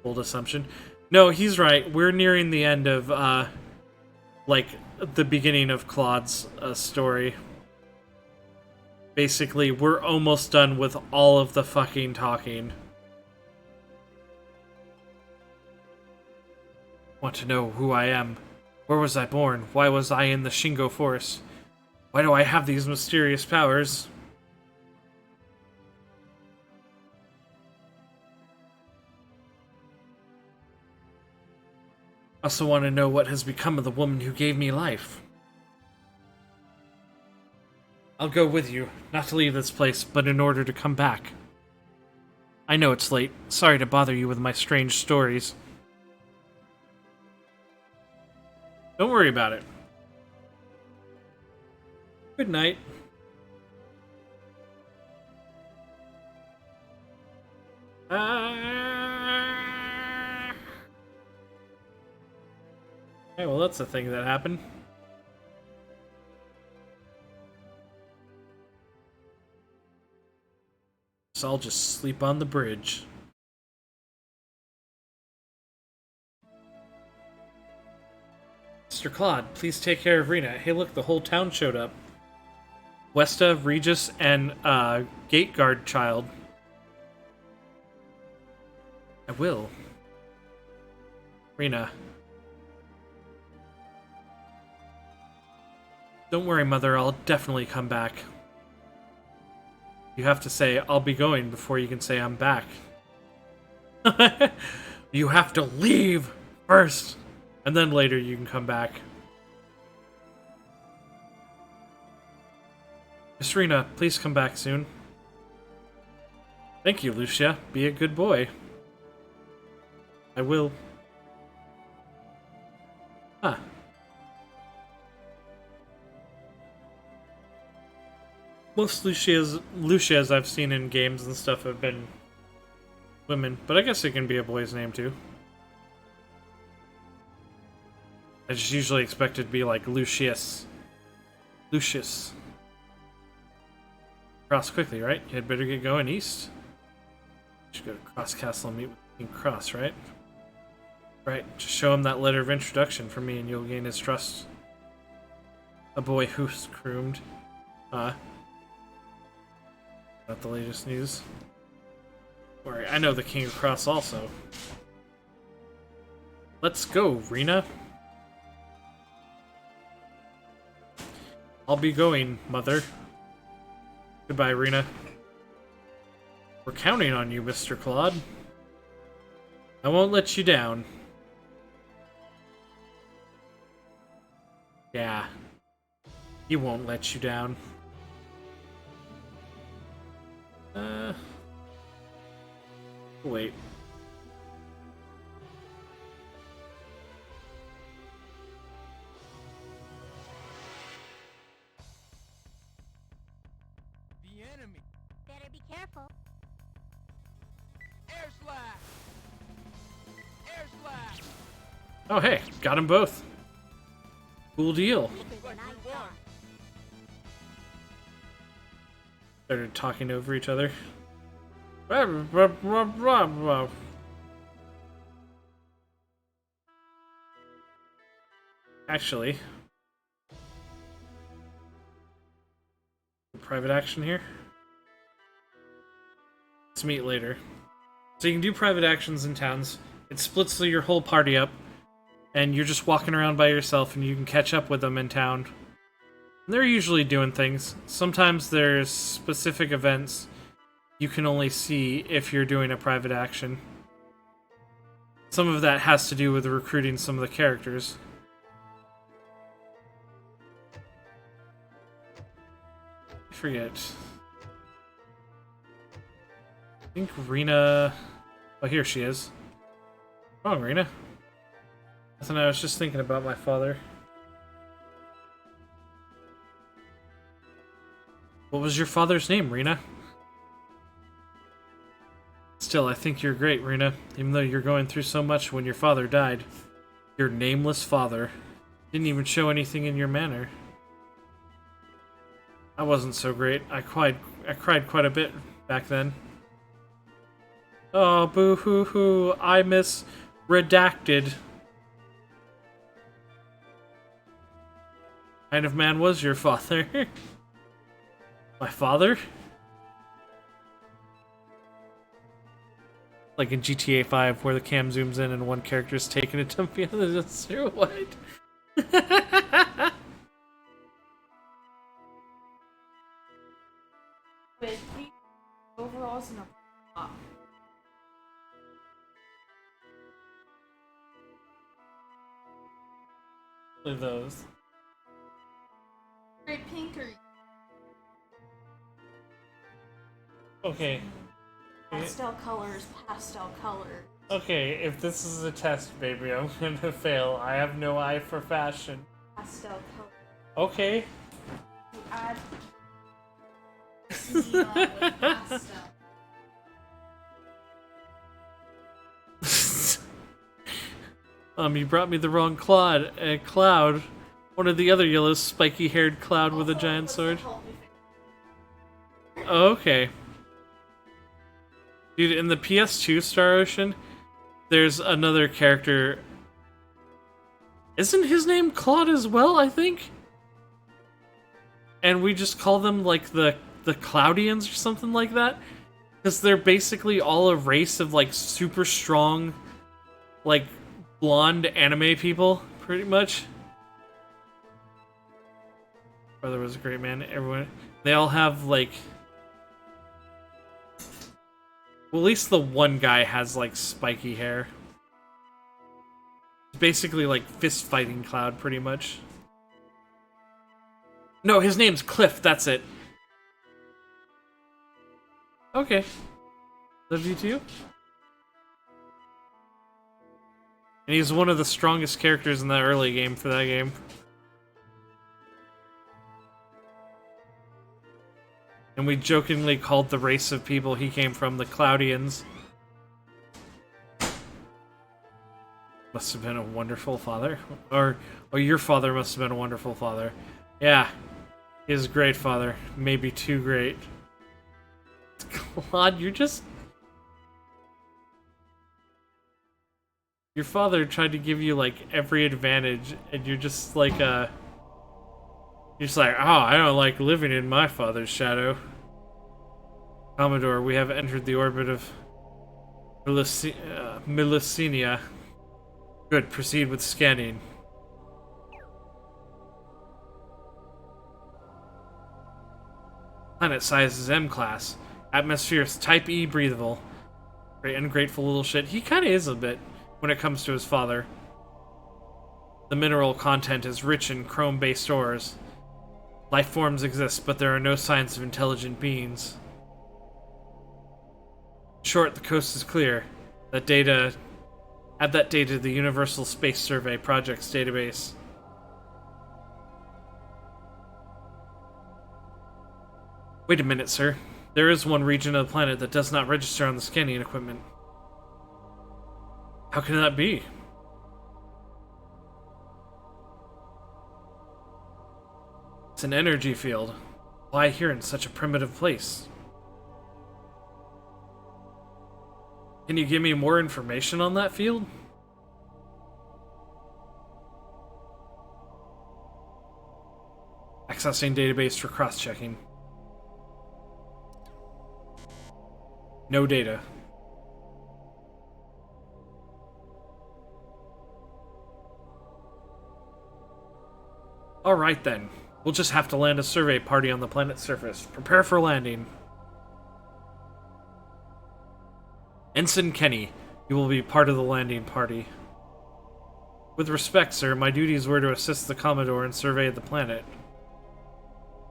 Bold assumption. No, he's right. We're nearing the end of, like, the beginning of Claude's story. Basically, we're almost done with all of the fucking talking. Want to know who I am? Where was I born? Why was I in the Shingo Forest? Why do I have these mysterious powers? I also want to know what has become of the woman who gave me life. I'll go with you, not to leave this place, but in order to come back. I know it's late. Sorry to bother you with my strange stories. Don't worry about it. Good night. Okay, well, that's a thing that happened. guess I'll just sleep on the bridge. Mr. Claude, please take care of Rena. Hey look, the whole town showed up. Westa, Regis, and gate guard child. I will. Rena. Don't worry, Mother, I'll definitely come back. You have to say, I'll be going before you can say I'm back. You have to leave first, and then later you can come back. Miss Rena, please come back soon. Thank you, Lucia. Be a good boy. I will. Huh. Most Lucias I've seen in games and stuff have been women, but I guess it can be a boy's name too. I just usually expect it to be like Lucius. Lucius. Cross quickly, right? You had better get going east. Should go to Cross Castle and meet with King Cross, right? Right, just show him that letter of introduction from me and you'll gain his trust. A boy who's groomed. Not the latest news. Worry, I know the King of Cross also. Let's go, Rena. I'll be going, Mother. Goodbye, Rena. We're counting on you, Mr. Claude. I won't let you down. Yeah. He won't let you down. Wait. The enemy. Better be careful. Air slash. Air slash. Oh, hey, got them both. Cool deal. Quicker than I thought. Started talking over each other. Actually, private action here. Let's meet later. So you can do private actions in towns. It splits your whole party up, and you're just walking around by yourself, and you can catch up with them in town. And they're usually doing things. Sometimes there's specific events you can only see if you're doing a private action. Some of that has to do with recruiting some of the characters. I forget. I think Rena... Oh, here she is. Wrong, Rena. Nothing, I was just thinking about my father. What was your father's name, Rena? Still, I think you're great, Rena. Even though you're going through so much when your father died. Your nameless father. Didn't even show anything in your manner. I wasn't so great. I cried quite a bit back then. Oh, boo-hoo-hoo. I miss redacted. What kind of man was your father? My father? Like in GTA 5, where the cam zooms in and one character's taking a dump, the other just what? With three overalls and a top. With those. Great pink or Okay. pastel colors, pastel colors. Okay, if this is a test, baby, I'm gonna fail. I have no eye for fashion. Pastel colors. Okay. You add neon with pastel. You brought me the wrong Cloud. One of the other yellow, spiky-haired Cloud with a giant sword. Oh, okay. Dude, in the PS2 Star Ocean, there's another character. Isn't his name Claude as well, I think? And we just call them, like, the Cloudians or something like that? Because they're basically all a race of, like, super strong, like, blonde anime people, pretty much. Brother was a great man. Everyone, they all have, like... Well, at least the one guy has, like, spiky hair. It's basically like fist-fighting Cloud, pretty much. No, his name's Cliff, that's it. Okay. Love you too. And he's one of the strongest characters in the early game for that game. And we jokingly called the race of people he came from the Cloudians. Must have been a wonderful father. Or your father must have been a wonderful father. Yeah. He's a great father. Maybe too great. Claude, you're just... Your father tried to give you, like, every advantage, and you're just like, You're just like, oh, I don't like living in my father's shadow. Commodore, we have entered the orbit of Millicenia. Good, proceed with scanning. Planet size is M-class. Atmosphere is type E breathable. Great ungrateful little shit. He kinda is a bit when it comes to his father. The mineral content is rich in chrome-based ores. Life forms exist, but there are no signs of intelligent beings. In short, the coast is clear. Add that data to the Universal Space Survey Project's database. Wait a minute, sir. There is one region of the planet that does not register on the scanning equipment. How can that be? It's an energy field. Why here in such a primitive place? Can you give me more information on that field? Accessing database for cross-checking. No data. Alright then. We'll just have to land a survey party on the planet's surface. Prepare for landing. Ensign Kenny, you will be part of the landing party. With respect, sir, my duties were to assist the Commodore and survey the planet.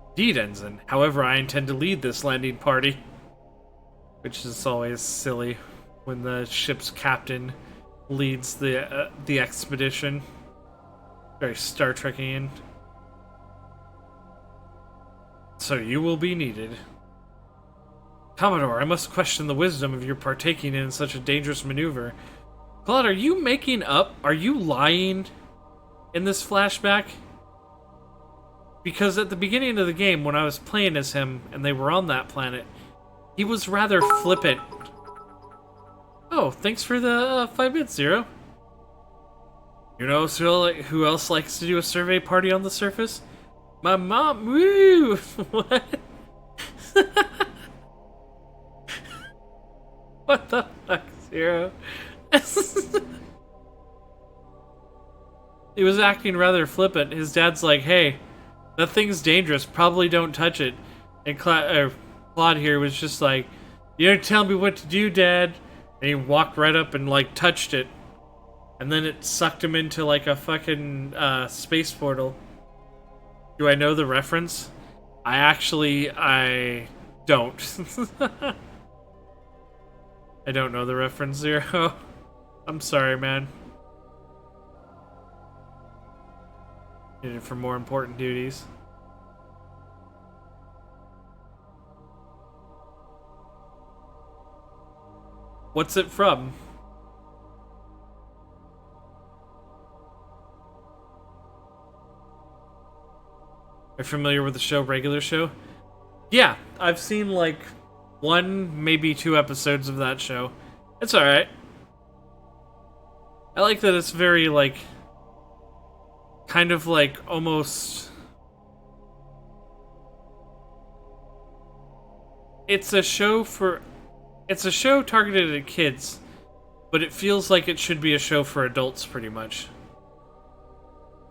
Indeed, Ensign. However, I intend to lead this landing party. Which is always silly when the ship's captain leads the expedition. Very Star Trekian. So you will be needed. Commodore, I must question the wisdom of your partaking in such a dangerous maneuver. Claude, are you making up? Are you lying in this flashback? Because at the beginning of the game, when I was playing as him and they were on that planet, he was rather flippant. Oh, thanks for the 5 bits, Zero. You know who else likes to do a survey party on the surface? My mom. Woo! What? What the fuck, Zero? He was acting rather flippant. His dad's like, hey, that thing's dangerous. Probably don't touch it. And Claude here was just like, you don't tell me what to do, Dad. And he walked right up and, like, touched it. And then it sucked him into, like, a fucking space portal. Do I know the reference? I don't. I don't know the reference, Zero. I'm sorry, man. Need it for more important duties. What's it from? Are you familiar with the show, Regular Show? Yeah, I've seen, like, 1, maybe 2 episodes of that show. It's alright. I like that it's very, like, kind of like almost... It's a show targeted at kids, but it feels like it should be a show for adults, pretty much.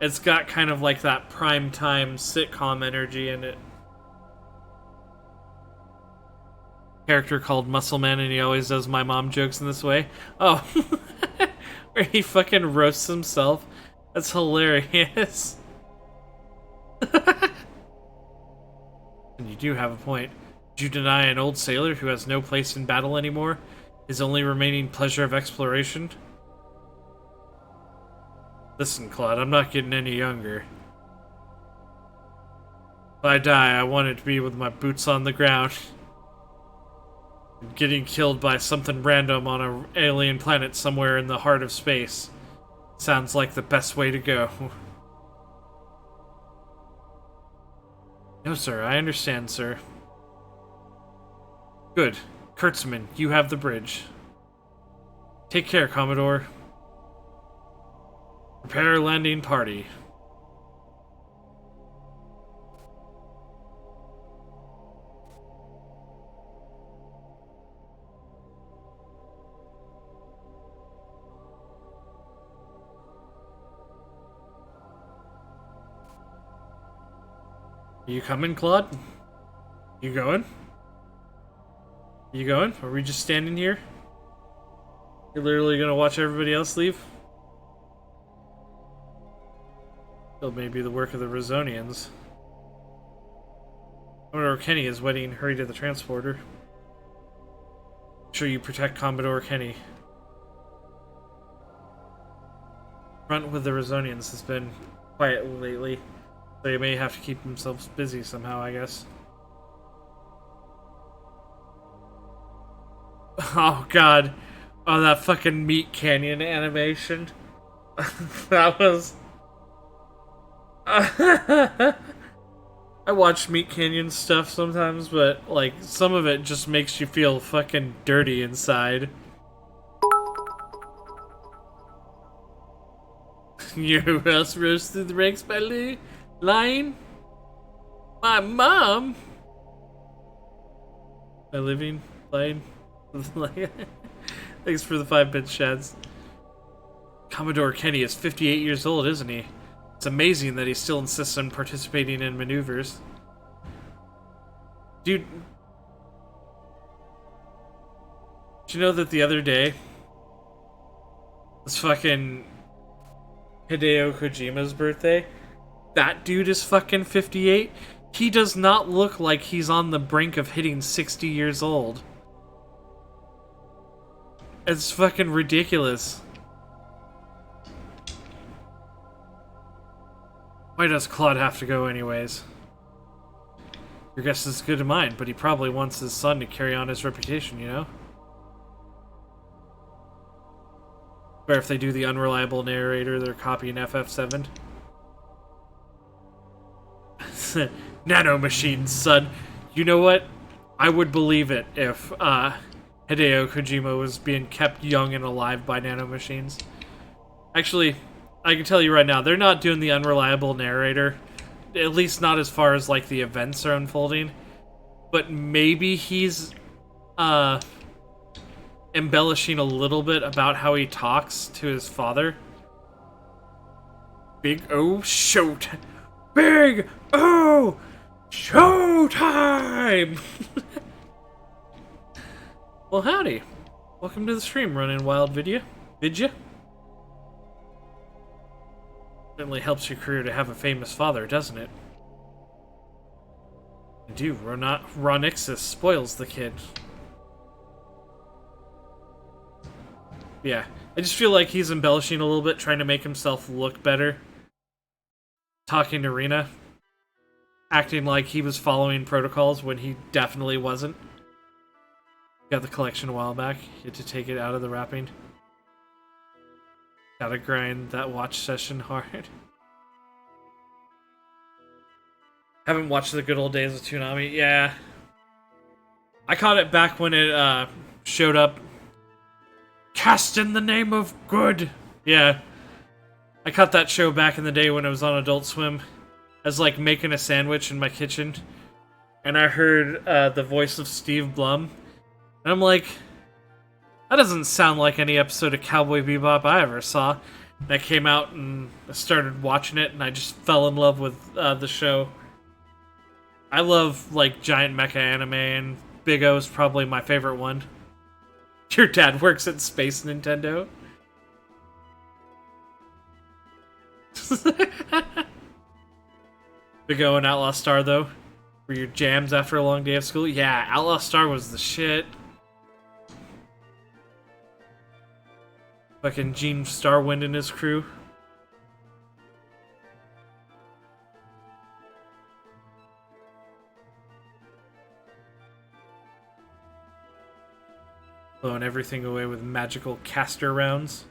It's got kind of like that primetime sitcom energy in it. Character called Muscle Man, and he always does my mom jokes in this way. Oh, where he fucking roasts himself. That's hilarious. And you do have a point. Did you deny an old sailor who has no place in battle anymore his only remaining pleasure of exploration? Listen, Claude, I'm not getting any younger. If I die, I want it to be with my boots on the ground. Getting killed by something random on an alien planet somewhere in the heart of space sounds like the best way to go. No, sir, I understand, sir. Good. Kurtzman, you have the bridge. Take care, Commodore. Prepare landing party. You coming, Claude? You going? You going? Are we just standing here? You're literally gonna watch everybody else leave? Still may be the work of the Rosonians. Commodore Kenny is waiting. Hurry to the transporter. Make sure you protect Commodore Kenny. Front with the Rosonians has been quiet lately. They may have to keep themselves busy somehow, I guess. Oh god. Oh, that fucking Meat Canyon animation. That was... I watch Meat Canyon stuff sometimes, but, like, some of it just makes you feel fucking dirty inside. You know who else rose through the ranks by lying? My mom! By living, playing. Thanks for the 5-bit shads. Commodore Kenny is 58 years old, isn't he? It's amazing that he still insists on participating in maneuvers. Dude, did you know that the other day was fucking Hideo Kojima's birthday? That dude is fucking 58. He does not look like he's on the brink of hitting 60 years old. It's fucking ridiculous. Why does Claude have to go anyways? Your guess is as good as mine, but he probably wants his son to carry on his reputation, you know? Or if they do the unreliable narrator, they're copying FF7. Nano machines, son. You know what? I would believe it if Hideo Kojima was being kept young and alive by nanomachines. Actually, I can tell you right now, they're not doing the unreliable narrator. At least not as far as, like, the events are unfolding. But maybe he's embellishing a little bit about how he talks to his father. Big O Showtime! Big O Showtime! Well, howdy. Welcome to the stream, running wild vidya. Certainly helps your career to have a famous father, doesn't it? Indeed, Ronixus spoils the kid. Yeah, I just feel like he's embellishing a little bit, trying to make himself look better. Talking to Rena. Acting like he was following protocols when he definitely wasn't. Got the collection a while back. You had to take it out of the wrapping. Gotta grind that watch session hard. Haven't watched the good old days of Toonami. Yeah. I caught it back when it showed up. Cast in the name of good. Yeah. I caught that show back in the day when it was on Adult Swim. I was like making a sandwich in my kitchen. And I heard the voice of Steve Blum. And I'm like, that doesn't sound like any episode of Cowboy Bebop I ever saw. And I came out and I started watching it, and I just fell in love with the show. I love like giant mecha anime, and Big O is probably my favorite one. Your dad works at Space Nintendo. Big O and Outlaw Star, though, were your jams after a long day of school. Yeah, Outlaw Star was the shit. Fucking Gene Starwind and his crew. Blowing everything away with magical caster rounds.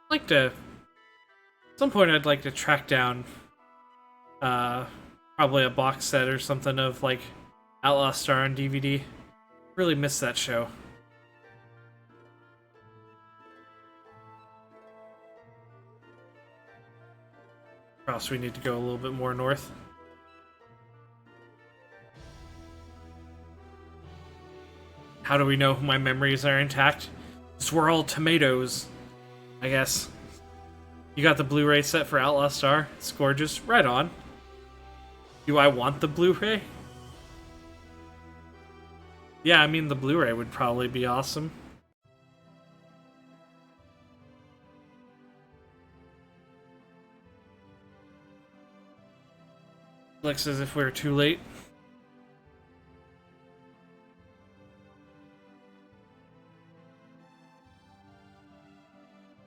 I'd like to... At some point I'd like to track down probably a box set or something of like Outlaw Star on DVD. Really miss that show. Perhaps we need to go a little bit more north. How do we know my memories are intact? Because we're all tomatoes, I guess. You got the Blu-ray set for Outlaw Star? It's gorgeous. Right on. Do I want the Blu-ray? Yeah, I mean, the Blu-ray would probably be awesome. Looks as if we're too late.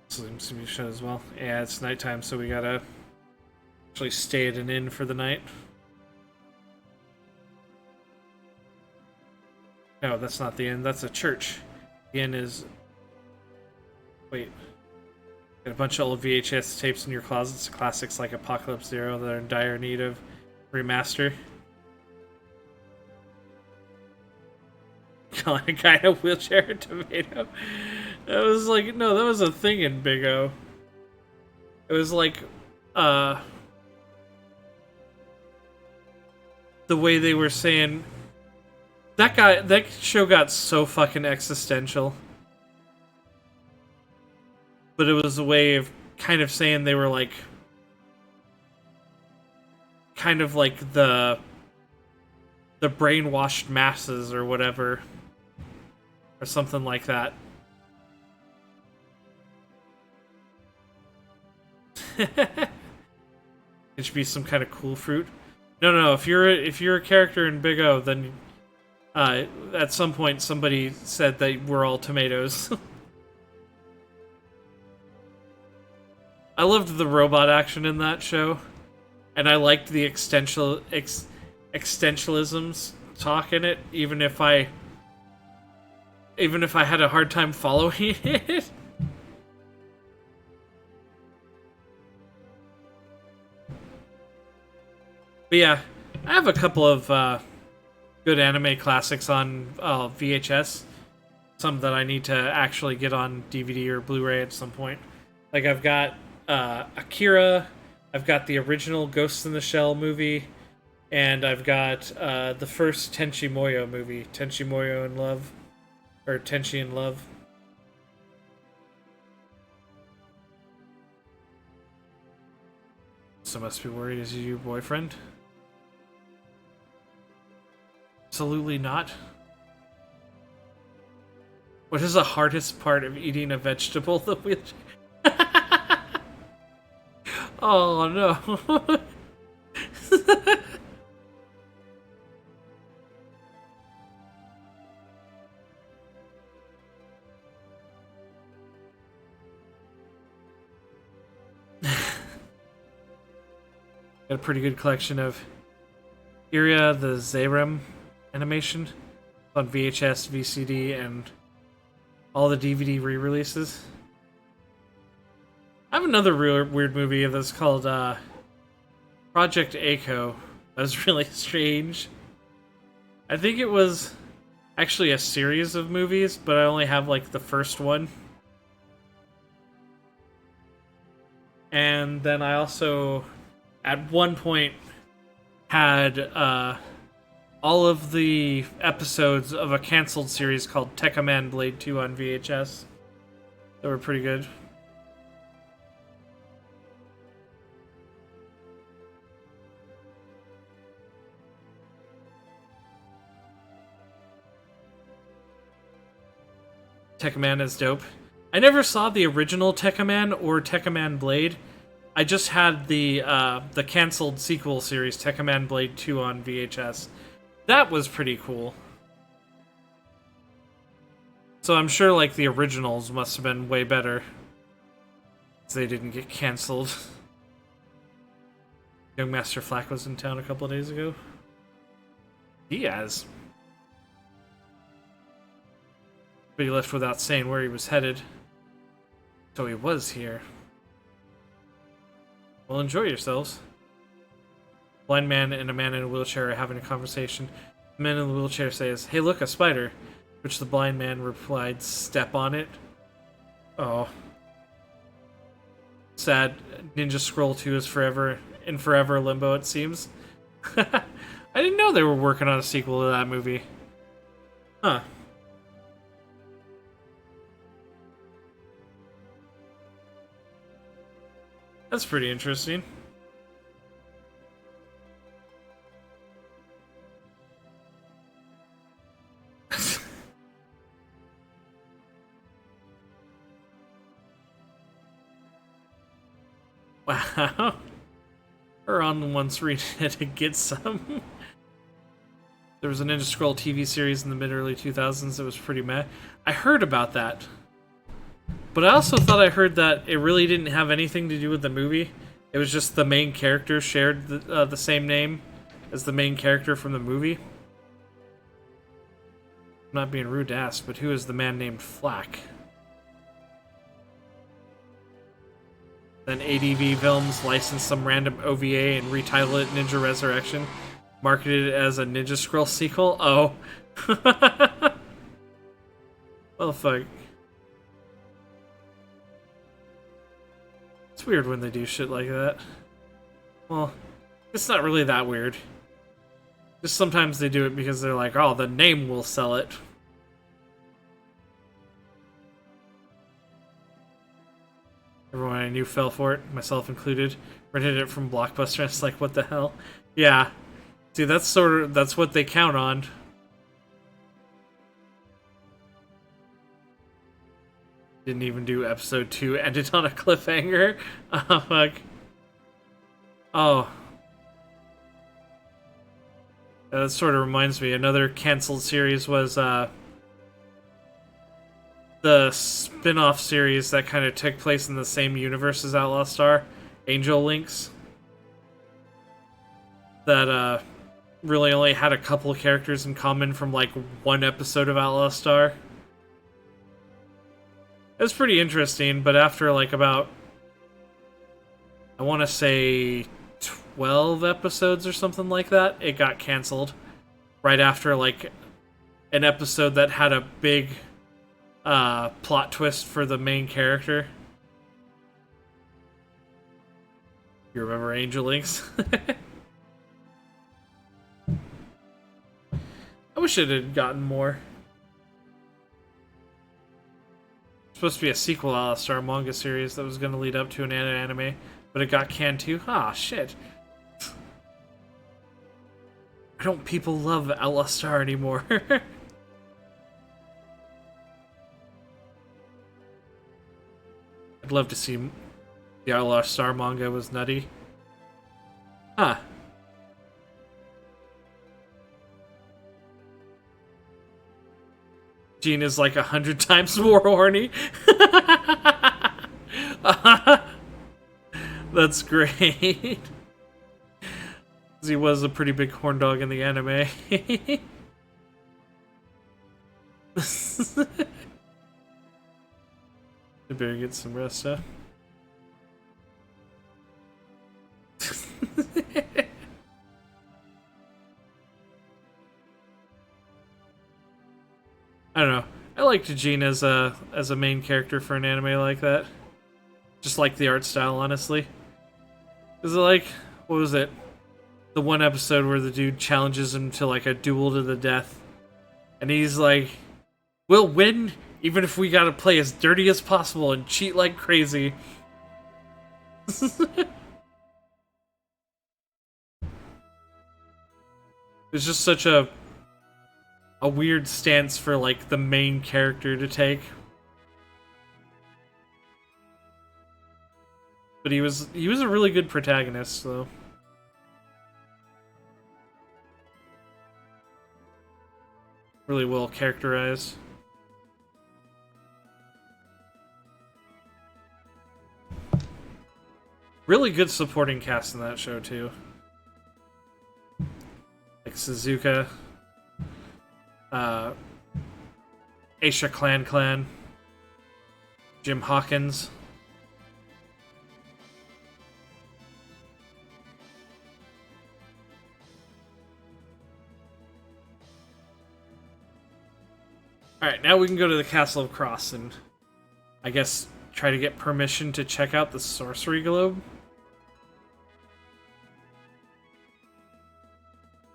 Seems to be shut as well. Yeah, it's nighttime, so we gotta actually stay at an inn for the night. No, that's not the inn. That's a church. The inn is... Wait. Got a bunch of old VHS tapes in your closets. Classics like Apocalypse Zero that are in dire need of remaster. Calling a guy in a wheelchair a tomato. That was like... No, that was a thing in Big O. It was like... the way they were saying... That show got so fucking existential. But it was a way of kind of saying they were like... kind of like the brainwashed masses or whatever. Or something like that. It should be some kind of cool fruit. No, if you're a character in Big O, then at some point somebody said that we're all tomatoes. I loved the robot action in that show, and I liked the existentialisms talk in it, even if I had a hard time following it. But yeah, I have a couple of good anime classics on VHS. Some that I need to actually get on DVD or Blu-ray at some point. Like I've got Akira, I've got the original Ghost in the Shell movie, and I've got the first Tenchi Muyo movie, Tenchi Muyo in Love, or Tenchi in Love. So must be worried, is he your boyfriend? Absolutely not. What is the hardest part of eating a vegetable? The wheelchair. Oh no. Got a pretty good collection of Iria the Zerem animation on VHS, VCD, and all the DVD re-releases. I have another real weird movie that's called Project Echo. That was really strange. I think it was actually a series of movies, but I only have like the first one. And then I also, at one point, had all of the episodes of a canceled series called Tekkaman Blade 2 on VHS. They were pretty good. Tekkaman is dope. I never saw the original Tekkaman or Tekkaman Blade. I just had the canceled sequel series, Tekkaman Blade 2 on VHS. That was pretty cool. So I'm sure like the originals must have been way better. Because they didn't get canceled. Young Master Flack was in town a couple of days ago. He has. But he left without saying where he was headed. So he was here. Well, enjoy yourselves. Blind man and a man in a wheelchair are having a conversation. The man in the wheelchair says, "Hey, look, a spider." Which the blind man replied, "Step on it." Oh. Sad. Ninja Scroll 2 is forever in forever limbo, it seems. I didn't know they were working on a sequel to that movie. Huh. That's pretty interesting. Wow. Ron once read it to get some. There was a Ninja Scroll TV series in the mid-early 2000s that was pretty meh. I heard about that. But I also thought I heard that it really didn't have anything to do with the movie. It was just the main character shared the same name as the main character from the movie. I'm not being rude to ask, but who is the man named Flack? Then ADV Films licensed some random OVA and retitled it Ninja Resurrection. Marketed it as a Ninja Scroll sequel? Oh. Well, fuck. It's weird when they do shit like that. Well, it's not really that weird. Just sometimes they do it because they're like, oh, the name will sell it. Everyone I knew fell for it, myself included. Rented it from Blockbuster, and it's like, what the hell? Yeah. See, that's what they count on. Didn't even do episode 2, ended on a cliffhanger. Oh, fuck. Oh. That sort of reminds me, another canceled series was, the spin-off series that kind of took place in the same universe as Outlaw Star, Angel Links. That, really only had a couple characters in common from, like, one episode of Outlaw Star. It was pretty interesting, but after, like, about, I want to say 12 episodes or something like that, it got canceled. Right after, like, an episode that had a big plot twist for the main character. You remember Angel Links? I wish it had gotten more. Supposed to be a sequel to Outlaw Star manga series that was going to lead up to an anime, but it got canned too. Ah, shit. Why don't people love Outlaw Star anymore? I'd love to see the Outlaw Star manga was nutty. Huh. Gene is like 100 times more horny. That's great. He was a pretty big horn dog in the anime. I better get some rest, huh? don't know. I liked Jean as a main character for an anime like that. Just like the art style, honestly. Is it like, what was it? The one episode where the dude challenges him to like a duel to the death. And he's like, we'll win even if we gotta play as dirty as possible and cheat like crazy. It's just such a weird stance for like the main character to take. But he was a really good protagonist, though. Really well characterized. Really good supporting cast in that show too. Like Suzuka, Aisha Clan, Jim Hawkins. Alright, now we can go to the Castle of Cross and, I guess, try to get permission to check out the Sorcery Globe.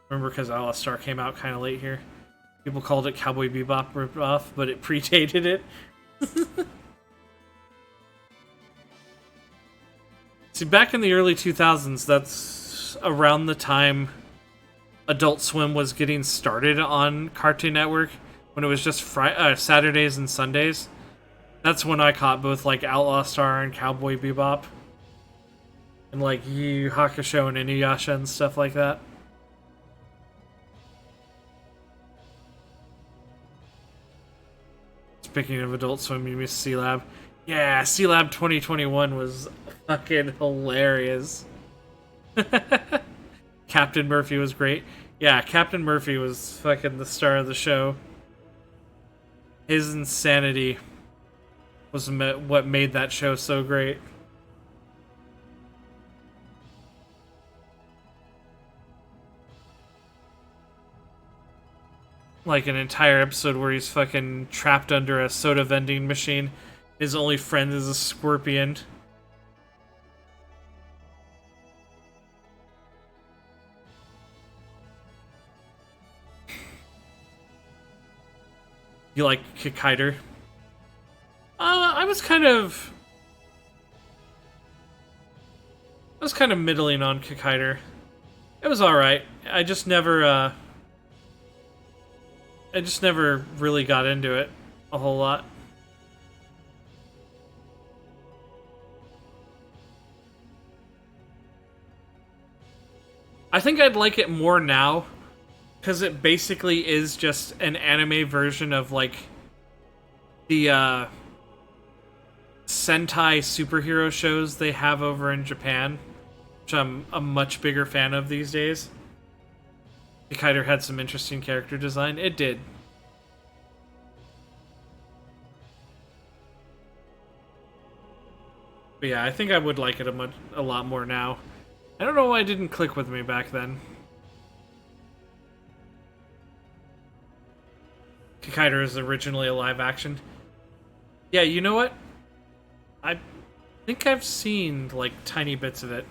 Remember, because Alistar came out kind of late here. People called it Cowboy Bebop ripoff, but it predated it. See, back in the early 2000s, that's around the time Adult Swim was getting started on Cartoon Network, when it was just Saturdays and Sundays. That's when I caught both like Outlaw Star and Cowboy Bebop. And like Yu Yu Hakusho and Inuyasha and stuff like that. Speaking of Adult Swim, you missed C-Lab. Yeah, C-Lab 2021 was fucking hilarious. Captain Murphy was great. Yeah, Captain Murphy was fucking the star of the show. His insanity was what made that show so great. Like an entire episode where he's fucking trapped under a soda vending machine. His only friend is a scorpion. You like Kikaider? I was kind of middling on Kikaider. It was alright. I just never really got into it a whole lot. I think I'd like it more now, because it basically is just an anime version of, like, the, Sentai superhero shows they have over in Japan, which I'm a much bigger fan of these days. Kikaider had some interesting character design. It did. But yeah, I think I would like it a lot more now. I don't know why it didn't click with me back then. Kikaider is originally a live action. Yeah, you know what? I think I've seen, like, tiny bits of it.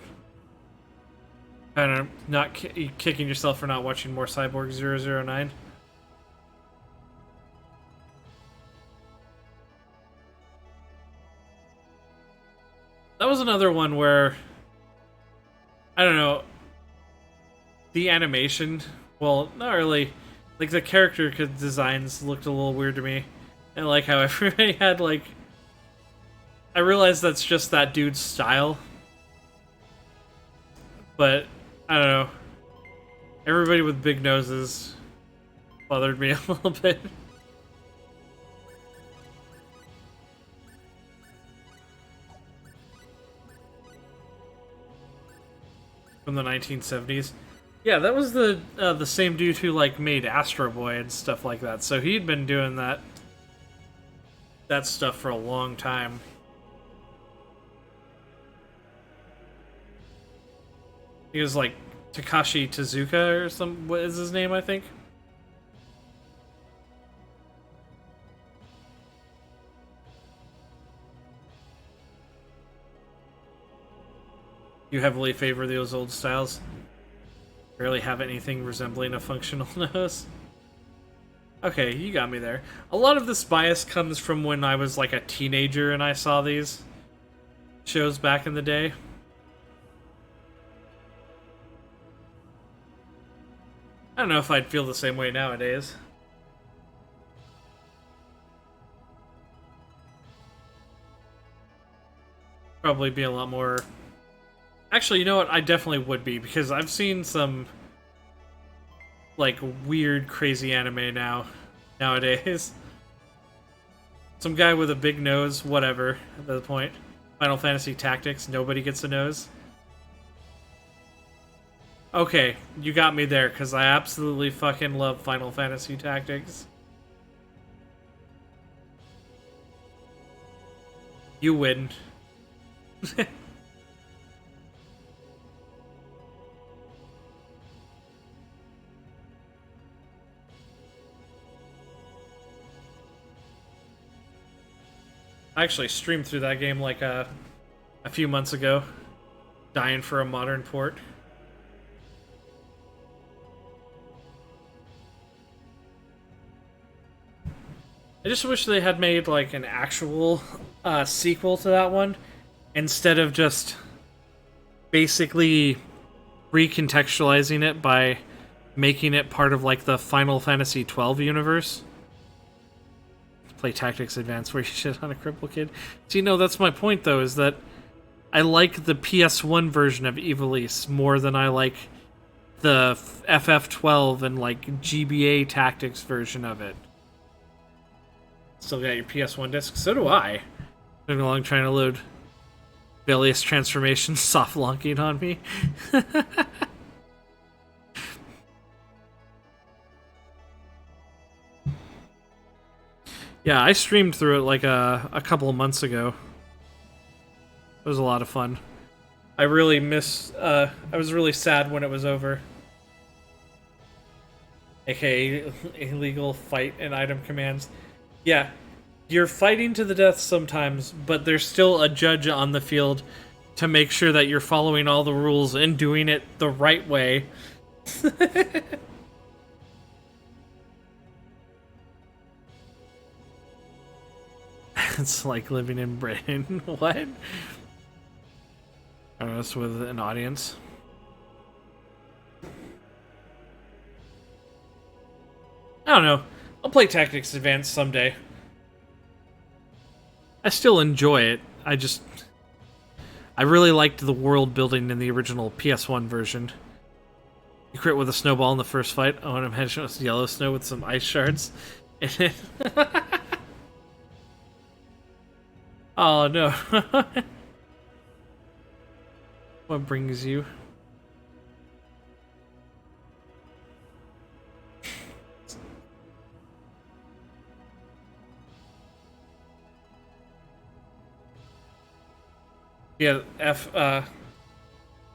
I don't know, not kicking yourself for not watching more Cyborg 009. That was another one where, I don't know, the animation, well, not really, like the character designs looked a little weird to me. And like how everybody had like, I realize that's just that dude's style. But, I don't know, everybody with big noses bothered me a little bit. From the 1970s. Yeah, that was the same dude who like made Astro Boy and stuff like that. So he'd been doing that stuff for a long time. He was like Takashi Tezuka or what is his name, I think? You heavily favor those old styles. Barely have anything resembling a functional nose. Okay, you got me there. A lot of this bias comes from when I was like a teenager and I saw these shows back in the day. I don't know if I'd feel the same way nowadays. Probably be a lot more... Actually, you know what? I definitely would be, because I've seen some like weird, crazy anime nowadays. Some guy with a big nose, whatever, at that point. Final Fantasy Tactics, nobody gets a nose. Okay, you got me there, because I absolutely fucking love Final Fantasy Tactics. You win. I actually streamed through that game like a few months ago, dying for a modern port. I just wish they had made like an actual sequel to that one instead of just basically recontextualizing it by making it part of like the Final Fantasy XII universe. Play Tactics Advance where you shit on a cripple kid. So, you know, that's my point, though, is that I like the PS1 version of Ivalice more than I like the FF12 and, like, GBA Tactics version of it. Still got your PS1 disc? So do I. Been along trying to load various transformations soft locking on me. Yeah, I streamed through it like a couple of months ago. It was a lot of fun. I really I was really sad when it was over. AKA illegal fight and item commands. Yeah, you're fighting to the death sometimes, but there's still a judge on the field to make sure that you're following all the rules and doing it the right way. It's like living in Britain. What? I don't know, it's with an audience. I don't know. I'll play Tactics Advance someday. I still enjoy it. I really liked the world building in the original PS1 version. You crit with a snowball in the first fight. Oh, and I'm headshot with yellow snow with some ice shards. Oh no. What brings you? Yeah,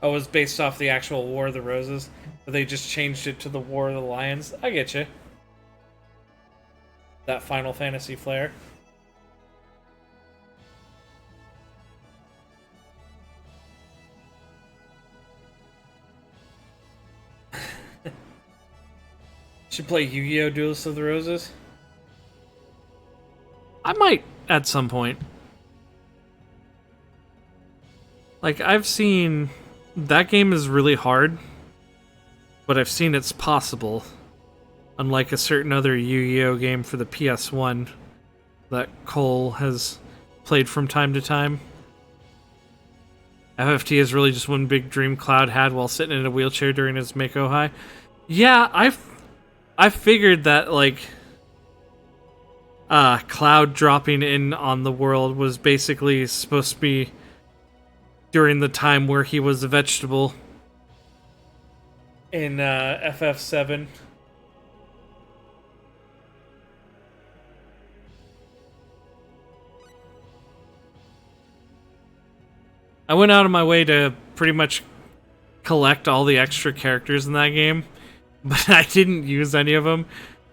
was based off the actual War of the Roses, but they just changed it to the War of the Lions. I get you. That Final Fantasy flair. Should play Yu-Gi-Oh! Duelist of the Roses? I might at some point. Like, I've seen... That game is really hard, but I've seen it's possible. Unlike a certain other Yu-Gi-Oh! Game for the PS1 that Cole has played from time to time. FFT is really just one big dream Cloud had while sitting in a wheelchair during his Mako High. Yeah, I figured that, like, Cloud dropping in on the world was basically supposed to be during the time where he was a vegetable in FF7. I went out of my way to pretty much collect all the extra characters in that game, but I didn't use any of them.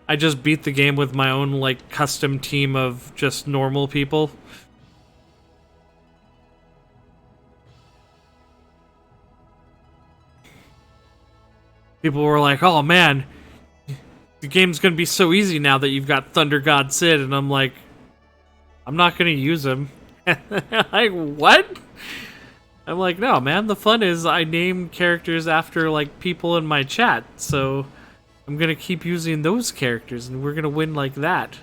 I just beat the game with my own, like, custom team of just normal people. people were like, "Oh man, the game's gonna be so easy now that you've got Thunder God Sid," and I'm like, "I'm not gonna use him." Like, what? I'm like, no, man. The fun is I name characters after like people in my chat, so I'm gonna keep using those characters, and we're gonna win like that.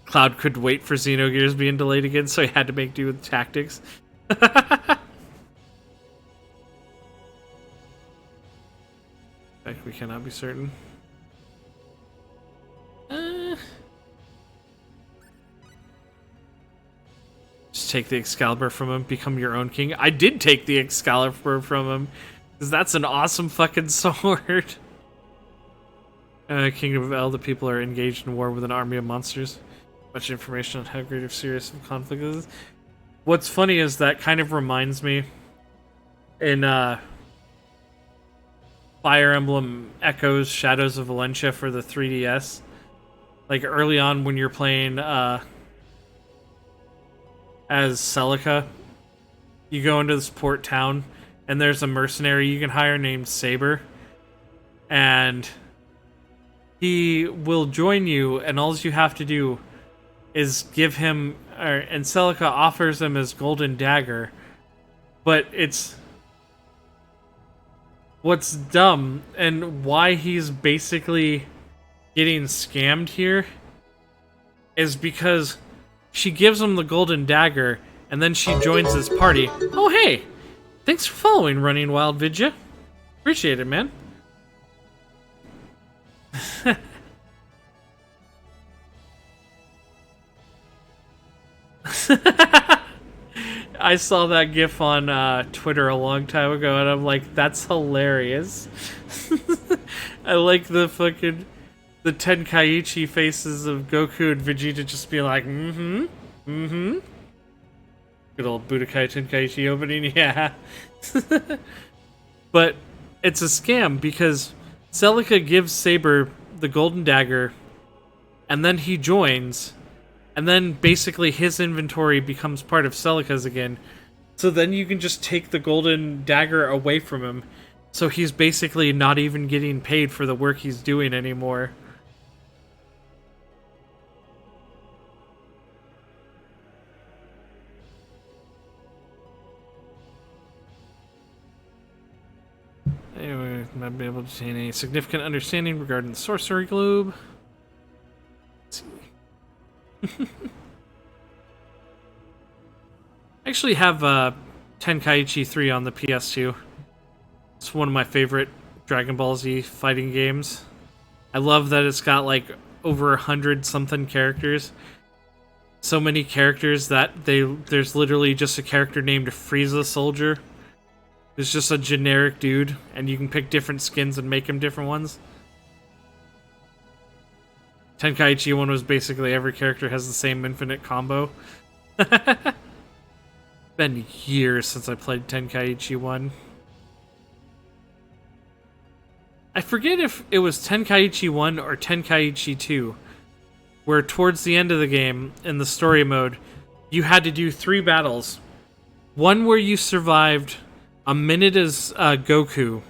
Cloud could wait for Xenogears being delayed again, so he had to make do with tactics. We cannot be certain. Just take the Excalibur from him, become your own king. I did take the Excalibur from him, because that's an awesome fucking sword. Kingdom of El, the people are engaged in war with an army of monsters. Much information on how great or serious of conflict is. What's funny is that kind of reminds me in Fire Emblem Echoes Shadows of Valencia for the 3DS. Like early on when you're playing as Celica, you go into this port town and there's a mercenary you can hire named Saber. And he will join you, and all you have to do is give him, and Celica offers him his golden dagger, but it's what's dumb and why he's basically getting scammed here is because she gives him the golden dagger and then she joins his party. Oh hey, thanks for following Running Wild Vidya. Appreciate it, man. I saw that gif on Twitter a long time ago, and I'm like, that's hilarious. I like the Tenkaichi faces of Goku and Vegeta just being like, mm-hmm. Good old Budokai Tenkaichi opening, yeah. But it's a scam because Celica gives Saber the golden dagger, and then he joins, and then basically his inventory becomes part of Celica's again. So then you can just take the golden dagger away from him. So he's basically not even getting paid for the work he's doing anymore. Anyway, might be able to obtain a significant understanding regarding the sorcery globe. Let's see. I actually have Tenkaichi 3 on the PS2. It's one of my favorite Dragon Ball Z fighting games. I love that it's got like over 100 something characters. So many characters that there's literally just a character named Frieza Soldier. It's just a generic dude, and you can pick different skins and make him different ones. Tenkaichi 1 was basically every character has the same infinite combo. Been years since I played Tenkaichi 1. I forget if it was Tenkaichi 1 or Tenkaichi 2, where towards the end of the game, in the story mode, you had to do 3 battles. One where you survived a minute as Goku,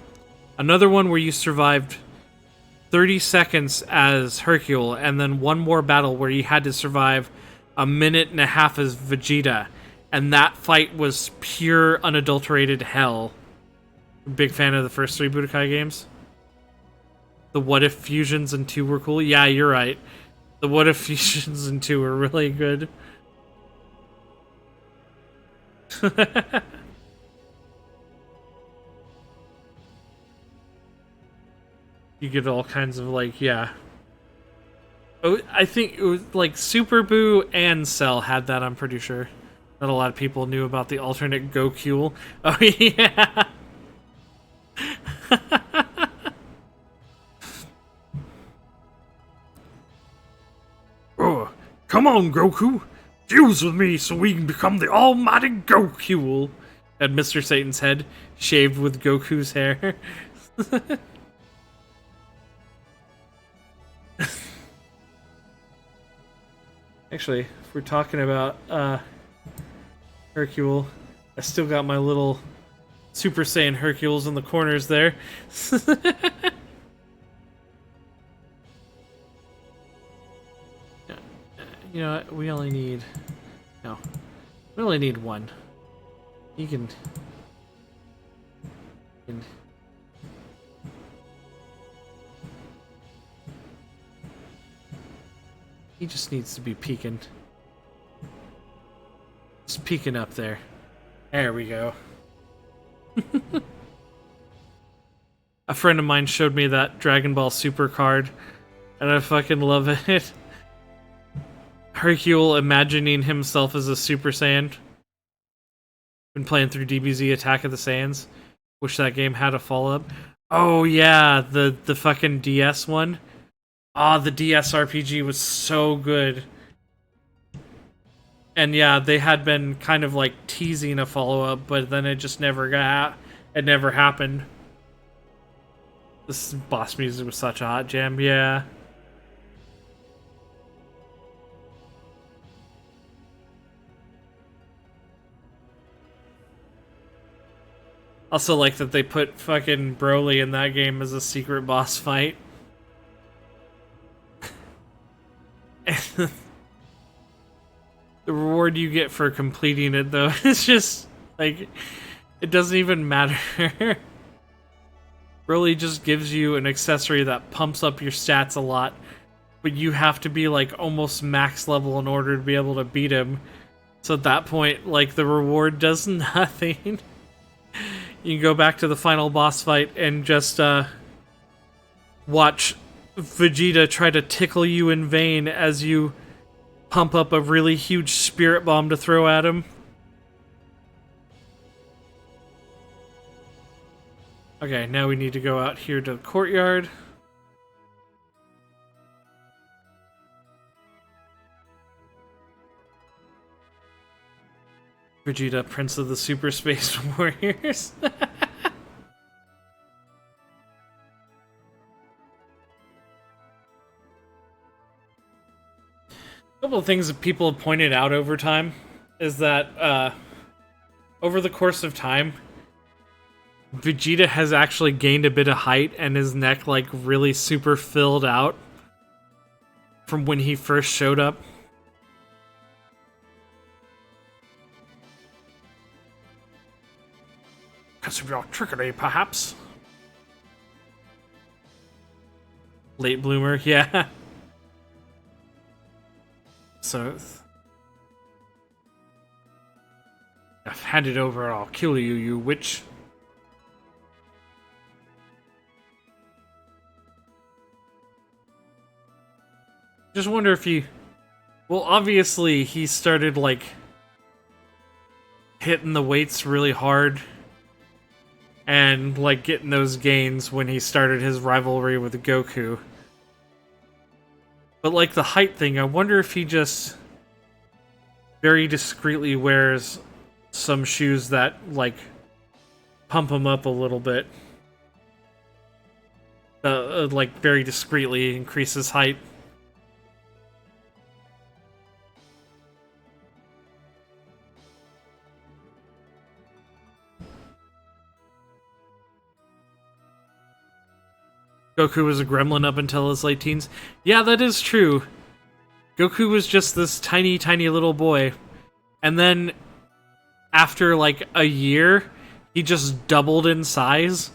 another one where you survived 30 seconds as Hercule, and then one more battle where you had to survive a minute and a half as Vegeta. And that fight was pure, unadulterated hell. Big fan of the first 3 Budokai games. The What If fusions in 2 were cool. Yeah, you're right. The What If fusions in 2 were really good. You get all kinds of, like, yeah. Oh, I think it was, like, Super Buu and Cell had that, I'm pretty sure. Not a lot of people knew about the alternate Goku. Oh, yeah! Oh, come on, Goku! Fuse with me so we can become the almighty Goku! At Mr. Satan's head, shaved with Goku's hair. Actually, if we're talking about Hercule, I still got my little Super Saiyan Hercules in the corners there. You know what? We only need... No. We only need one. You can... He just needs to be peeking. Just peeking up there. There we go. A friend of mine showed me that Dragon Ball Super card, and I fucking love it. Hercule imagining himself as a Super Saiyan. Been playing through DBZ Attack of the Saiyans. Wish that game had a follow-up. Oh yeah, the fucking DS one. Ah, the DS RPG was so good. And yeah, they had been kind of like teasing a follow-up, but then it just never it never happened. This boss music was such a hot jam, yeah. Also like that they put fucking Broly in that game as a secret boss fight. The reward you get for completing it, though, is just, like, it doesn't even matter. Broly just gives you an accessory that pumps up your stats a lot, but you have to be, like, almost max level in order to be able to beat him. So at that point, like, the reward does nothing. You can go back to the final boss fight and just, watch Vegeta try to tickle you in vain as you pump up a really huge spirit bomb to throw at him. Okay, now we need to go out here to the courtyard. Vegeta, Prince of the Super Space Warriors. A couple of things that people have pointed out over time is that over the course of time, Vegeta has actually gained a bit of height and his neck like really super filled out from when he first showed up. Because of your trickery, perhaps? Late bloomer, yeah. So, I've handed over, I'll kill you, you witch. Just wonder if he... Well, obviously, he started, like, hitting the weights really hard. And, like, getting those gains when he started his rivalry with Goku. But, like, the height thing, I wonder if he just very discreetly wears some shoes that, like, pump him up a little bit. Like, very discreetly increase his height. Goku was a gremlin up until his late teens. Yeah, that is true. Goku was just this tiny, tiny little boy. And then, after like a year, he just doubled in size.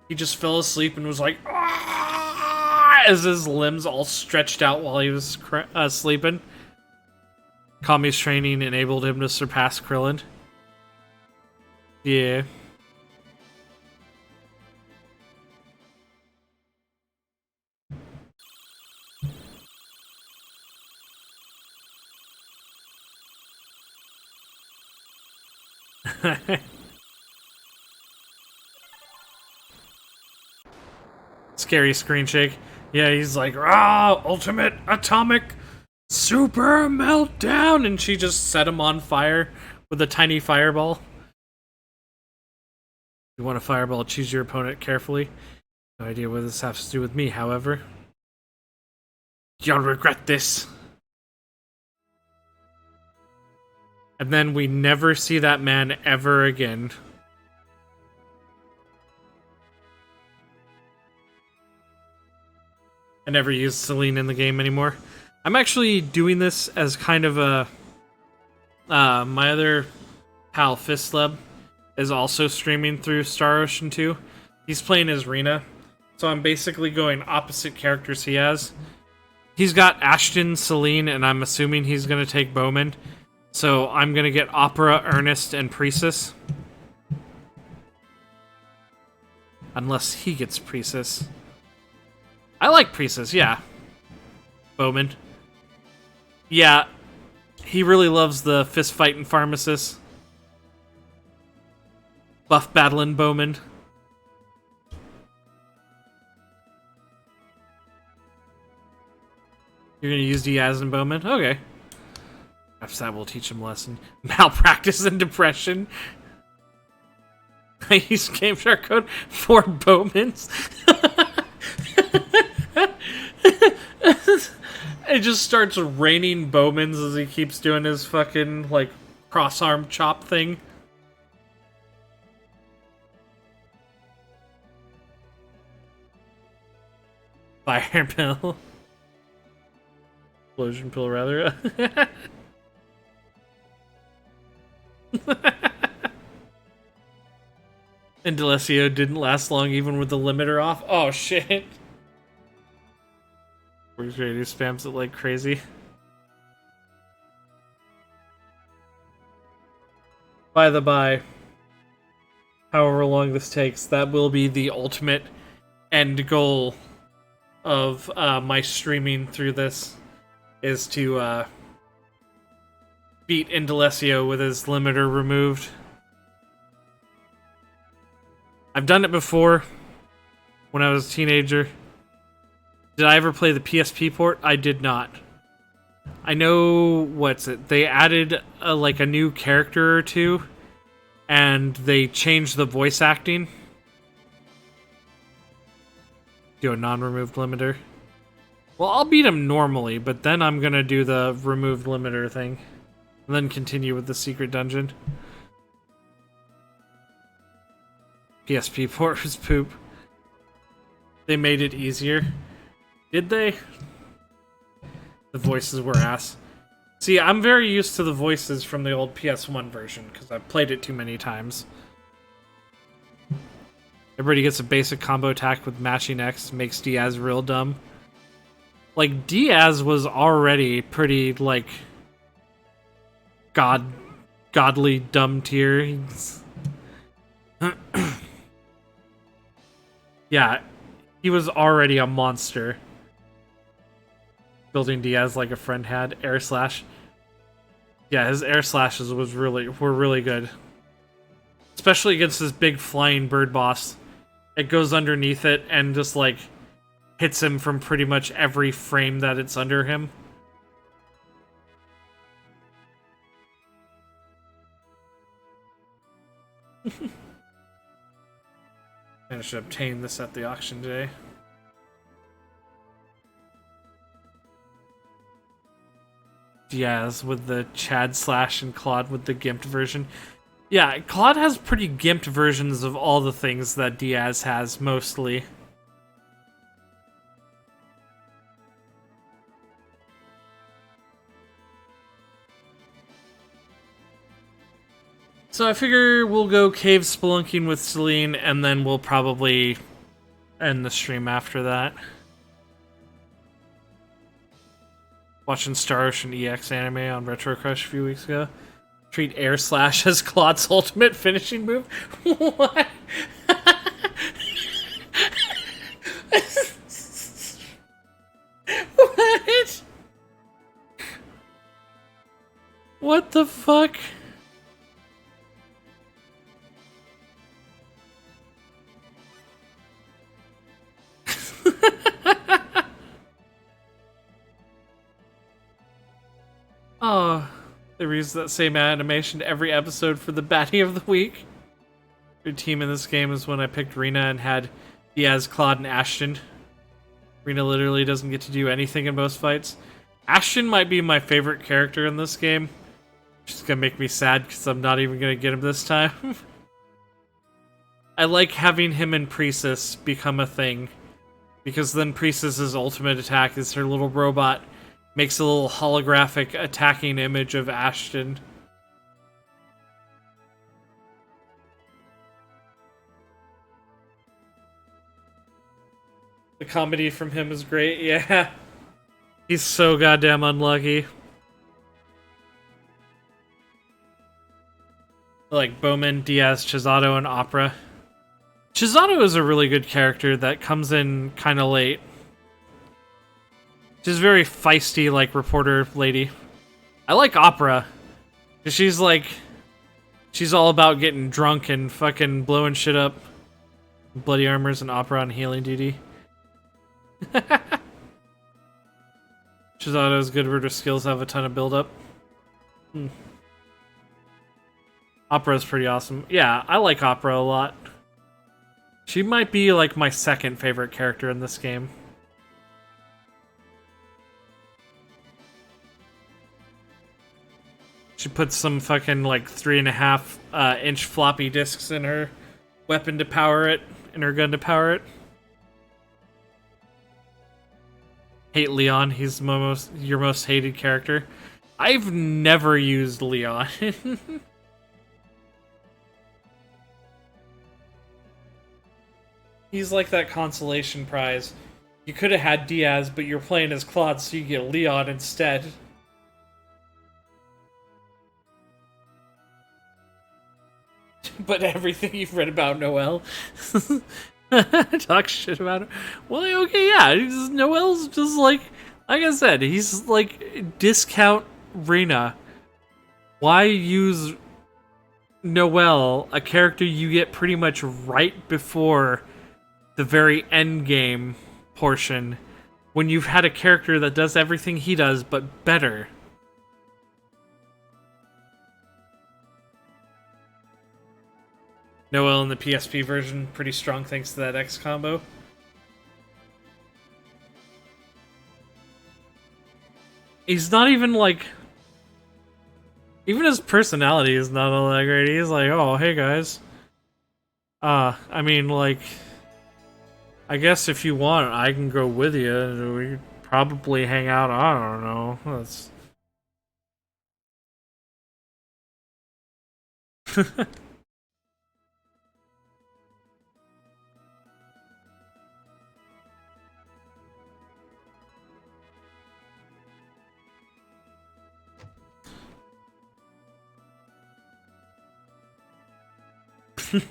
He just fell asleep and was like, "Ah!" as his limbs all stretched out while he was sleeping. Kami's training enabled him to surpass Krillin. Yeah. Scary screen shake. Yeah, he's like, "Ah, ultimate atomic super meltdown!" And she just set him on fire with a tiny fireball. You want a fireball, choose your opponent carefully. No idea what this has to do with me, however. You'll regret this. And then we never see that man ever again. I never use Celine in the game anymore. I'm actually doing this as kind of a... my other pal, Fistlub, is also streaming through Star Ocean 2. He's playing as Rena. So I'm basically going opposite characters he has. He's got Ashton, Celine, and I'm assuming he's going to take Bowman. So I'm going to get Opera, Ernest, and Priestess. Unless he gets Priestess. I like Priestess, yeah. Bowman. Yeah, he really loves the fist fighting pharmacist. Buff battling Bowman. You're gonna use Diaz and Bowman? Okay. Perhaps that will teach him a lesson. Malpractice and depression. I use Game Shark code for Bowman's. It just starts raining Bowmans as he keeps doing his fucking, like, cross-arm chop thing. Fire pill. Explosion pill, rather. And Delesio didn't last long even with the limiter off. Oh, shit. Where's Radio spams it like crazy. By the by, however long this takes, that will be the ultimate end goal of my streaming through this, is to beat Indalesio with his limiter removed. I've done it before when I was a teenager. Did I ever play the PSP port? I did not. I know, they added like a new character or two, and they changed the voice acting. Do a non-removed limiter. Well, I'll beat him normally, but then I'm gonna do the removed limiter thing. And then continue with the secret dungeon. PSP port was poop. They made it easier. Did they? The voices were ass. See, I'm very used to the voices from the old PS1 version, because I've played it too many times. Everybody gets a basic combo attack with mashing X, makes Diaz real dumb. Like, Diaz was already pretty, like, godly dumb tier. Yeah, he was already a monster. Building Diaz like a friend had. Air slash. Yeah, his air slashes were really good. Especially against this big flying bird boss. It goes underneath it and just like hits him from pretty much every frame that it's under him. Managed to obtain this at the auction today. Diaz with the Chad slash and Claude with the gimped version. Yeah, Claude has pretty gimped versions of all the things that Diaz has, mostly. So I figure we'll go cave spelunking with Celine, and then we'll probably end the stream after that. Watching Star Ocean EX anime on Retro Crush a few weeks ago. Treat air slash as Claude's ultimate finishing move? What? What? What the fuck? Oh, they reused that same animation every episode for the baddie of the week. Your team in this game is when I picked Rena and had Diaz, Claude, and Ashton. Rena literally doesn't get to do anything in most fights. Ashton might be my favorite character in this game. Which is gonna make me sad because I'm not even gonna get him this time. I like having him and Priestess become a thing. Because then Priestess's ultimate attack is her little robot. Makes a little holographic attacking image of Ashton. The comedy from him is great, yeah. He's so goddamn unlucky. Like Bowman, Diaz, Chisato, and Opera. Chisato is a really good character that comes in kind of late. She's very feisty, like, reporter lady. I like Opera. Cause she's like... She's all about getting drunk and fucking blowing shit up. Bloody Armors and Opera on healing duty. Chisato's good rooter skills have a ton of build-up. Opera's pretty awesome. Yeah, I like Opera a lot. She might be like my second favorite character in this game. She puts some fucking like 3.5 inch floppy disks in her weapon to power it, and her gun to power it. Hate Leon, he's your most hated character. I've never used Leon. He's like that consolation prize. You could have had Diaz, but you're playing as Claude, so you get Leon instead. But everything you've read about Noelle. Talk shit about it. Well, okay, yeah. Noelle's just like I said, he's like discount Rena. Why use Noelle, a character you get pretty much right before the very end game portion, when you've had a character that does everything he does but better? Noelle in the PSP version, pretty strong thanks to that X combo. He's not even like... Even his personality is not all that great. He's like, oh, hey guys. I mean, like... I guess if you want, I can go with you. We could probably hang out, I don't know. That's...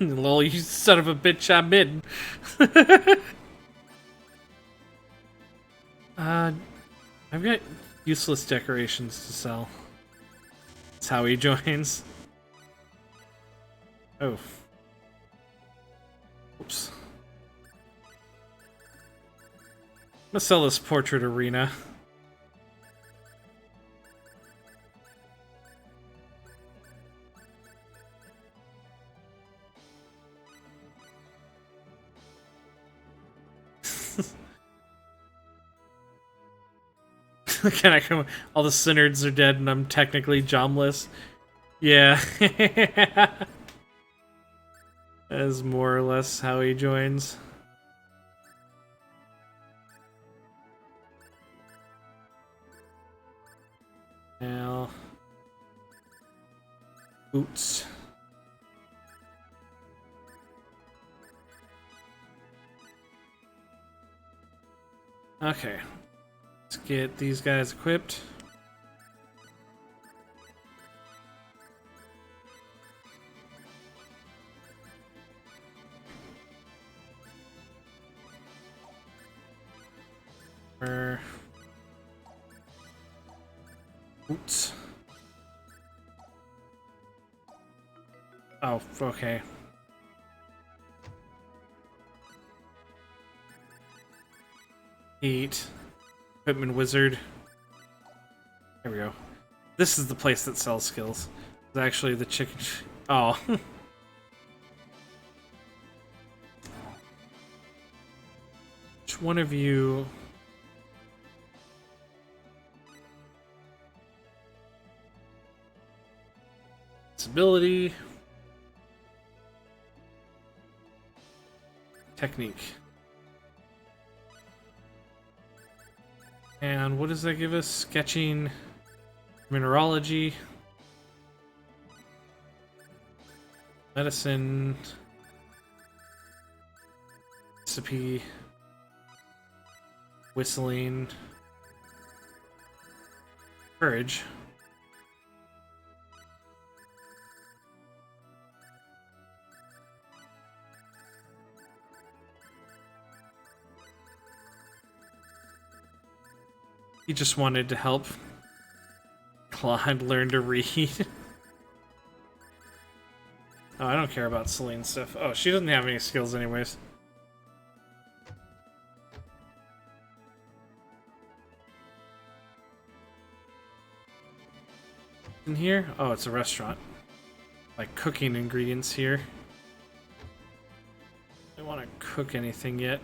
Lol, you son of a bitch, I'm in. I've got useless decorations to sell. That's how he joins. Oh. Oops. I'm gonna sell this portrait arena. Can I come? All the Synods are dead and I'm technically jomless. Yeah. That is more or less how he joins. Now... Boots. Okay. Let's get these guys equipped. Oops. Oh, okay. Eat. Equipment wizard. There we go. This is the place that sells skills. It's actually the chicken. Oh. Which one of you Ability. Technique. And what does that give us? Sketching, mineralogy, medicine, recipe, whistling, courage. He just wanted to help Claude learn to read. Oh, I don't care about Celine's stuff. Oh, she doesn't have any skills anyways. In here? Oh, it's a restaurant. Like cooking ingredients here. I don't want to cook anything yet.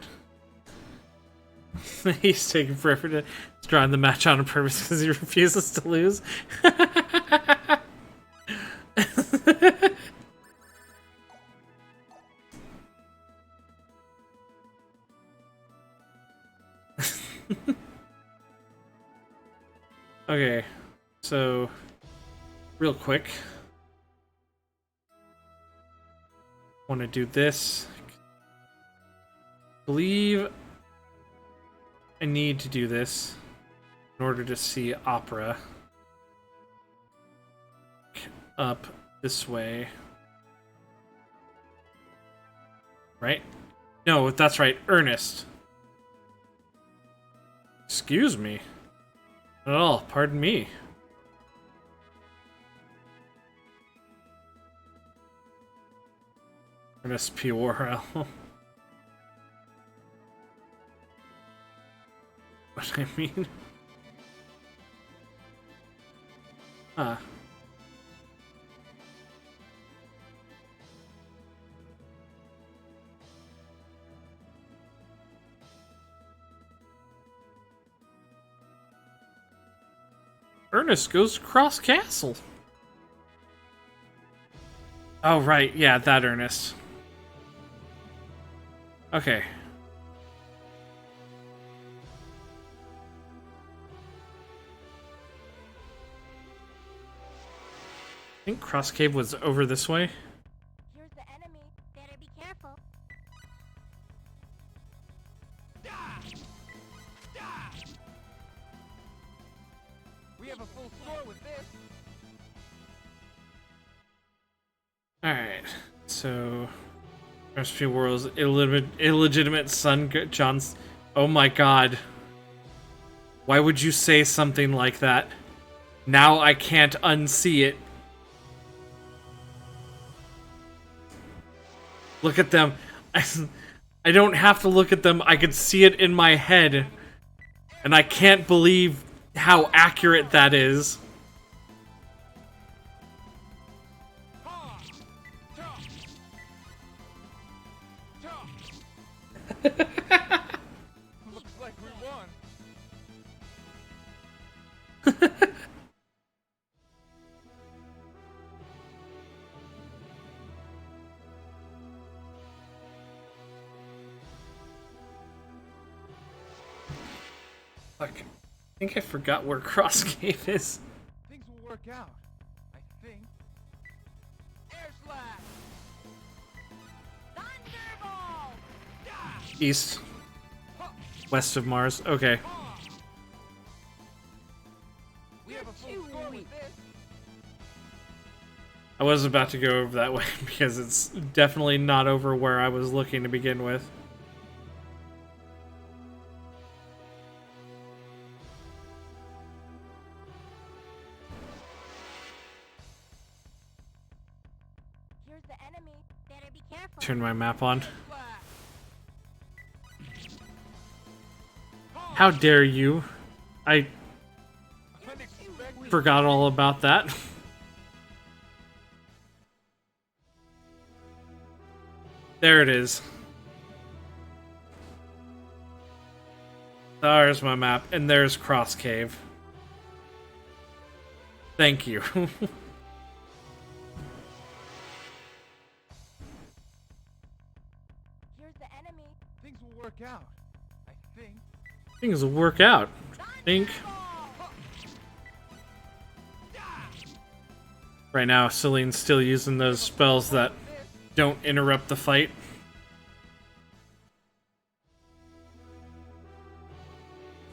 He's taking forever to drawing the match on purpose because he refuses to lose. Okay, so real quick, want to do this. Believe I need to do this in order to see opera. Up this way. Right? No, that's right. Ernest. Excuse me. Not at all. Pardon me. Ernest P. Worrell. What I mean? Huh. Ernest goes across castle. Oh, right. Yeah, that Ernest. Okay. I think Cross Cave was over this way. Here's the enemy. Better be careful. We have a full score with this. Alright, so Recipe World's illegitimate son, John's. Oh my god. Why would you say something like that? Now I can't unsee it. Look at them. I don't have to look at them. I can see it in my head. And I can't believe how accurate that is. Looks like we won. Fuck. I think I forgot where Cross Cave is. Things will work out. I think. Air slash. Thunderball! East. West of Mars. Okay. We have a full score with this. I was about to go over that way because it's definitely not over where I was looking to begin with. Here's the enemy. Better be careful. Turn my map on. How dare you? I forgot all about that. There it is. There's my map, and there's Cross Cave. Thank you. out. I think. Things will work out. I think. Right now, Celine's still using those spells that don't interrupt the fight.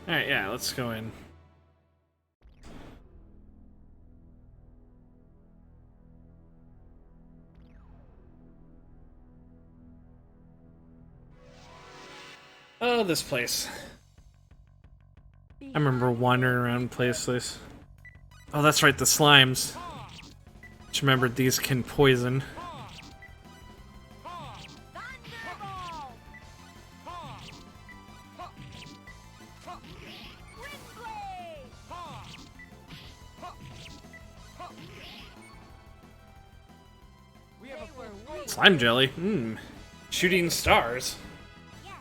Alright, yeah, let's go in. Oh, this place. I remember wandering around places. Oh, that's right, the slimes. Just remembered these can poison. Slime jelly? Mmm. Shooting stars.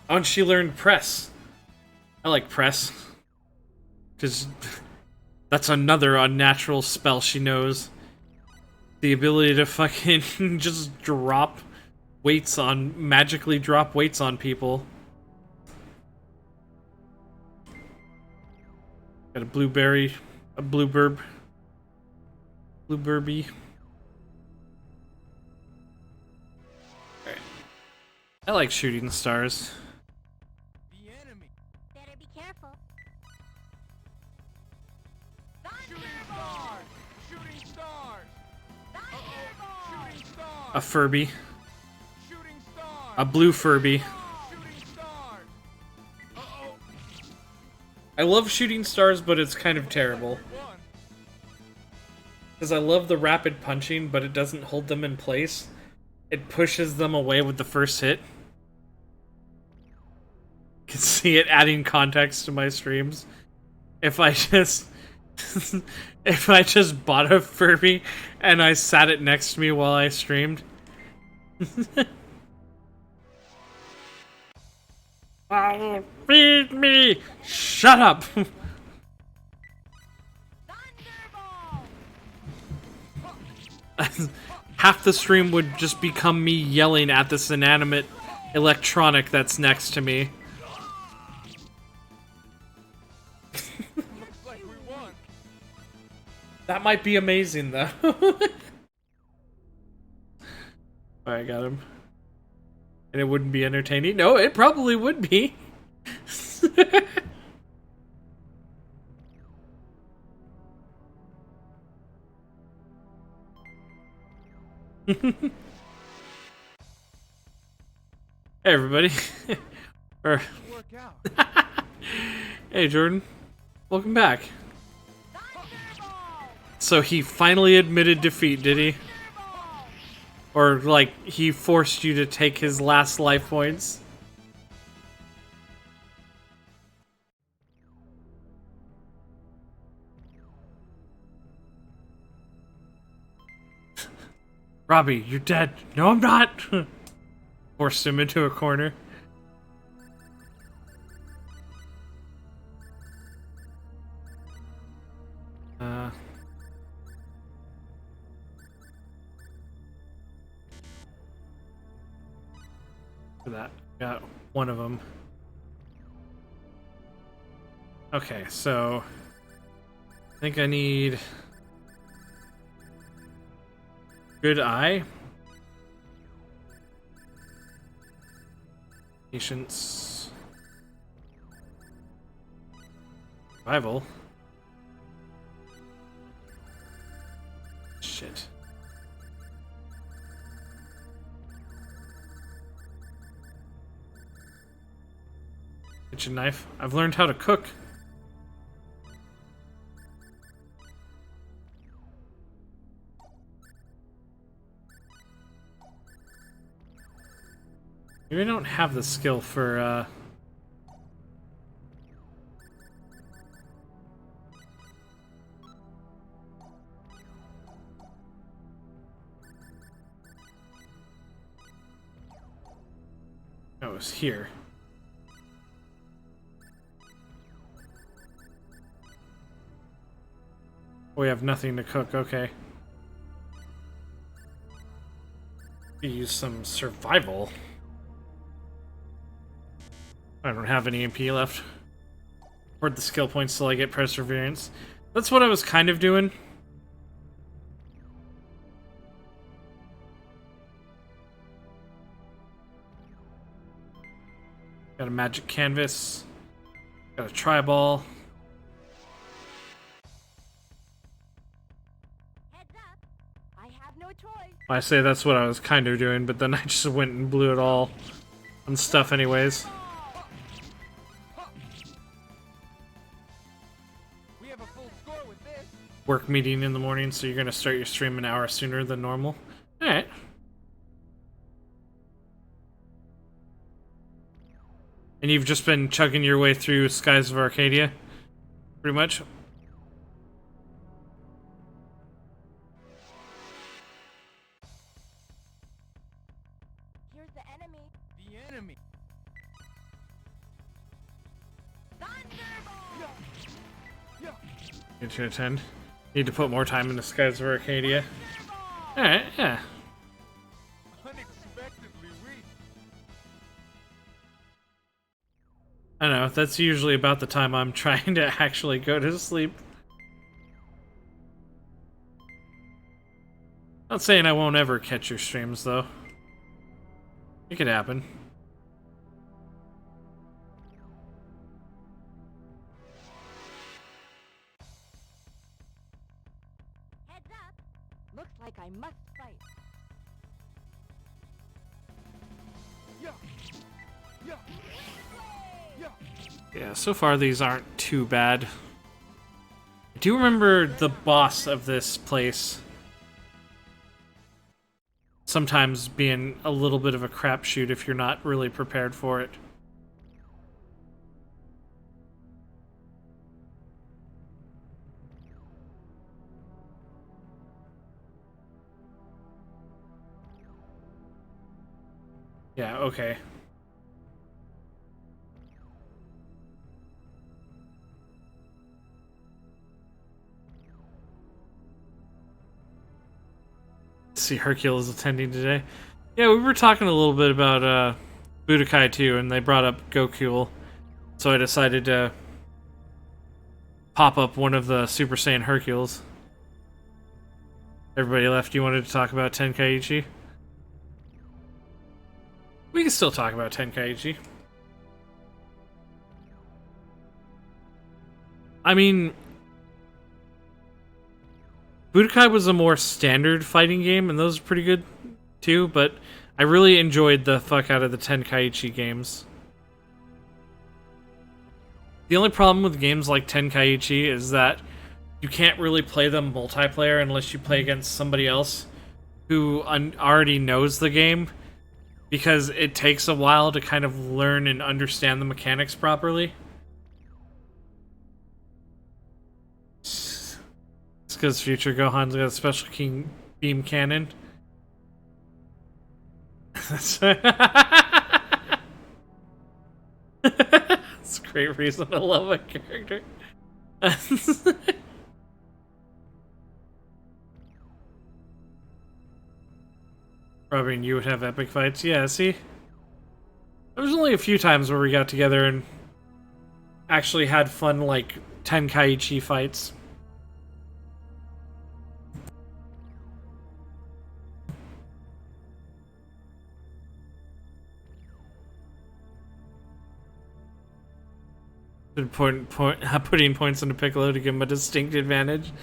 Oh, and she learned press. I like press. Because that's another unnatural spell she knows. The ability to fucking just drop weights on, magically drop weights on people. Got a blueberry, a blueberb. Blueberby. Alright. I like shooting stars. The enemy. Better be careful. Shooting stars. Shooting stars. Shooting stars. A Furby. Shooting stars. A blue Furby. Shooting stars. Uh-oh. I love shooting stars, but it's kind of terrible. We won. Because I love the rapid punching, but it doesn't hold them in place. It pushes them away with the first hit. You can see it adding context to my streams. If I just... if I just bought a Furby and I sat it next to me while I streamed. Oh, feed me! Shut up! Half the stream would just become me yelling at this inanimate electronic that's next to me. Looks like we won. That might be amazing, though. I got him. And it wouldn't be entertaining? No, it probably would be. Hey, everybody. Or- Work out. Hey, Jordan. Welcome back. So he finally admitted defeat, did he? Or, like, he forced you to take his last life points? Robbie, you're dead. No, I'm not! Forced him into a corner. For that, got one of them. Okay, so I think I need good eye, patience, survival. Shit. Kitchen knife. I've learned how to cook. Maybe I don't have the skill for, Oh, it was here. We have nothing to cook, okay. Use some survival. I don't have any MP left. Hoard the skill points till I get Perseverance. That's what I was kind of doing. Got a magic canvas. Got a tri-ball. Heads up. I have no choice. I say that's what I was kind of doing, but then I just went and blew it all on stuff anyways. We have a full score with this. Work meeting in the morning, so you're gonna start your stream an hour sooner than normal. Alright. And you've just been chugging your way through Skies of Arcadia? Pretty much? Here's the enemy. The enemy. Thunderbolt! Need to attend. Need to put more time into Skies of Arcadia. Alright, yeah. Unexpectedly weak. I know, that's usually about the time I'm trying to actually go to sleep. Not saying I won't ever catch your streams, though. It could happen. Heads up. Looks like I must fight. Yeah. Yeah. Yeah. Yeah, so far these aren't too bad. I do remember the boss of this place sometimes being a little bit of a crapshoot if you're not really prepared for it. Yeah, okay. See Hercule is attending today. Yeah, we were talking a little bit about Budokai too, and they brought up Goku. So I decided to pop up one of the Super Saiyan Hercules. Everybody left. You wanted to talk about Tenkaichi? We can still talk about Tenkaichi. I mean, Budokai was a more standard fighting game, and those are pretty good too, but I really enjoyed the fuck out of the Tenkaichi games. The only problem with games like Tenkaichi is that you can't really play them multiplayer unless you play against somebody else who already knows the game, because it takes a while to kind of learn and understand the mechanics properly. It's because Future Gohan's got a special king beam cannon. That's a great reason to love a character. Robin, you would have epic fights. Yeah, see? There was only a few times where we got together and actually had fun, like, Tenkaichi fights. Putting points into Piccolo to give him a distinct advantage.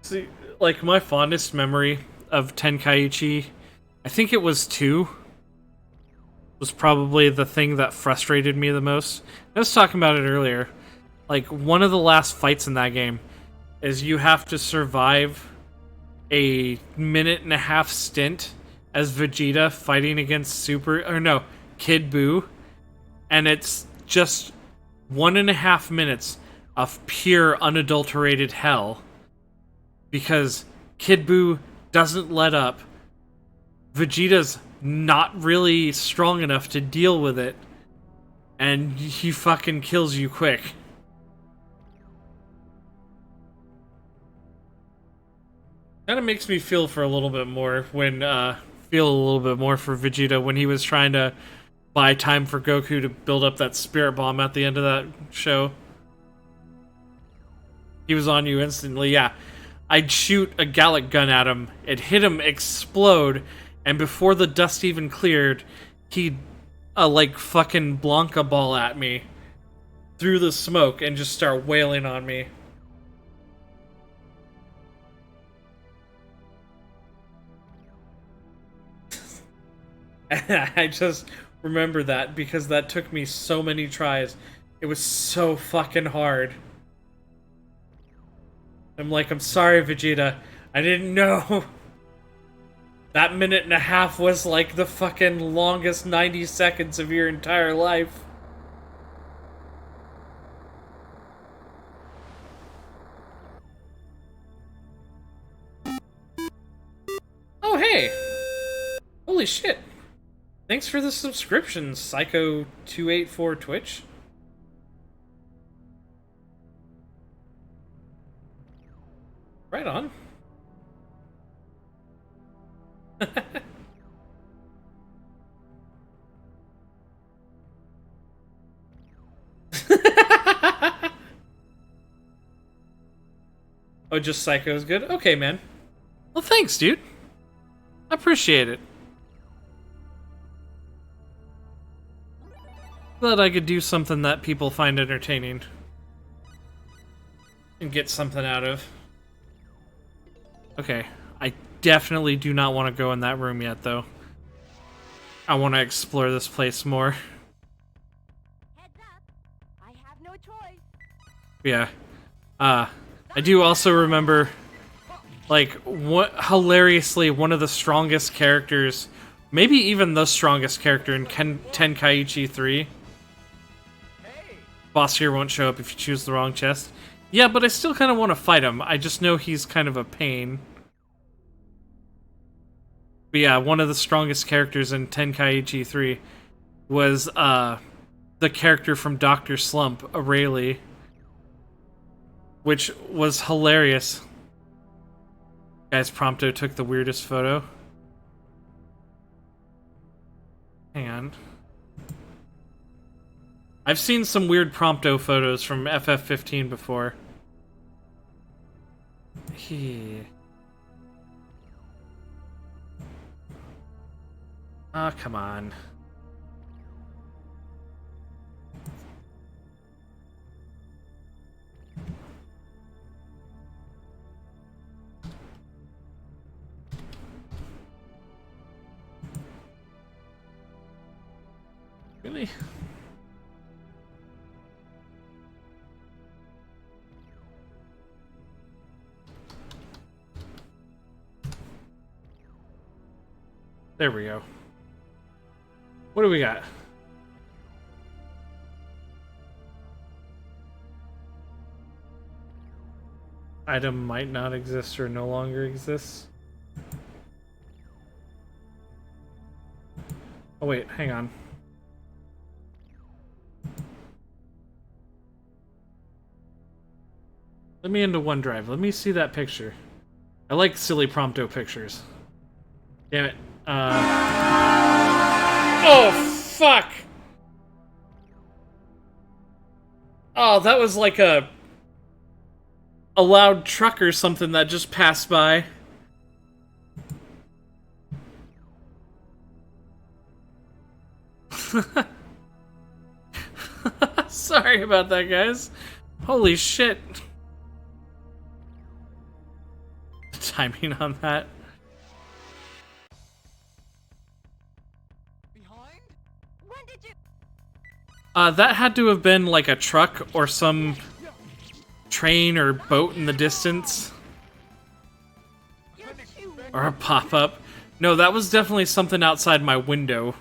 See, like, my fondest memory of Tenkaichi, I think it was 2, was probably the thing that frustrated me the most. I was talking about it earlier. Like, one of the last fights in that game is you have to survive a minute-and-a-half stint as Vegeta fighting against Kid Buu, and it's just 1.5 minutes of pure unadulterated hell because Kid Buu doesn't let up. Vegeta's not really strong enough to deal with it, and he fucking kills you quick. Kind of makes me feel for a little bit more when feel a little bit more for Vegeta when he was trying to buy time for Goku to build up that spirit bomb at the end of that show. He was on you instantly. Yeah, I'd shoot a Gallic gun at him, it'd hit him, explode, and before the dust even cleared, he'd like fucking Blanca ball at me through the smoke and just start wailing on me. I just remember that because that took me so many tries. It was so fucking hard. I'm like, I'm sorry, Vegeta. I didn't know. That minute and a half was like the fucking longest 90 seconds of your entire life. Oh, hey! Holy shit. Thanks for the subscription, Psycho284 Twitch. Right on. Oh, just Psycho's good? Okay, man. Well, thanks, dude. I appreciate it. Glad I could do something that people find entertaining. And get something out of. Okay, I definitely do not want to go in that room yet, though. I want to explore this place more. Heads up. I have no choice. Yeah. I do also remember, like, hilariously, one of the strongest characters, maybe even the strongest character in Tenkaichi 3. Boss here won't show up if you choose the wrong chest. Yeah, but I still kind of want to fight him. I just know he's kind of a pain. But yeah, one of the strongest characters in Tenkaichi 3 was the character from Dr. Slump, Aurelie, which was hilarious. Guys, Prompto took the weirdest photo. Hang on. I've seen some weird Prompto photos from FF15 before. Ah, come on. Really? There we go. What do we got? Item might not exist or no longer exists. Oh wait, hang on. Let me into OneDrive. Let me see that picture. I like silly Prompto pictures. Damn it. Oh, fuck! Oh, that was like a loud truck or something that just passed by. Sorry about that, guys. Holy shit. Timing on that. When did you? That had to have been like a truck or some train or boat in the distance. Or a pop-up. No, that was definitely something outside my window.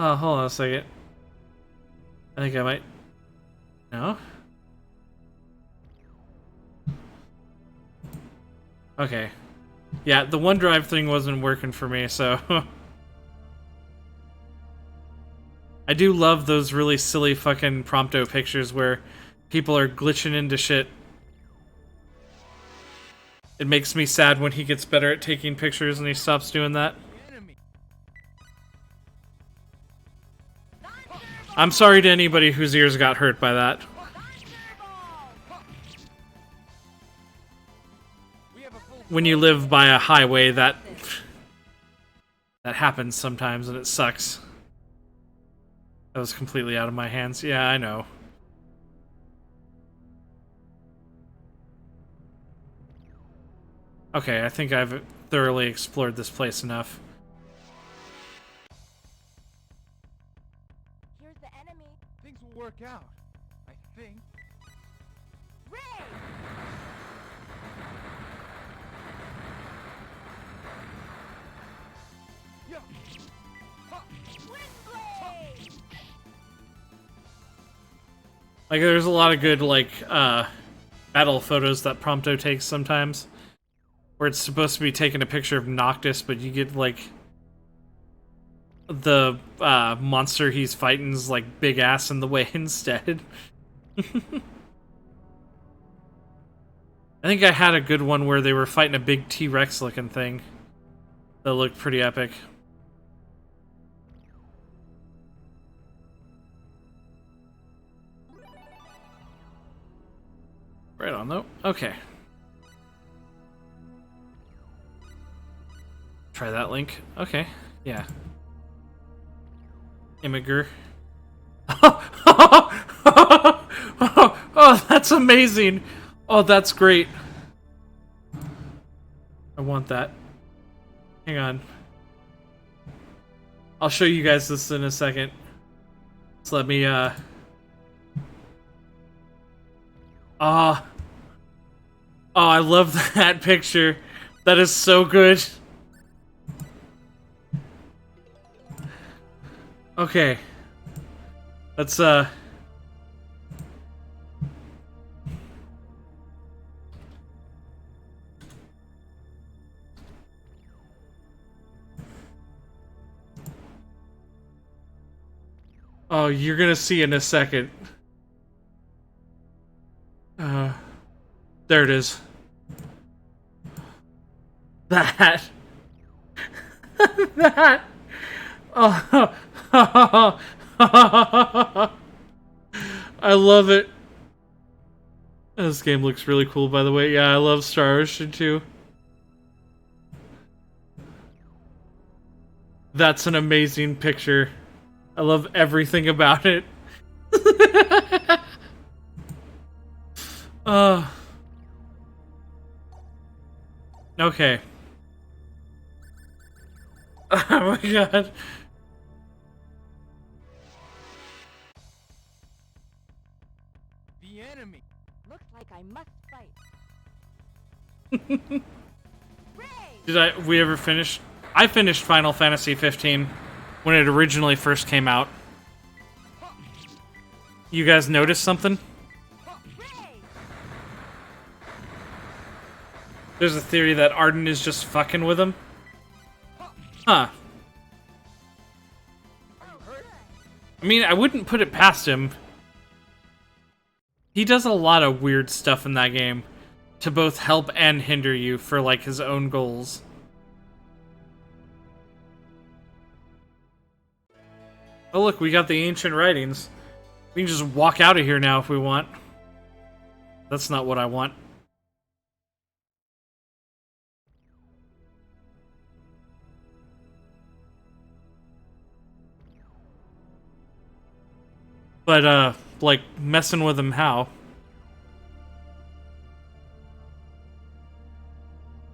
Oh, hold on a second. I think I might... No? Okay. Yeah, the OneDrive thing wasn't working for me, so... I do love those really silly fucking Prompto pictures where people are glitching into shit. It makes me sad when he gets better at taking pictures and he stops doing that. I'm sorry to anybody whose ears got hurt by that. When you live by a highway, that happens sometimes and it sucks. That was completely out of my hands. Yeah, I know. Okay, I think I've thoroughly explored this place enough. Here's the enemy. Things will work out, I think. Ray! Yeah. Ha. Windblade! Like, there's a lot of good, like, battle photos that Prompto takes sometimes. Where it's supposed to be taking a picture of Noctis, but you get, like, the monster he's fighting's, like, big ass in the way instead. I think I had a good one where they were fighting a big T-Rex looking thing. That looked pretty epic. Right on, though. Okay. Try that link. Okay. Yeah. Imager. Oh, that's amazing. Oh, that's great. I want that. Hang on. I'll show you guys this in a second. Just let me, Oh, I love that picture. That is so good. Okay. Let's, Oh, you're gonna see in a second. There it is. That. That. Oh. I love it. This game looks really cool, by the way. Yeah, I love Star Ocean too. That's an amazing picture. I love everything about it. Okay. Oh my god. The enemy. Looks like I must fight. Ray! Did we ever finish? I finished Final Fantasy 15 when it originally first came out. You guys notice something? Ray! There's a theory that Arden is just fucking with him. Huh. I mean, I wouldn't put it past him. He does a lot of weird stuff in that game to both help and hinder you for, like, his own goals. Oh look, we got the ancient writings. We can just walk out of here now if we want. That's not what I want. But, like, messing with him how?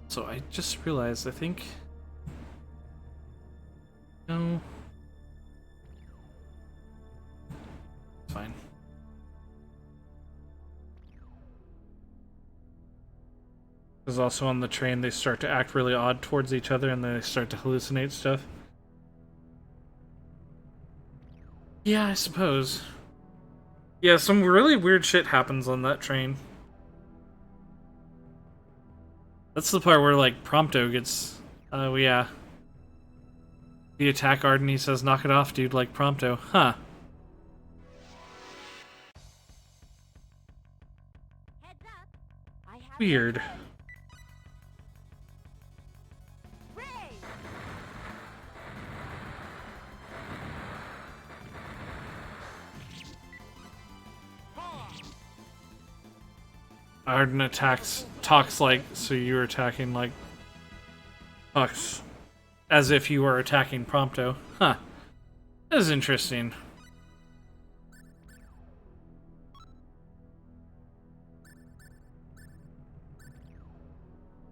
So I just realized, I think... No... Fine. Because also on the train they start to act really odd towards each other and they start to hallucinate stuff. Yeah, I suppose. Yeah, some really weird shit happens on that train. That's the part where, like, Prompto gets... Oh, yeah. The attack Arden, he says, knock it off, dude, like Prompto. Huh. Heads up. I have Weird. Ray. Arden talks like, so you're attacking like... Talks as if you were attacking Prompto. Huh. That is interesting.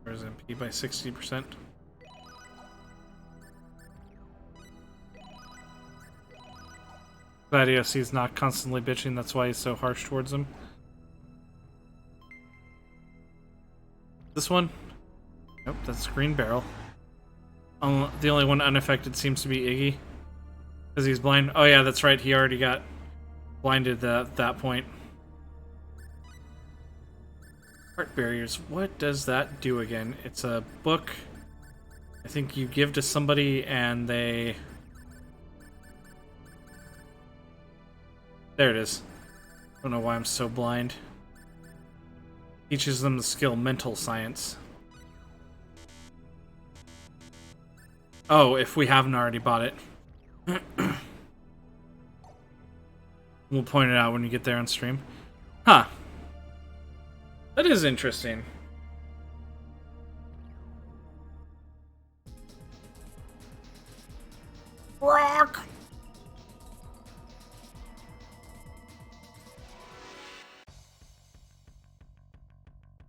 Where's MP by 60%? Gladius, he's not constantly bitching, that's why he's so harsh towards him. This one? Nope, that's Green Barrel. The only one unaffected seems to be Iggy. Because he's blind. Oh yeah, that's right, he already got blinded at that point. Heart barriers. What does that do again? It's a book I think you give to somebody and they... There it is. I don't know why I'm so blind. Teaches them the skill mental science. Oh, if we haven't already bought it. We'll point it out when you get there on stream. Huh. That is interesting. Rock!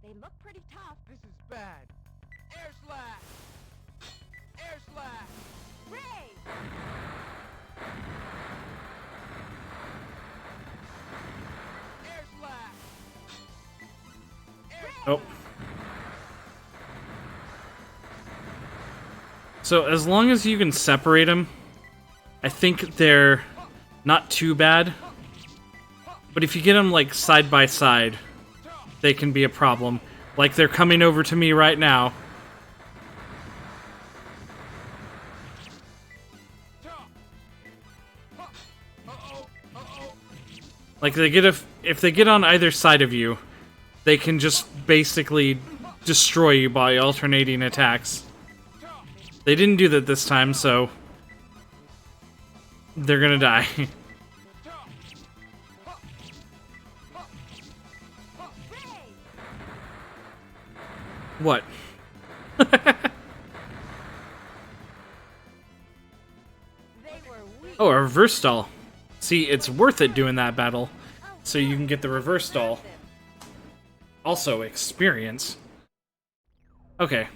They look pretty tough. This is bad. Air slash! Air slash! Ray. Air slash! Oh. So as long as you can separate them, I think they're not too bad. But if you get them like side by side, they can be a problem. Like they're coming over to me right now. Like if they get on either side of you, they can just basically destroy you by alternating attacks. They didn't do that this time, so they're gonna die. What? They were weak. Oh, a reverse stall. See, it's worth it doing that battle, so you can get the reverse stall. Also, experience. Okay.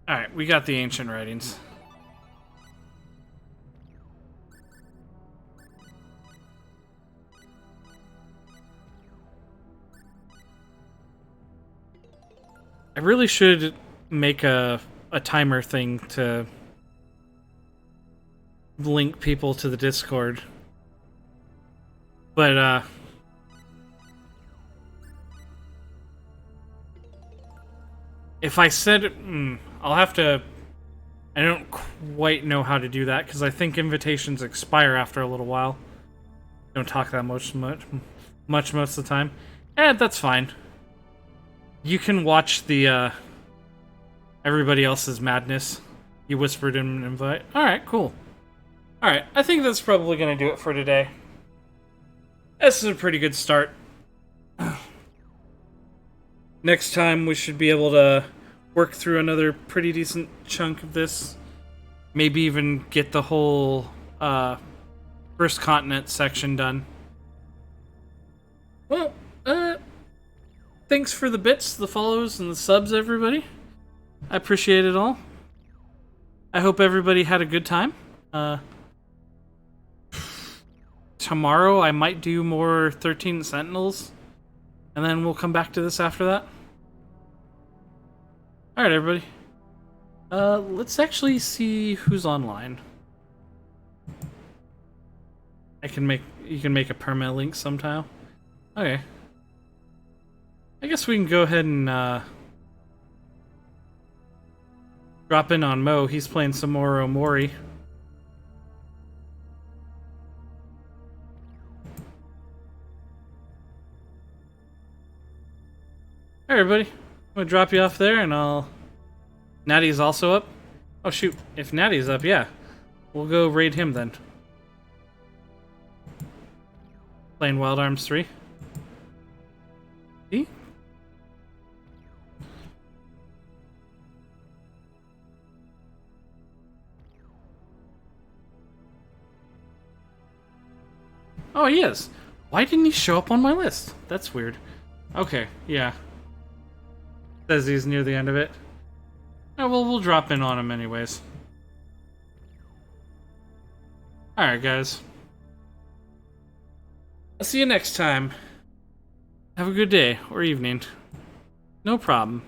Alright, we got the ancient writings. I really should make a timer thing to link people to the Discord. But, if I said... I'll have to... I don't quite know how to do that, because I think invitations expire after a little while. Don't talk that much most of the time. That's fine. You can watch the, everybody else's madness. You whispered in an invite. Alright, cool. Alright, I think that's probably gonna do it for today. This is a pretty good start. Next time we should be able to work through another pretty decent chunk of this. Maybe even get the whole First Continent section done. Well, thanks for the bits, the follows, and the subs, everybody. I appreciate it all. I hope everybody had a good time. Tomorrow I might do more 13 Sentinels, and then we'll come back to this after that. Alright, everybody. Let's actually see who's online. You can make a perma link sometime. Okay. I guess we can go ahead and drop in on Mo. He's playing some more Omori. Hey everybody, I'm gonna drop you off there and Natty's also up? Oh shoot, if Natty's up, yeah. We'll go raid him then. Playing Wild Arms 3. See? Oh, he is. Why didn't he show up on my list? That's weird. Okay, yeah. Says he's near the end of it. Oh, well, we'll drop in on him anyways. Alright, guys. I'll see you next time. Have a good day or evening. No problem.